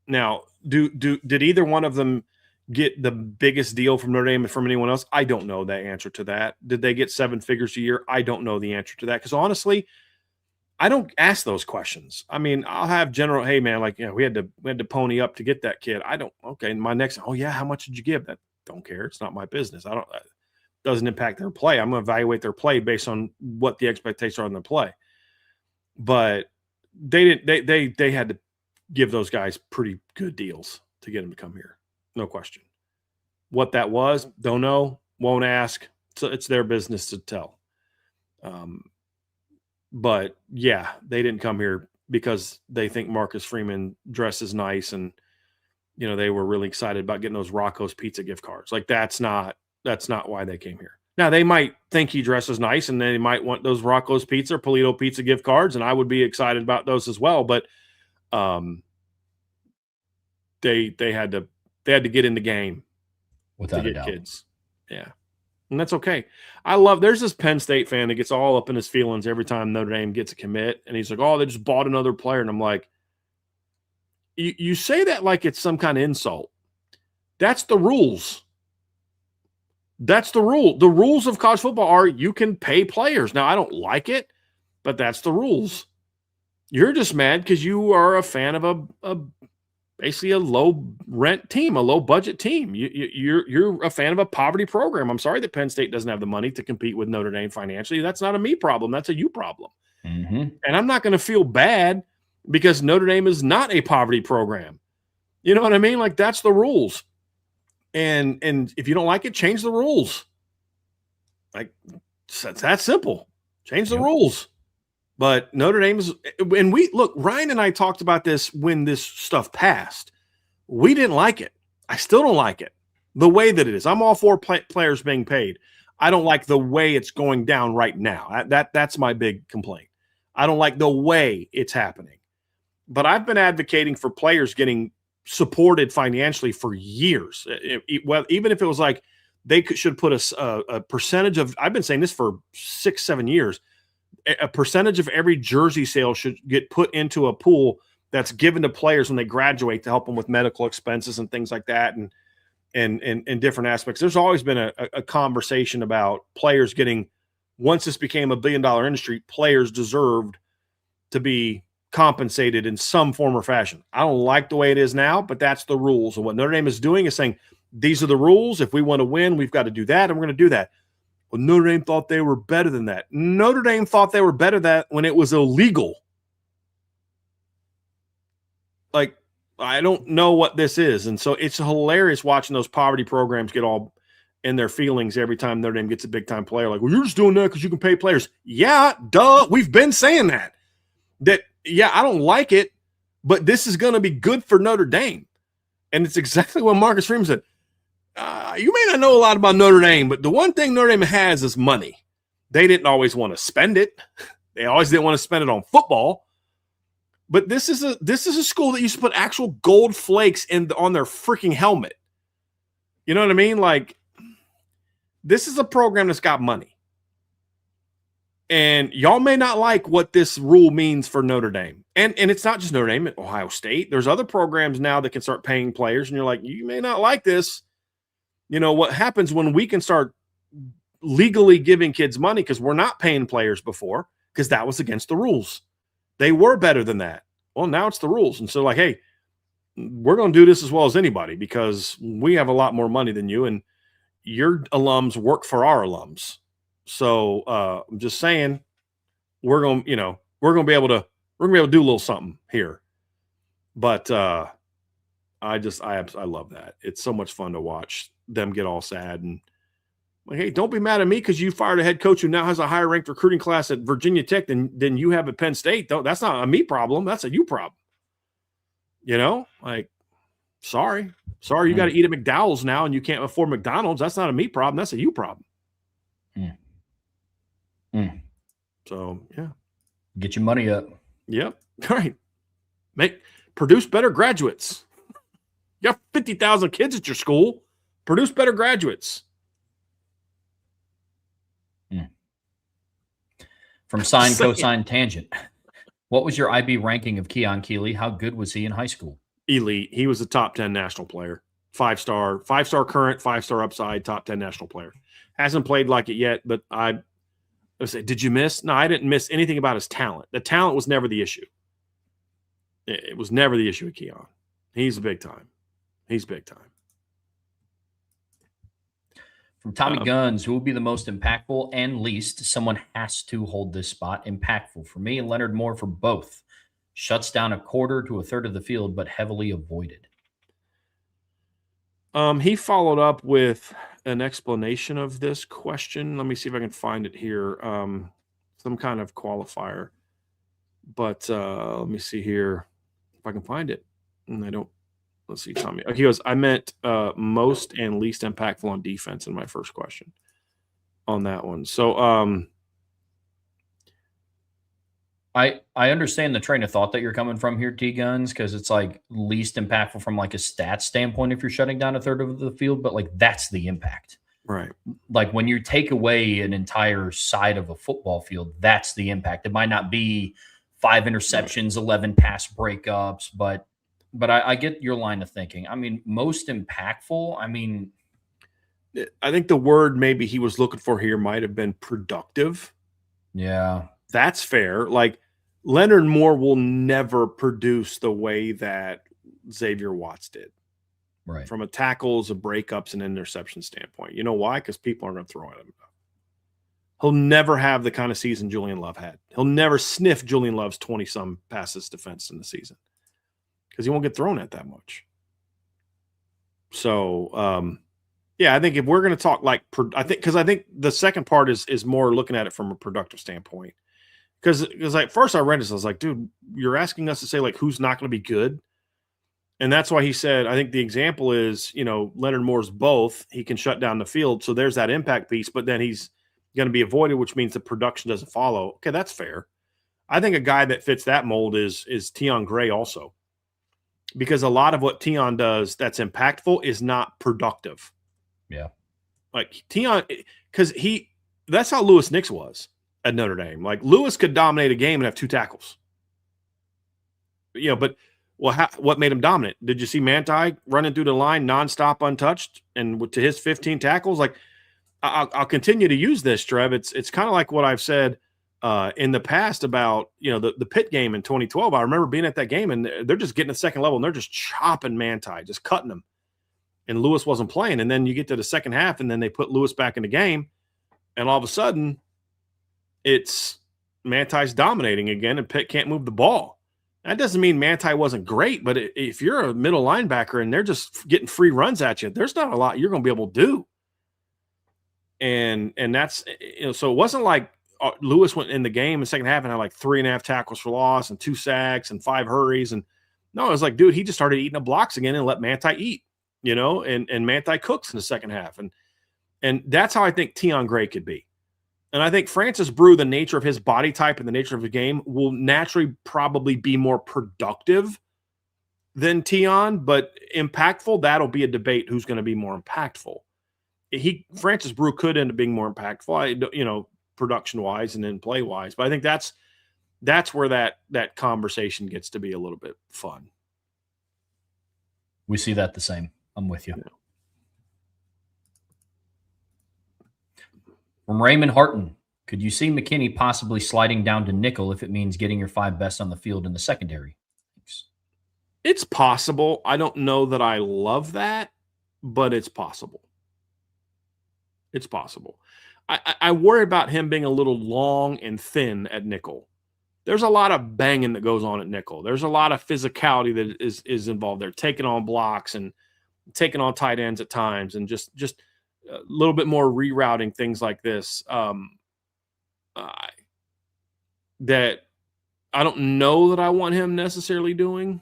Now, did either one of them get the biggest deal from Notre Dame and from anyone else? I don't know the answer to that. Did they get 7 figures a year? I don't know the answer to that, because honestly, I don't ask those questions. I mean, I'll have general, hey man, like, we had to pony up to get that kid. I don't, okay. My next, oh yeah, how much did you give? That don't care. It's not my business. Doesn't impact their play. I'm going to evaluate their play based on what the expectations are on their play. But they had to give those guys pretty good deals to get them to come here. No question. What that was, don't know, won't ask. So it's their business to tell. But yeah, they didn't come here because they think Marcus Freeman dresses nice and, they were really excited about getting those Rocco's Pizza gift cards. Like, that's not why they came here. Now, they might think he dresses nice and they might want those Rocco's Pizza or Polito Pizza gift cards, and I would be excited about those as well. But they had to get in the game without to a get doubt. Kids. Yeah. And that's okay. There's this Penn State fan that gets all up in his feelings every time Notre Dame gets a commit. And he's like, oh, they just bought another player. And I'm like, you say that like it's some kind of insult. That's the rules. That's the rule. The rules of college football are you can pay players. Now, I don't like it, but that's the rules. You're just mad because you are a fan of basically a low rent team, a low budget team. You're a fan of a poverty program. I'm sorry that Penn State doesn't have the money to compete with Notre Dame financially. That's not a me problem. That's a you problem. Mm-hmm. And I'm not going to feel bad because Notre Dame is not a poverty program. You know what I mean? Like, that's the rules. And if you don't like it, change the rules. Like, it's that simple. Change the rules. But Notre Dame is, and Ryan and I talked about this when this stuff passed. We didn't like it. I still don't like it. The way that it is. I'm all for players being paid. I don't like the way it's going down right now. That's my big complaint. I don't like the way it's happening. But I've been advocating for players getting supported financially for years. Well, even if it was like they should put a percentage of, I've been saying this for 6-7 years, a percentage of every jersey sale should get put into a pool that's given to players when they graduate to help them with medical expenses and things like that, and different aspects. There's always been a conversation about players getting, once this became a $1 billion industry, players deserved to be compensated in some form or fashion. I don't like the way it is now, but that's the rules. And what Notre Dame is doing is saying, these are the rules. If we want to win, we've got to do that, and we're going to do that. Well, Notre Dame thought they were better than that. Notre Dame thought they were better than that when it was illegal. Like, I don't know what this is. And so it's hilarious watching those poverty programs get all in their feelings every time Notre Dame gets a big-time player. Like, well, you're just doing that because you can pay players. Yeah, duh. We've been saying that. Yeah, I don't like it, but this is going to be good for Notre Dame. And it's exactly what Marcus Freeman said. You may not know a lot about Notre Dame, but the one thing Notre Dame has is money. They didn't always want to spend it. They always didn't want to spend it on football. But this is a school that used to put actual gold flakes on their freaking helmet. You know what I mean? Like, this is a program that's got money. And y'all may not like what this rule means for Notre Dame. And it's not just Notre Dame, Ohio State. There's other programs now that can start paying players, and you're like, you may not like this. You know, what happens when we can start legally giving kids money because we're not paying players before, because that was against the rules. They were better than that. Well, now it's the rules. And so, like, hey, we're going to do this as well as anybody because we have a lot more money than you, and your alums work for our alums. So I'm just saying we're going to be able to do a little something here. But I love that. It's so much fun to watch them get all sad and like, hey, don't be mad at me because you fired a head coach who now has a higher ranked recruiting class at Virginia Tech than you have at Penn State. That's not a me problem. That's a you problem. Like, sorry, you got to eat at McDowell's now and you can't afford McDonald's. That's not a me problem. That's a you problem. So, yeah. Get your money up. Yep. All right. Produce better graduates. You have 50,000 kids at your school. Produce better graduates. From sine, cosine, tangent. What was your IB ranking of Keon Keeley? How good was he in high school? Elite. He was a top 10 national player. 5-star current, 5-star upside, top 10 national player. Hasn't played like it yet, but I say, did you miss? No, I didn't miss anything about his talent. The talent was never the issue. It was never the issue with Keon. He's big time. From Tommy Guns, who will be the most impactful and least? Someone has to hold this spot. Impactful for me, Leonard Moore for both. Shuts down a quarter to a third of the field, but heavily avoided. He followed up with an explanation of this question. Let me see if I can find it here. Some kind of qualifier. But let me see here if I can find it. And I don't. Let's see, Tommy. He goes, I meant most and least impactful on defense in my first question on that one. So I understand the train of thought that you're coming from here, T-Guns, because it's like least impactful from like a stats standpoint if you're shutting down a third of the field, but like that's the impact. Right. Like when you take away an entire side of a football field, that's the impact. It might not be 5 interceptions, 11 pass breakups, but I get your line of thinking. I mean, most impactful, I think the word maybe he was looking for here might have been productive. Yeah. That's fair. Like Leonard Moore will never produce the way that Xavier Watts did. Right. From a tackles, a breakups, and interception standpoint. You know why? Because people aren't going to throw at him. He'll never have the kind of season Julian Love had. He'll never sniff Julian Love's 20-some passes defense in the season. Because he won't get thrown at that much. So, yeah, I think if we're going to talk like, I think the second part is more looking at it from a productive standpoint. Because like first I read this, I was like, dude, you're asking us to say like who's not going to be good, and that's why he said I think the example is Leonard Moore's both. He can shut down the field, so there's that impact piece, but then he's going to be avoided, which means the production doesn't follow. Okay, that's fair. I think a guy that fits that mold is Tion Gray also. Because a lot of what Tion does that's impactful is not productive. Yeah. Like Tion, because that's how Lewis Nix was at Notre Dame. Like Lewis could dominate a game and have 2 tackles. But what made him dominant? Did you see Manti running through the line nonstop untouched and to his 15 tackles? Like I'll continue to use this, Trev. It's kind of like what I've said in the past about, the Pitt game in 2012. I remember being at that game and they're just getting to the second level and they're just chopping Manti, just cutting him. And Lewis wasn't playing. And then you get to the second half and then they put Lewis back in the game. And all of a sudden it's Manti's dominating again and Pitt can't move the ball. That doesn't mean Manti wasn't great, but if you're a middle linebacker and they're just getting free runs at you, there's not a lot you're going to be able to do. And that's, so it wasn't like Lewis went in the game in the second half and had like 3.5 tackles for loss and 2 sacks and 5 hurries. And no, it was like, dude, he just started eating the blocks again and let Manti eat, and Manti cooks in the second half. And that's how I think Tion Gray could be. And I think Francis Brew, the nature of his body type and the nature of the game, will naturally probably be more productive than Tion, but impactful, that'll be a debate who's going to be more impactful. Francis Brew could end up being more impactful, production-wise and then play-wise. But I think that's where that conversation gets to be a little bit fun. We see that the same. I'm with you. Yeah. From Raymond Harton, could you see McKinney possibly sliding down to nickel if it means getting your 5 best on the field in the secondary? Thanks. It's possible. I don't know that I love that, but it's possible. It's possible. I worry about him being a little long and thin at nickel. There's a lot of banging that goes on at nickel. There's a lot of physicality that is involved there, taking on blocks and taking on tight ends at times, and just a little bit more rerouting, things like this. That I don't know that I want him necessarily doing.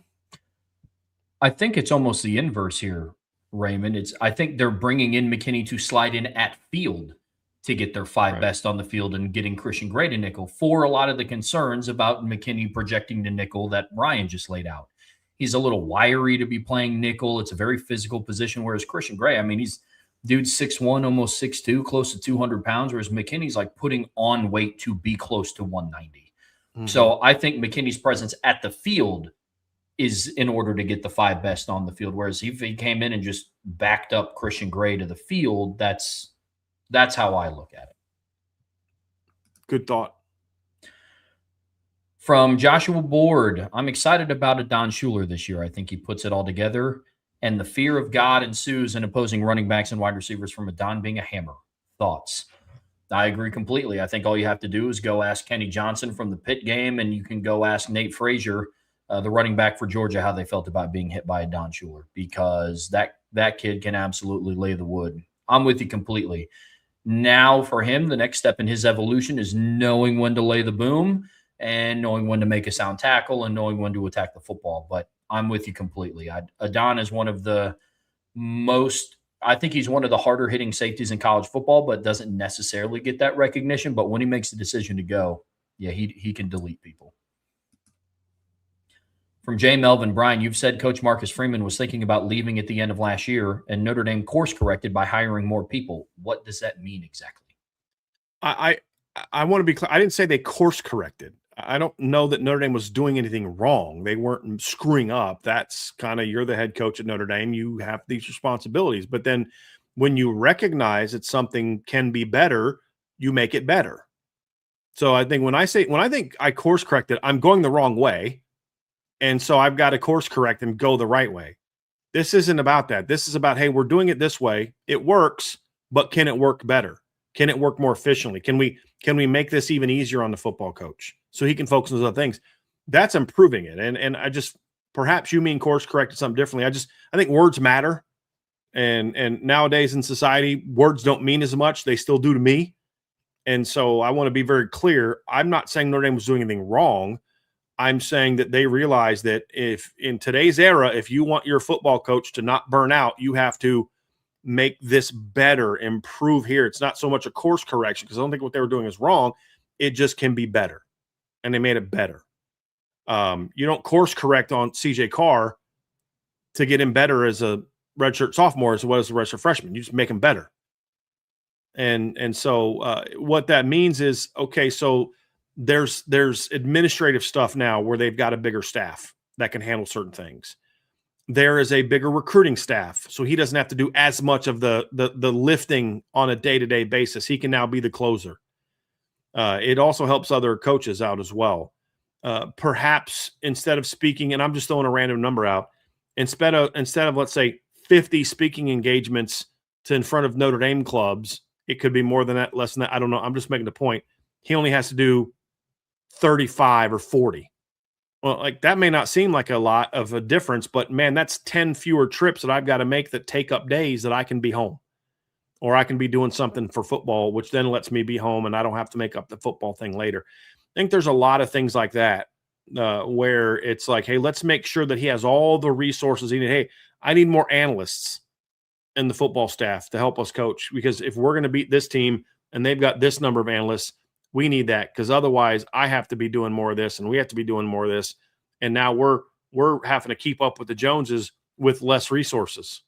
I think it's almost the inverse here, Raymond. I think they're bringing in McKinney to slide in at field to get their five Right. best on the field and getting Christian Gray to nickel for a lot of the concerns about McKinney projecting to nickel that Ryan just laid out. He's a little wiry to be playing nickel. It's a very physical position, whereas Christian Gray, I mean, he's dude 6'1", almost 6'2", close to 200 pounds, whereas McKinney's like putting on weight to be close to 190. Mm-hmm. So I think McKinney's presence at the field is in order to get the five best on the field. Whereas if he came in and just backed up Christian Gray to the field, that's how I look at it. Good thought. From Joshua Board, I'm excited about a Don Schuler this year. I think he puts it all together, and the fear of God ensues in opposing running backs and wide receivers from a Don being a hammer. Thoughts? I agree completely. I think all you have to do is go ask Kenny Johnson from the Pitt game, and you can go ask Nate Frazier, the running back for Georgia, how they felt about being hit by a Don Schuler, because that kid can absolutely lay the wood. I'm with you completely. Now for him, the next step in his evolution is knowing when to lay the boom and knowing when to make a sound tackle and knowing when to attack the football. But I'm with you completely. Adon is one of the most – I think he's one of the harder hitting safeties in college football, but doesn't necessarily get that recognition. But when he makes the decision to go, yeah, he can delete people. From J. Melvin, Brian, you've said Coach Marcus Freeman was thinking about leaving at the end of last year, and Notre Dame course corrected by hiring more people. What does that mean exactly? I want to be clear. I didn't say they course corrected. I don't know that Notre Dame was doing anything wrong. They weren't screwing up. That's kind of, you're the head coach at Notre Dame. You have these responsibilities. But then when you recognize that something can be better, you make it better. So I think when I think I course corrected, I'm going the wrong way. And so I've got to course correct and go the right way. This isn't about that. This is about, hey, we're doing it this way. It works, but can it work better? Can it work more efficiently? Can we make this even easier on the football coach so he can focus on those other things? That's improving it. And I just, perhaps you mean course corrected something differently. I think words matter. And nowadays in society, words don't mean as much. They still do to me. And so I want to be very clear. I'm not saying Notre Dame was doing anything wrong. I'm saying that they realize that if in today's era, if you want your football coach to not burn out, you have to make this better, improve here. It's not so much a course correction, because I don't think what they were doing is wrong. It just can be better. And they made it better. You don't course correct on CJ Carr to get him better as a redshirt sophomore as well as a redshirt freshman. You just make him better. And so what that means is, okay, so there's administrative stuff now where they've got a bigger staff that can handle certain things. There is a bigger recruiting staff, so he doesn't have to do as much of the lifting on a day-to-day basis. He can now be the closer. It also helps other coaches out as well. Perhaps instead of speaking, and I'm just throwing a random number out, instead of let's say 50 speaking engagements to in front of Notre Dame clubs, it could be more than that, less than that. I don't know. I'm just making the point. He only has to do 35 or 40. Well, like that may not seem like a lot of a difference, but man, that's 10 fewer trips that I've got to make that take up days that I can be home, or I can be doing something for football, which then lets me be home and I don't have to make up the football thing later. I think there's a lot of things like that where it's like, hey, let's make sure that he has all the resources he needs. Hey, I need more analysts in the football staff to help us coach, because if we're going to beat this team and they've got this number of analysts, we need that, because otherwise I have to be doing more of this and we have to be doing more of this. And now we're having to keep up with the Joneses with less resources.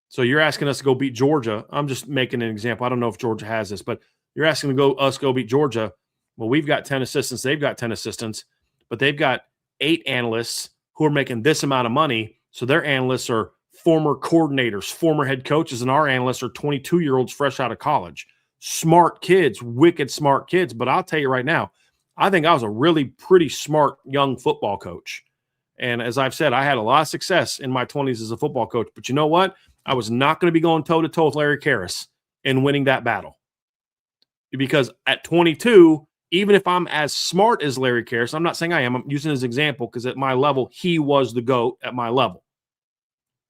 So you're asking us to go beat Georgia. I'm just making an example. I don't know if Georgia has this, but you're asking us go beat Georgia. Well, we've got 10 assistants. They've got 10 assistants, but they've got 8 analysts who are making this amount of money. So their analysts are former coordinators, former head coaches, and our analysts are 22-year-olds fresh out of college. Smart kids, wicked smart kids. But I'll tell you right now, I think I was a really pretty smart young football coach. And as I've said, I had a lot of success in my 20s as a football coach. But you know what? I was not going to be going toe-to-toe with Larry Karras and winning that battle. because at 22, even if I'm as smart as Larry Karras, I'm not saying I am, I'm using his example because at my level, he was the GOAT at my level.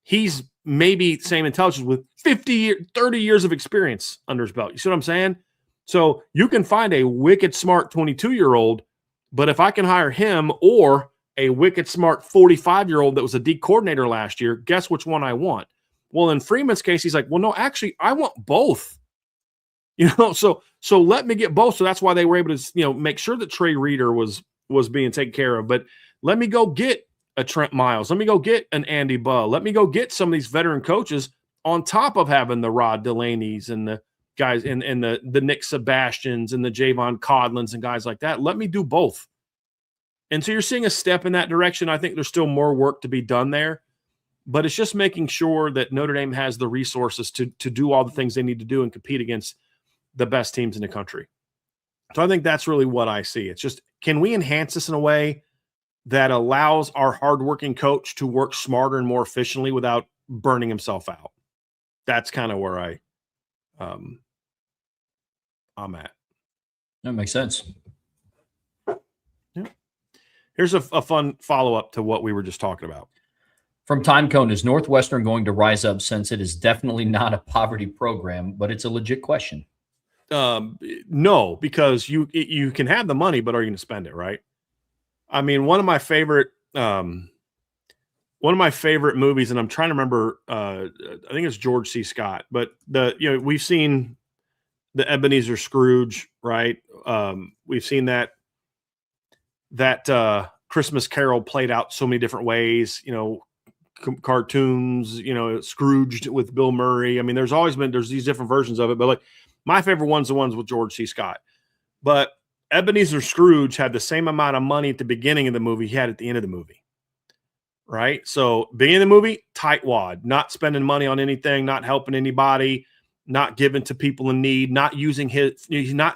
He's maybe same intelligence with 30 years of experience under his belt. You see what I'm saying? So you can find a wicked smart 22-year-old, but if I can hire him or a wicked smart 45-year-old that was a D coordinator last year, guess which one I want? Well, in Freeman's case, he's like, well, no, actually, I want both. So let me get both. So that's why they were able to, make sure that Trey Reader was being taken care of. But let me go get a Trent Miles. Let me go get an Andy Bull. Let me go get some of these veteran coaches on top of having the Rod Delaney's and the guys and the Nick Sebastians and the Javon Codlins and guys like that. Let me do both. And so you're seeing a step in that direction. I think there's still more work to be done there, but it's just making sure that Notre Dame has the resources to do all the things they need to do and compete against the best teams in the country. So I think that's really what I see. It's just, can we enhance this in a way that allows our hardworking coach to work smarter and more efficiently without burning himself out? That's kind of where I'm at. That makes sense. Yeah. Here's a fun follow-up to what we were just talking about. From Timecone, is Northwestern going to rise up since it is definitely not a poverty program, but it's a legit question? No, because you can have the money, but are you going to spend it, right? I mean, one of my favorite movies, and I'm trying to remember, I think it's George C. Scott, but we've seen the Ebenezer Scrooge, right? We've seen that Christmas Carol played out so many different ways, cartoons, Scrooged with Bill Murray. I mean, there's these different versions of it, but like my favorite one's the ones with George C. Scott. But Ebenezer Scrooge had the same amount of money at the beginning of the movie he had at the end of the movie. Right? So beginning of the movie, tightwad, not spending money on anything, not helping anybody, not giving to people in need, not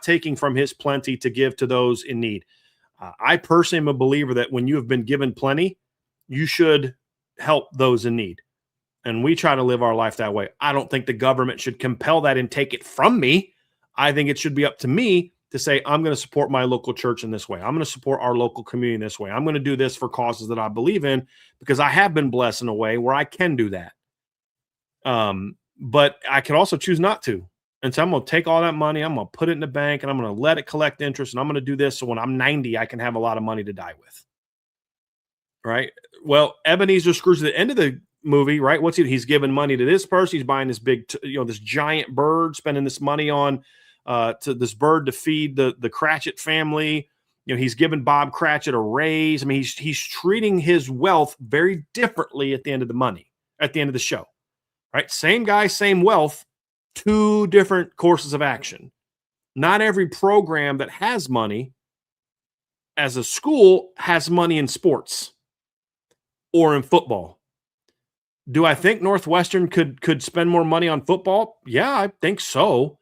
taking from his plenty to give to those in need. I personally am a believer that when you have been given plenty, you should help those in need. And we try to live our life that way. I don't think the government should compel that and take it from me. I think it should be up to me to say, I'm going to support my local church in this way. I'm going to support our local community in this way. I'm going to do this for causes that I believe in because I have been blessed in a way where I can do that. But I can also choose not to. And so I'm going to take all that money, I'm going to put it in the bank, and I'm going to let it collect interest, and I'm going to do this so when I'm 90, I can have a lot of money to die with. Right? Well, Ebenezer Scrooge at the end of the movie, right? He's giving money to this person. He's buying this big, this giant bird, spending this money on to this bird to feed the Cratchit family. He's giving Bob Cratchit a raise. I mean, he's treating his wealth very differently at the end of the show, right? Same guy, same wealth, two different courses of action. Not every program that has money as a school has money in sports or in football. Do I think Northwestern could spend more money on football? Yeah, I think so.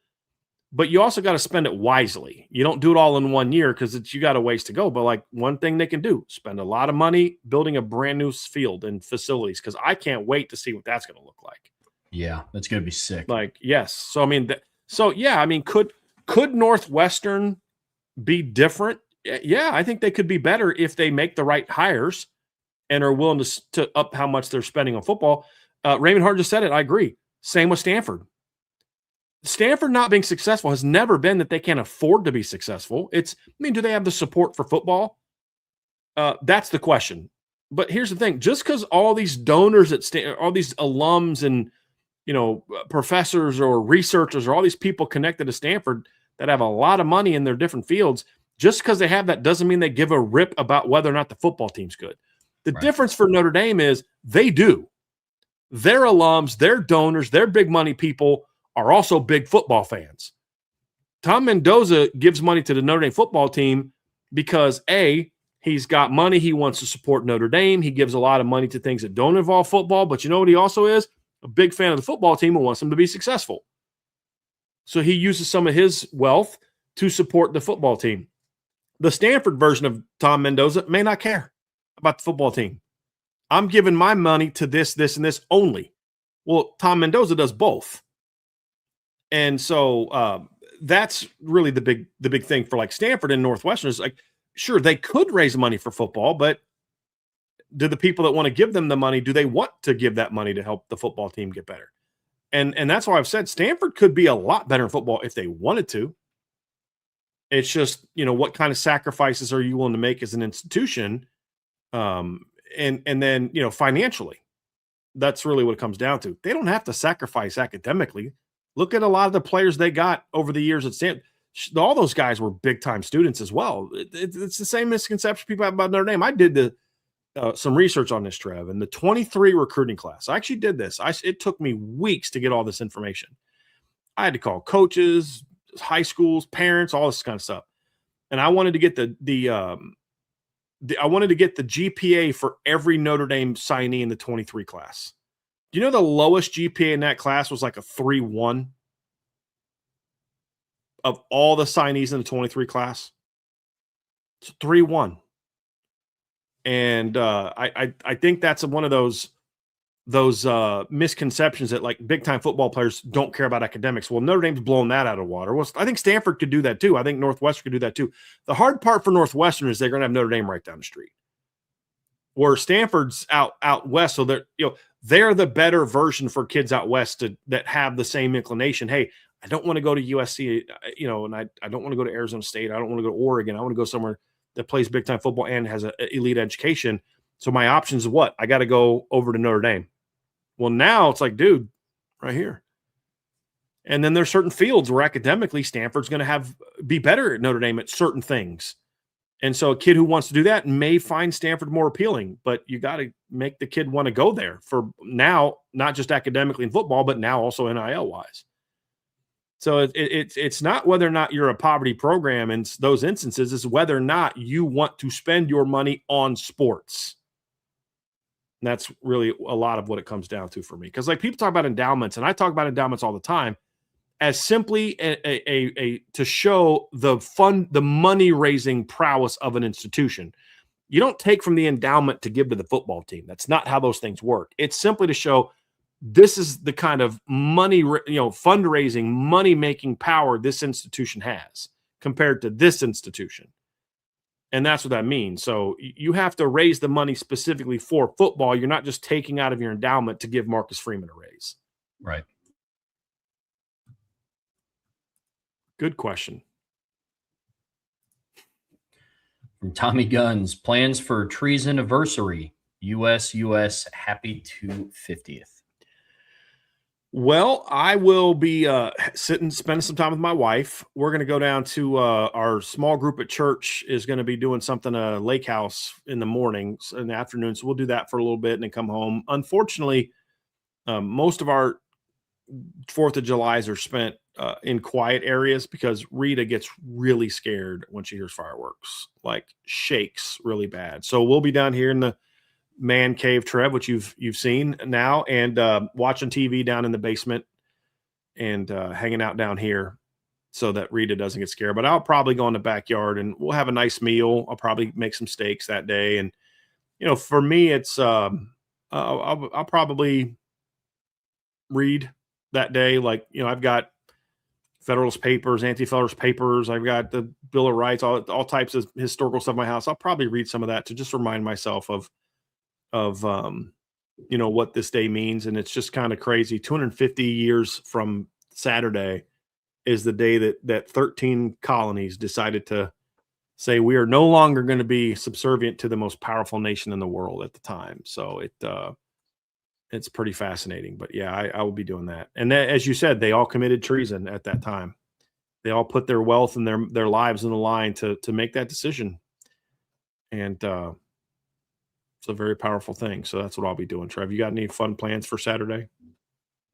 But you also got to spend it wisely. You don't do it all in 1 year because you got a ways to go. But like one thing they can do, spend a lot of money building a brand new field and facilities, because I can't wait to see what that's going to look like. Yeah, that's going to be sick. Like, yes. So, I mean, could Northwestern be different? Yeah, I think they could be better if they make the right hires and are willing to up how much they're spending on football. Raymond Hart just said it. I agree. Same with Stanford. Stanford not being successful has never been that they can't afford to be successful. Do they have the support for football? That's the question. But here's the thing. Just because all these donors all these alums and, professors or researchers or all these people connected to Stanford that have a lot of money in their different fields, just because they have that doesn't mean they give a rip about whether or not the football team's good. The difference for Notre Dame is they do. Their alums, their donors, their big money people are also big football fans. Tom Mendoza gives money to the Notre Dame football team because he's got money. He wants to support Notre Dame. He gives a lot of money to things that don't involve football. But you know what he also is? A big fan of the football team and wants them to be successful. So he uses some of his wealth to support the football team. The Stanford version of Tom Mendoza may not care about the football team. I'm giving my money to this, and this only. Well, Tom Mendoza does both. And so that's really the big thing for like Stanford and Northwestern is like, sure, they could raise money for football, but do the people that want to give them the money, do they want to give that money to help the football team get better? And that's why I've said Stanford could be a lot better in football if they wanted to. It's just, what kind of sacrifices are you willing to make as an institution? And then, financially, that's really what it comes down to. They don't have to sacrifice academically. Look at a lot of the players they got over the years at Stanford. All those guys were big time students as well. It's the same misconception people have about Notre Dame. I did some research on this, Trev, and the 23 recruiting class. I actually did this. It took me weeks to get all this information. I had to call coaches, high schools, parents, all this kind of stuff. And I wanted to get I wanted to get the GPA for every Notre Dame signee in the 23 class. Do you know the lowest GPA in that class was like a 3.1 of all the signees in the 23 class? It's 3.1. And I think that's one of those misconceptions that like big time football players don't care about academics. Well, Notre Dame's blown that out of water. Well, I think Stanford could do that too. I think Northwestern could do that too. The hard part for Northwestern is they're going to have Notre Dame right down the street, where Stanford's out west. So they're the better version for kids out west that have the same inclination. Hey, I don't want to go to USC, and I don't want to go to Arizona State. I don't want to go to Oregon. I want to go somewhere that plays big time football and has an elite education. So my options is what? I got to go over to Notre Dame. Well, now it's like, dude, right here. And then there's certain fields where academically Stanford's going to be better at Notre Dame at certain things. And so a kid who wants to do that may find Stanford more appealing, but you got to make the kid want to go there for now, not just academically in football, but now also NIL wise. So it's not whether or not you're a poverty program in those instances, it's whether or not you want to spend your money on sports. And that's really a lot of what it comes down to for me. Because like people talk about endowments, and I talk about endowments all the time, as simply to show the money raising prowess of an institution. You don't take from the endowment to give to the football team. That's not how those things work. It's simply to show this is the kind of money, fundraising, money making power this institution has compared to this institution. And that's what that means. So you have to raise the money specifically for football. You're not just taking out of your endowment to give Marcus Freeman a raise. Right. Good question. From Tommy Guns, plans for Trees anniversary. US happy 250th. Well, I will be spending some time with my wife. We're going to go down to our small group at church is going to be doing something lake house in the mornings and the afternoon. So we'll do that for a little bit and then come home. Unfortunately, most of our 4th of Julys are spent in quiet areas because Rita gets really scared when she hears fireworks, like shakes really bad. So we'll be down here in the man cave, Trev, which you've seen now, and watching TV down in the basement and hanging out down here so that Rita doesn't get scared. But I'll probably go in the backyard and we'll have a nice meal. I'll probably make some steaks that day. And, for me, it's I'll probably read that day. Like, I've got Federalist Papers, Anti-Federalist Papers. I've got the Bill of Rights, all types of historical stuff in my house. I'll probably read some of that to just remind myself of what this day means. And it's just kind of crazy. 250 years from Saturday is the day that 13 colonies decided to say we are no longer going to be subservient to the most powerful nation in the world at the time. So it's pretty fascinating. But yeah, I will be doing that. And as you said, they all committed treason at that time. They all put their wealth and their lives on the line to make that decision. And it's a very powerful thing. So that's what I'll be doing. Trev, you got any fun plans for Saturday?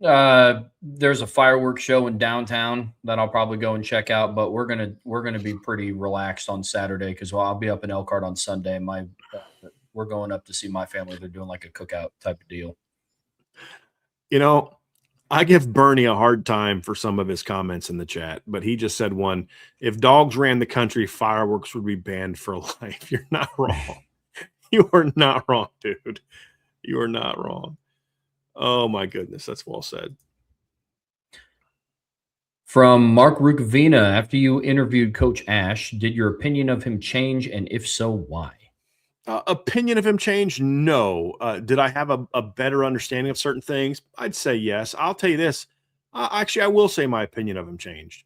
There's a fireworks show in downtown that I'll probably go and check out, but we're gonna be pretty relaxed on Saturday because I'll be up in Elkhart on Sunday. We're going up to see my family. They're doing like a cookout type of deal. I give Bernie a hard time for some of his comments in the chat, but he just said one, if dogs ran the country, fireworks would be banned for life. You're not wrong. You are not wrong, dude. You are not wrong. Oh, my goodness. That's well said. From Mark Rukavina, after you interviewed Coach Ash, did your opinion of him change, and if so, why? Opinion of him change? No. Did I have a better understanding of certain things? I'd say yes. I'll tell you this. Actually, I will say my opinion of him changed.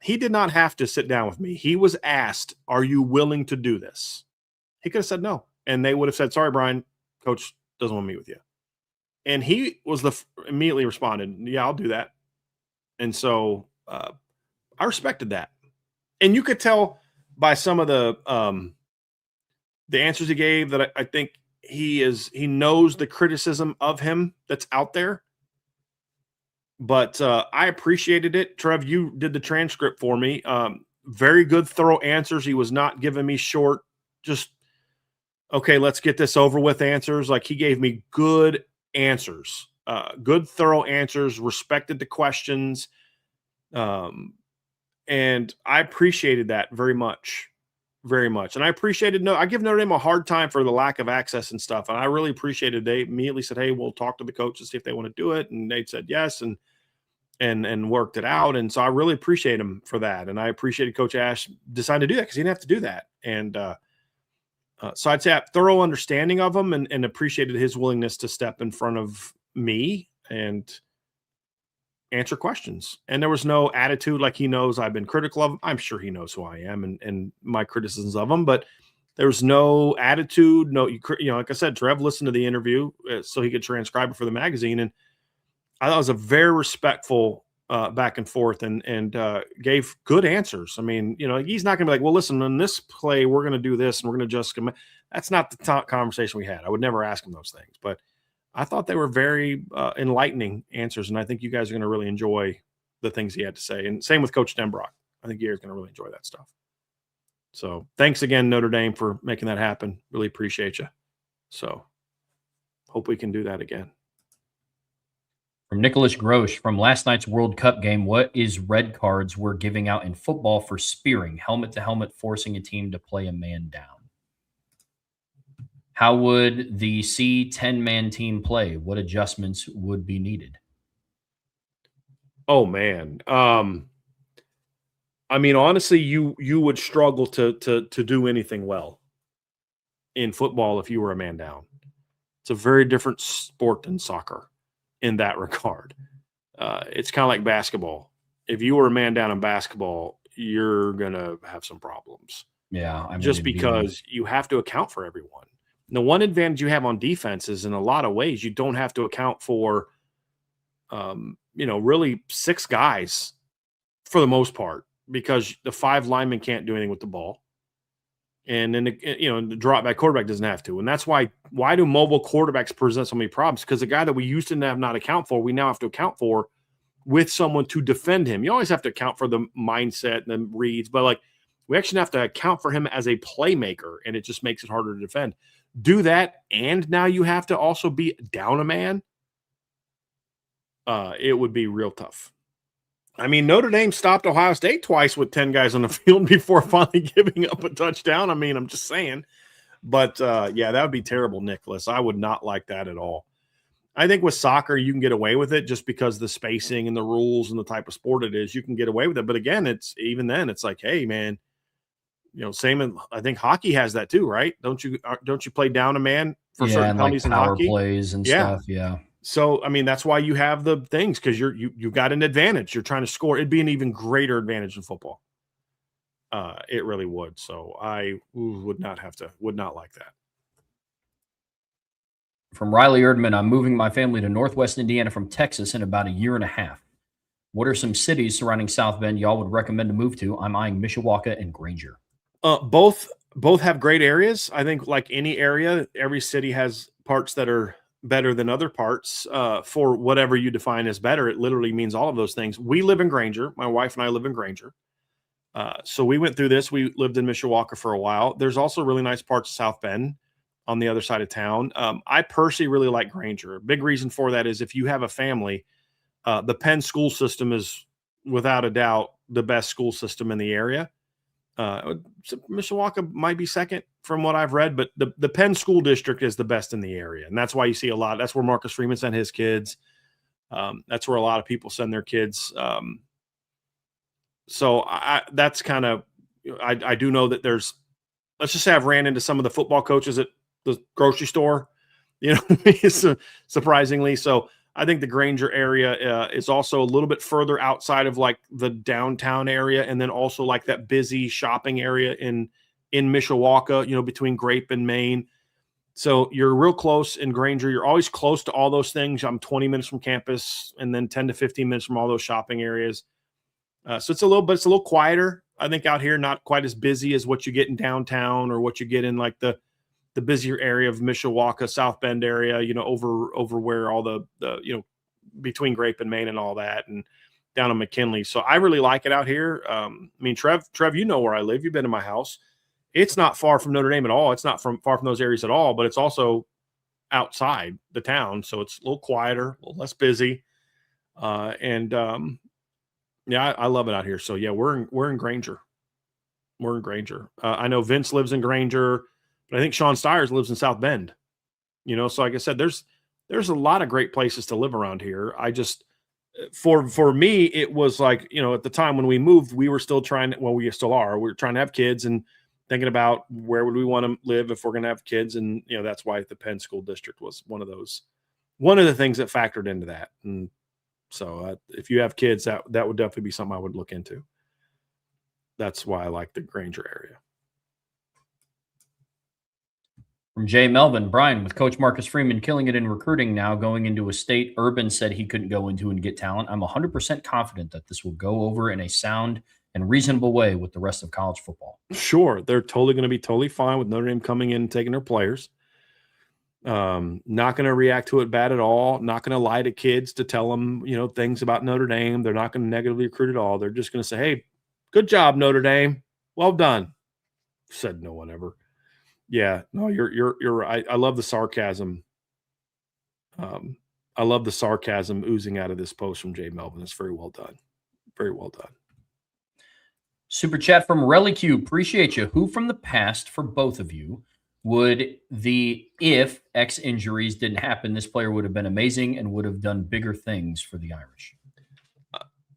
He did not have to sit down with me. He was asked, "Are you willing to do this?" He could have said no, and they would have said, "Sorry, Brian, Coach doesn't want to meet with you." And he was immediately responded, "Yeah, I'll do that." And so I respected that. And you could tell by some of the answers he gave that I think he knows the criticism of him that's out there. But I appreciated it. Trev, you did the transcript for me. Very good, thorough answers. He was not giving me short, just okay, let's get this over with answers. Like, he gave me good answers, good, thorough answers, respected the questions. And I appreciated that very much. Very much. And I appreciated I give Notre Dame a hard time for the lack of access and stuff. And I really appreciated they immediately said, "Hey, we'll talk to the coaches, see if they want to do it." And they said yes and worked it out. And so I really appreciate him for that. And I appreciated Coach Ash deciding to do that because he didn't have to do that. And so I'd say I have thorough understanding of him and appreciated his willingness to step in front of me and answer questions. And there was no attitude like he knows I've been critical of him. I'm sure he knows who I am and my criticisms of him, but there was no attitude. No, like I said, Trev listened to the interview so he could transcribe it for the magazine. And I thought it was a very respectful back and forth and gave good answers. I mean, he's not going to be like, "Well, listen, in this play, we're going to do this and we're going to adjust." That's not the conversation we had. I would never ask him those things, but I thought they were very enlightening answers, and I think you guys are going to really enjoy the things he had to say. And same with Coach Denbrock. I think you're going to really enjoy that stuff. So thanks again, Notre Dame, for making that happen. Really appreciate you. So hope we can do that again. From Nicholas Grosh, from last night's World Cup game, what is red cards we're giving out in football for spearing, helmet to helmet, forcing a team to play a man down? How would the C 10-man team play? What adjustments would be needed? Oh man. I mean, honestly, you would struggle to do anything well in football if you were a man down. It's a very different sport than soccer in that regard. It's kind of like basketball. If you were a man down in basketball, you're gonna have some problems. Yeah, I mean, just because you have to account for everyone. The one advantage you have on defense is in a lot of ways you don't have to account for, really 6 guys for the most part because the 5 linemen can't do anything with the ball. And then, the drop back quarterback doesn't have to. And that's why do mobile quarterbacks present so many problems? Because the guy that we used to have not account for, we now have to account for with someone to defend him. You always have to account for the mindset and the reads, but we actually have to account for him as a playmaker, and it just makes it harder to defend. Do that, and now you have to also be down a man. It would be real tough. I mean, Notre Dame stopped Ohio State twice with 10 guys on the field before finally giving up a touchdown. I mean, I'm just saying. But, that would be terrible, Nicholas. I would not like that at all. I think with soccer, you can get away with it just because the spacing and the rules and the type of sport it is. You can get away with it. But again, it's like, hey, man, same in, I think hockey has that too, right? Don't you play down a man for certain penalties in hockey? Plays and stuff, yeah. So, I mean, that's why you have the things because you've got an advantage. You're trying to score. It'd be an even greater advantage in football. It really would. So I would not like that. From Riley Erdman, I'm moving my family to Northwest Indiana from Texas in about a year and a half. What are some cities surrounding South Bend y'all would recommend to move to? I'm eyeing Mishawaka and Granger. Both have great areas. I think like any area, every city has parts that are better than other parts for whatever you define as better. It literally means all of those things. We live in Granger. My wife and I live in Granger. So we went through this. We lived in Mishawaka for a while. There's also really nice parts of South Bend on the other side of town. I personally really like Granger. A big reason for that is if you have a family, the Penn school system is without a doubt the best school system in the area. Mishawaka might be second from what I've read, but the Penn school district is the best in the area. And that's why you see a lot. That's where Marcus Freeman sent his kids. That's where a lot of people send their kids. So that's kind of, I do know that there's, let's just say I've ran into some of the football coaches at the grocery store, surprisingly. So I think the Granger area is also a little bit further outside of like the downtown area. And then also like that busy shopping area in Mishawaka, between Grape and Maine. So you're real close in Granger. You're always close to all those things. I'm 20 minutes from campus and then 10 to 15 minutes from all those shopping areas. So it's a little quieter, I think, out here, not quite as busy as what you get in downtown or what you get in like the busier area of Mishawaka, South Bend area, over where all the between Grape and Maine and all that, and down in McKinley. So I really like it out here. I mean, Trev, you know where I live. You've been in my house. It's not far from Notre Dame at all. It's not far from those areas at all, but it's also outside the town. So it's a little quieter, a little less busy. Yeah, I love it out here. So yeah, we're in Granger. We're in Granger. I know Vince lives in Granger, but I think Sean Stiers lives in South Bend. So like I said, there's a lot of great places to live around here. I just, for me, it was like, at the time when we moved, we were still we still are. We're trying to have kids and thinking about where would we want to live if we're going to have kids. And, that's why the Penn School District was one of the things that factored into that. And so if you have kids, that would definitely be something I would look into. That's why I like the Granger area. From Jay Melvin, Brian, with Coach Marcus Freeman killing it in recruiting now, going into a state Urban said he couldn't go into and get talent, I'm 100% confident that this will go over in a sound and reasonable way with the rest of college football. Sure. They're totally going to be totally fine with Notre Dame coming in and taking their players. Not going to react to it bad at all. Not going to lie to kids to tell them, things about Notre Dame. They're not going to negatively recruit at all. They're just going to say, hey, good job, Notre Dame. Well done. Said no one ever. Yeah, no, you're right. I love the sarcasm. I love the sarcasm oozing out of this post from Jay Melvin. It's very well done. Very well done. Super chat from Relicu. Appreciate you. Who from the past for both of you would if X injuries didn't happen, this player would have been amazing and would have done bigger things for the Irish?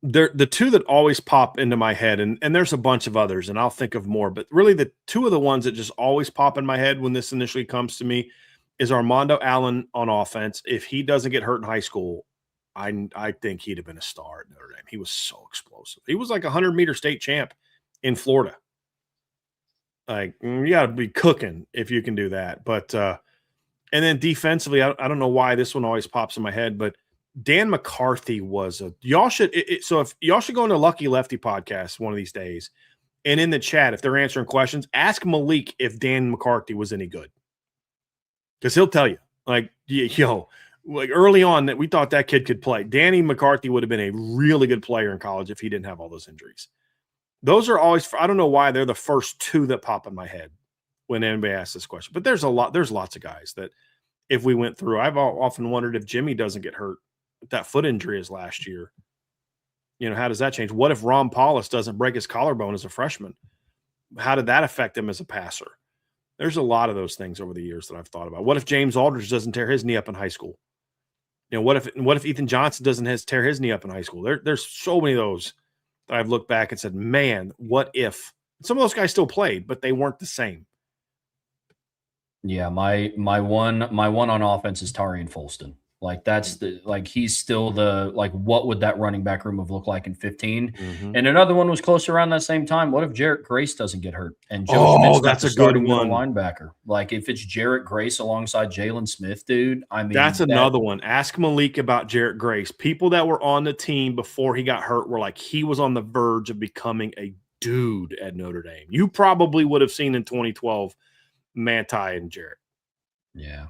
The two that always pop into my head, and there's a bunch of others, and I'll think of more, but really the two of the ones that just always pop in my head when this initially comes to me is Armando Allen on offense. If he doesn't get hurt in high school, I think he'd have been a star at Notre Dame. He was so explosive. He was like a 100-meter state champ in Florida. Like, you got to be cooking if you can do that. But and then defensively, I don't know why this one always pops in my head, but Dan McCarthy was y'all should go into Lucky Lefty podcast one of these days, and in the chat, if they're answering questions, ask Malik if Dan McCarthy was any good, because he'll tell you. Like, like early on that we thought that kid could play. Danny McCarthy would have been a really good player in college if he didn't have all those injuries. Those are always, I don't know why they're the first two that pop in my head when anybody asks this question. But there's lots of guys that if we went through, I've often wondered if Jimmy doesn't get hurt with that foot injury as last year. How does that change? What if Ron Paulus doesn't break his collarbone as a freshman? How did that affect him as a passer? There's a lot of those things over the years that I've thought about. What if James Aldridge doesn't tear his knee up in high school? What if Ethan Johnson doesn't tear his knee up in high school? There's so many of those that I've looked back and said, man, what if? Some of those guys still played, but they weren't the same. Yeah, my one on offense is Tarian Folston. Like he's still what would that running back room have looked like in 15? Mm-hmm. And another one was close around that same time. What if Jarrett Grace doesn't get hurt? And Joe Schmidt's that's a good one. Linebacker. Like if it's Jarrett Grace alongside Jalen Smith, dude, I mean, that's another one. Ask Malik about Jarrett Grace. People that were on the team before he got hurt were like, he was on the verge of becoming a dude at Notre Dame. You probably would have seen in 2012 Manti and Jarrett. Yeah.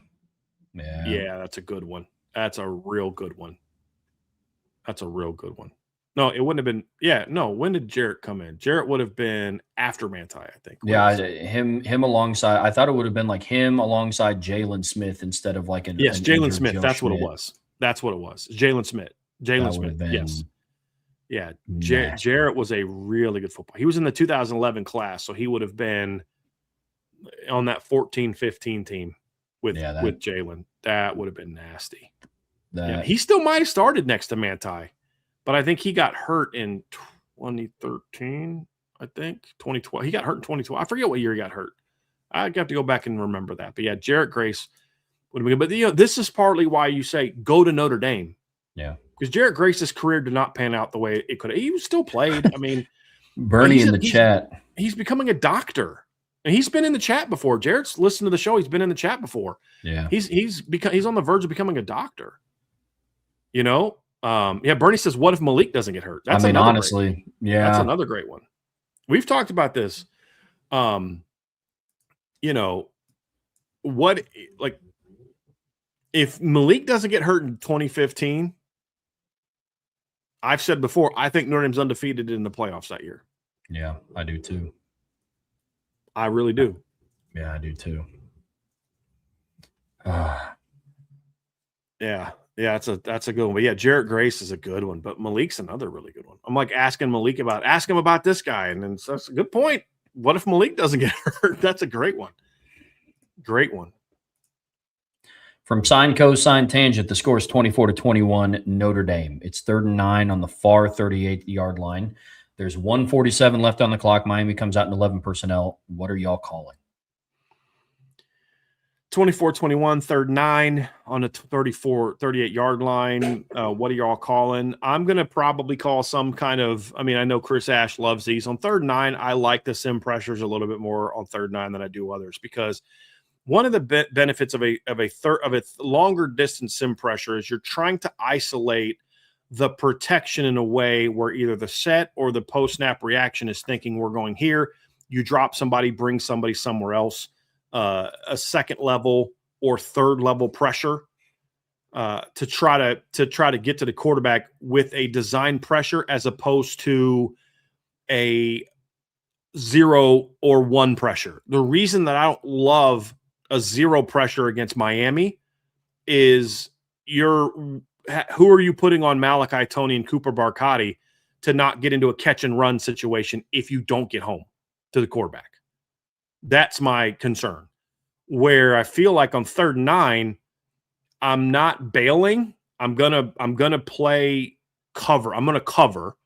That's a good one. That's a real good one. No, it wouldn't have been. Yeah, no. When did Jarrett come in? Jarrett would have been after Manti, I think. Yeah, him alongside. I thought it would have been like him alongside Jalen Smith instead of like Jalen Smith. That's what it was. Jalen Smith. Yes. Yeah. Jarrett was a really good football. He was in the 2011 class, so he would have been on that 14-15 team with Jalen. That would have been nasty. He still might have started next to Manti, but I think he got hurt in 2013, I think 2012. He got hurt in 2012. I forget what year he got hurt. I have to go back and remember that. But yeah, Jarrett Grace would have been good. But this is partly why you say go to Notre Dame. Yeah, because Jarrett Grace's career did not pan out the way it could have. He still played. I mean, Bernie in the chat. He's becoming a doctor, and he's been in the chat before. Jarrett's listened to the show. He's been in the chat before. Yeah, he's on the verge of becoming a doctor. Bernie says, "What if Malik doesn't get hurt?" Honestly, that's another great one. We've talked about this. What like if Malik doesn't get hurt in 2015? I've said before, I think Notre Dame's undefeated in the playoffs that year. Yeah, I do too. I really do. Yeah, I do too. Yeah, that's a good one. But yeah, Jarrett Grace is a good one, but Malik's another really good one. I'm like ask him about this guy, and then that's a good point. What if Malik doesn't get hurt? That's a great one. Great one. From Sine Cosine Tangent, the score is 24-21 Notre Dame. It's 3rd and 9 on the far 38-yard line. There's 1:47 left on the clock. Miami comes out in 11 personnel. What are y'all calling? 24-21, 3rd and 9 on the 38-yard line. What are y'all calling? I'm going to probably call some kind of – I mean, I know Chris Ash loves these. On 3rd and 9, I like the sim pressures a little bit more on 3rd and 9 than I do others because – one of the benefits of a longer distance sim pressure is you're trying to isolate the protection in a way where either the set or the post snap reaction is thinking we're going here. You drop somebody, bring somebody somewhere else. A second level or third level pressure to try to get to the quarterback with a design pressure as opposed to a 0 or 1 pressure. The reason that I don't love a 0 pressure against Miami is who are you putting on Malachi Tony and Cooper Barcotti to not get into a catch and run situation if you don't get home to the quarterback? That's my concern. Where I feel like on 3rd and 9, I'm not bailing. I'm gonna play cover. I'm gonna cover.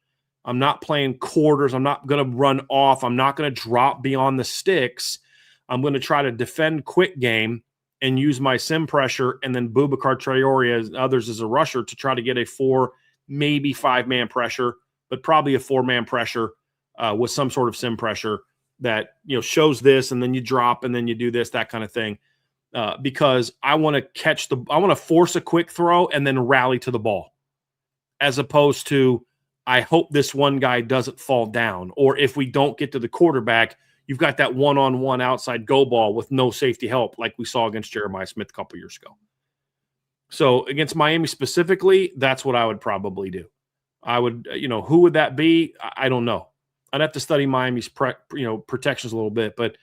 I'm not playing quarters. I'm not gonna run off. I'm not gonna drop beyond the sticks. I'm going to try to defend quick game and use my sim pressure and then Boubacar Traore and others as a rusher to try to get a 4, maybe 5-man pressure, but probably a 4-man pressure with some sort of sim pressure that shows this and then you drop and then you do this, that kind of thing. Because I want to force a quick throw and then rally to the ball, as opposed to I hope this one guy doesn't fall down, or if we don't get to the quarterback, you've got that one-on-one outside go ball with no safety help like we saw against Jeremiah Smith a couple years ago. So against Miami specifically, that's what I would probably do. I would, who would that be? I don't know. I'd have to study Miami's protections a little bit. But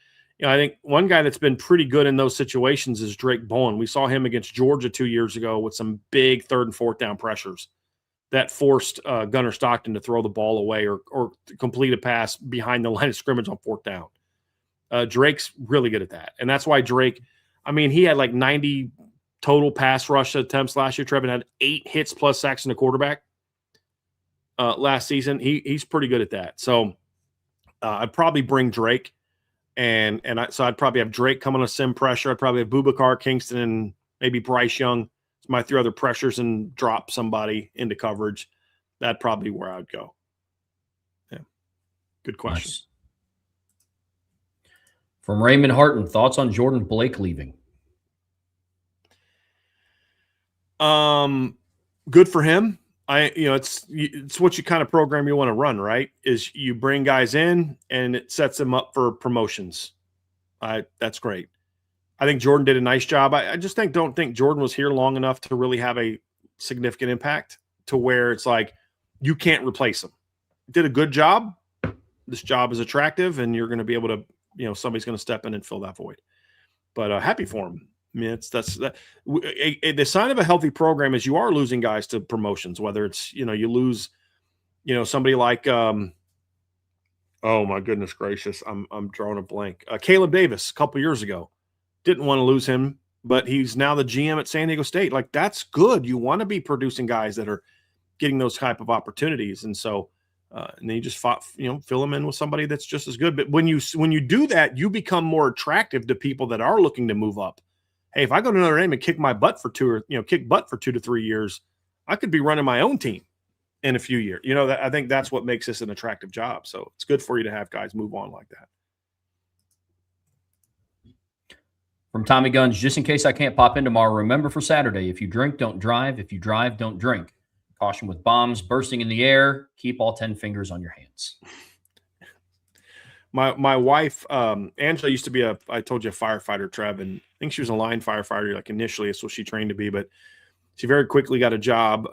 I think one guy that's been pretty good in those situations is Drake Bowen. We saw him against Georgia 2 years ago with some big 3rd and 4th down pressures that forced Gunnar Stockton to throw the ball away or complete a pass behind the line of scrimmage on 4th down. Drake's really good at that. And that's why Drake, he had like 90 total pass rush attempts last year. Trevin had 8 hits plus sacks in the quarterback last season. He's pretty good at that. So I'd probably bring Drake. So I'd probably have Drake come on a sim pressure. I'd probably have Boubacar, Kingston, and maybe Bryce Young. It's my 3 other pressures and drop somebody into coverage. That'd probably be where I would go. Yeah. Good question. Nice. From Raymond Harton, thoughts on Jordan Blake leaving? Good for him. It's what you kind of program you want to run, right? Is you bring guys in and it sets them up for promotions. That's great. I think Jordan did a nice job. I just don't think Jordan was here long enough to really have a significant impact to where it's like you can't replace him. Did a good job. This job is attractive, and you're going to be able to. Somebody's going to step in and fill that void. But happy for him. I mean, the sign of a healthy program is you are losing guys to promotions, whether it's, you lose, somebody like, oh my goodness gracious, I'm drawing a blank. Caleb Davis a couple years ago, didn't want to lose him, but he's now the GM at San Diego State. Like, that's good. You want to be producing guys that are getting those type of opportunities. And so And then you just fill them in with somebody that's just as good. But when you do that, you become more attractive to people that are looking to move up. Hey, if I go to Notre Dame and kick butt for 2 to 3 years, I could be running my own team in a few years. I think that's what makes this an attractive job. So it's good for you to have guys move on like that. From Tommy Guns, just in case I can't pop in tomorrow, remember for Saturday, if you drink, don't drive. If you drive, don't drink. Caution with bombs bursting in the air. Keep all 10 fingers on your hands. My wife, Angela, used to be I told you, a firefighter, Trev, and I think she was a line firefighter, like initially. That's what she trained to be, but she very quickly got a job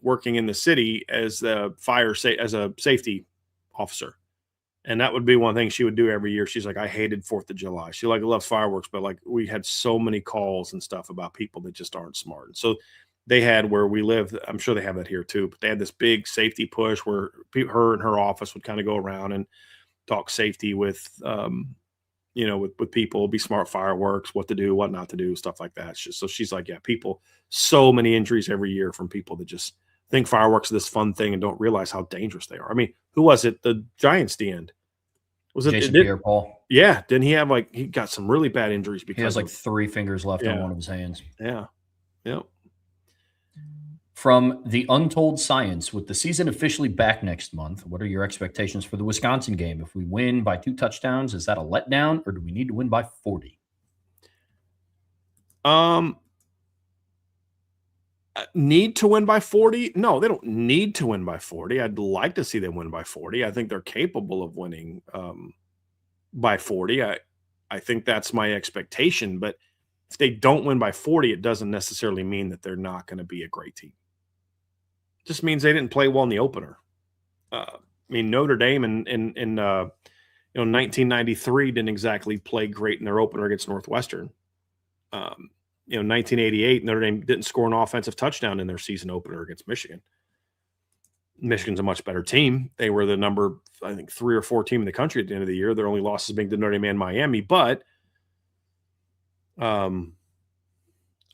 working in the city as a safety officer. And that would be one thing she would do every year. She's like, I hated 4th of July. She loves fireworks, but we had so many calls and stuff about people that just aren't smart. And so they had, where we live, I'm sure they have that here too, but they had this big safety push where her and her office would kind of go around and talk safety with, with people, be smart fireworks, what to do, what not to do, stuff like that. So she's like, yeah, so many injuries every year from people that just think fireworks are this fun thing and don't realize how dangerous they are. I mean, who was it? The Giants, the end. Was it Jason Pierre-Paul? Yeah. Didn't he have he got some really bad injuries because he has 3 fingers left on one of his hands. Yeah. Yep. From The Untold Science, with the season officially back next month, what are your expectations for the Wisconsin game? If we win by 2 touchdowns, is that a letdown, or do we need to win by 40? Need to win by 40? No, they don't need to win by 40. I'd like to see them win by 40. I think they're capable of winning by 40. I think that's my expectation. But if they don't win by 40, it doesn't necessarily mean that they're not going to be a great team. It just means they didn't play well in the opener. Notre Dame in 1993 didn't exactly play great in their opener against Northwestern. 1988, Notre Dame didn't score an offensive touchdown in their season opener against Michigan. Michigan's a much better team. They were the number, I think, 3 or 4 team in the country at the end of the year. Their only losses being to Notre Dame and Miami. But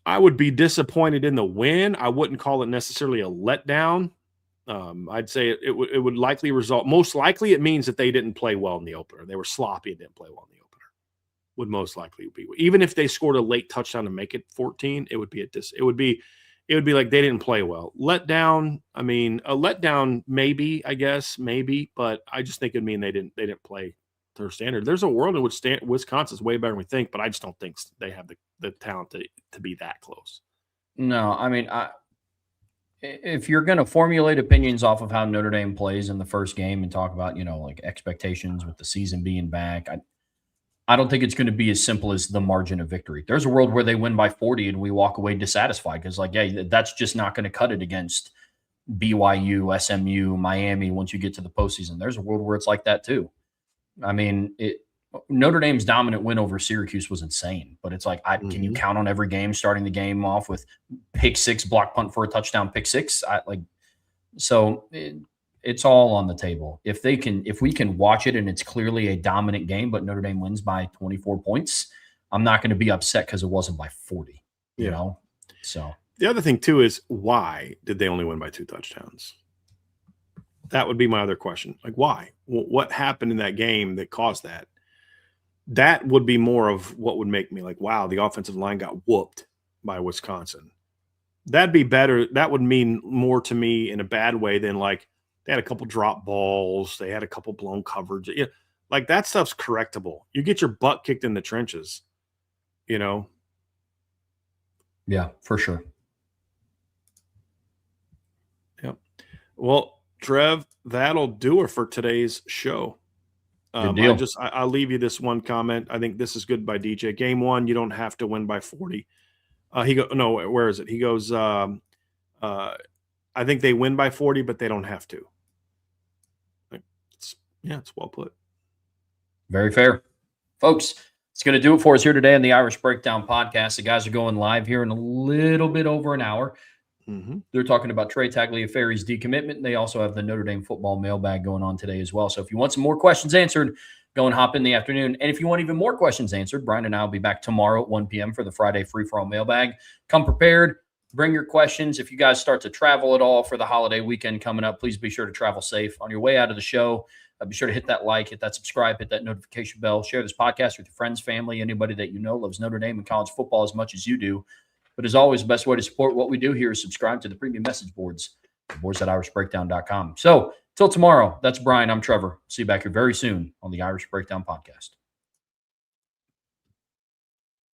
I would be disappointed in the win. I wouldn't call it necessarily a letdown. I'd say it would likely result. Most likely, it means that they didn't play well in the opener. They were sloppy and didn't play well in the opener. Would most likely be, even if they scored a late touchdown to make it 14, it would be like they didn't play well. Letdown. I mean, a letdown, maybe, I guess, but I just think it'd mean they didn't play their standard. There's a world in which Wisconsin's way better than we think, but I just don't think they have the talent to be that close. No, I mean, if you're going to formulate opinions off of how Notre Dame plays in the first game and talk about, expectations with the season being back, I don't think it's going to be as simple as the margin of victory. There's a world where they win by 40 and we walk away dissatisfied because, that's just not going to cut it against BYU, SMU, Miami once you get to the postseason. There's a world where it's like that too. I mean, Notre Dame's dominant win over Syracuse was insane, but it's like, can you count on every game starting the game off with pick 6, block punt for a touchdown, pick 6? It's all on the table. If we can watch it and it's clearly a dominant game, but Notre Dame wins by 24 points, I'm not going to be upset because it wasn't by 40, you know? So the other thing too is, why did they only win by 2 touchdowns? That would be my other question. Like, why? What happened in that game that caused that? That would be more of what would make me like, wow, the offensive line got whooped by Wisconsin. That'd be better. That would mean more to me in a bad way than like they had a couple drop balls. They had a couple blown coverage. Like that stuff's correctable. You get your butt kicked in the trenches, Yeah, for sure. Yep. Well, Trev, that'll do it for today's show. I'll leave you this one comment. I think this is good by DJ. Game 1, you don't have to win by 40. Where is it? He goes, I think they win by 40, but they don't have to. It's well put. Very fair. Folks, it's going to do it for us here today on the Irish Breakdown Podcast. The guys are going live here in a little bit over an hour. They're talking about Trey Tagliaferri's decommitment. They also have the Notre Dame football mailbag going on today as well. So if you want some more questions answered, go and hop in the afternoon. And if you want even more questions answered, Brian and I will be back tomorrow at 1 p.m. for the Friday free-for-all mailbag. Come prepared. Bring your questions. If you guys start to travel at all for the holiday weekend coming up, please be sure to travel safe. On your way out of the show, be sure to hit that like, hit that subscribe, hit that notification bell. Share this podcast with your friends, family, anybody that you know loves Notre Dame and college football as much as you do. But as always, the best way to support what we do here is subscribe to the premium message boards, the boards at irishbreakdown.com. So, till tomorrow, that's Brian. I'm Trevor. See you back here very soon on the Irish Breakdown Podcast.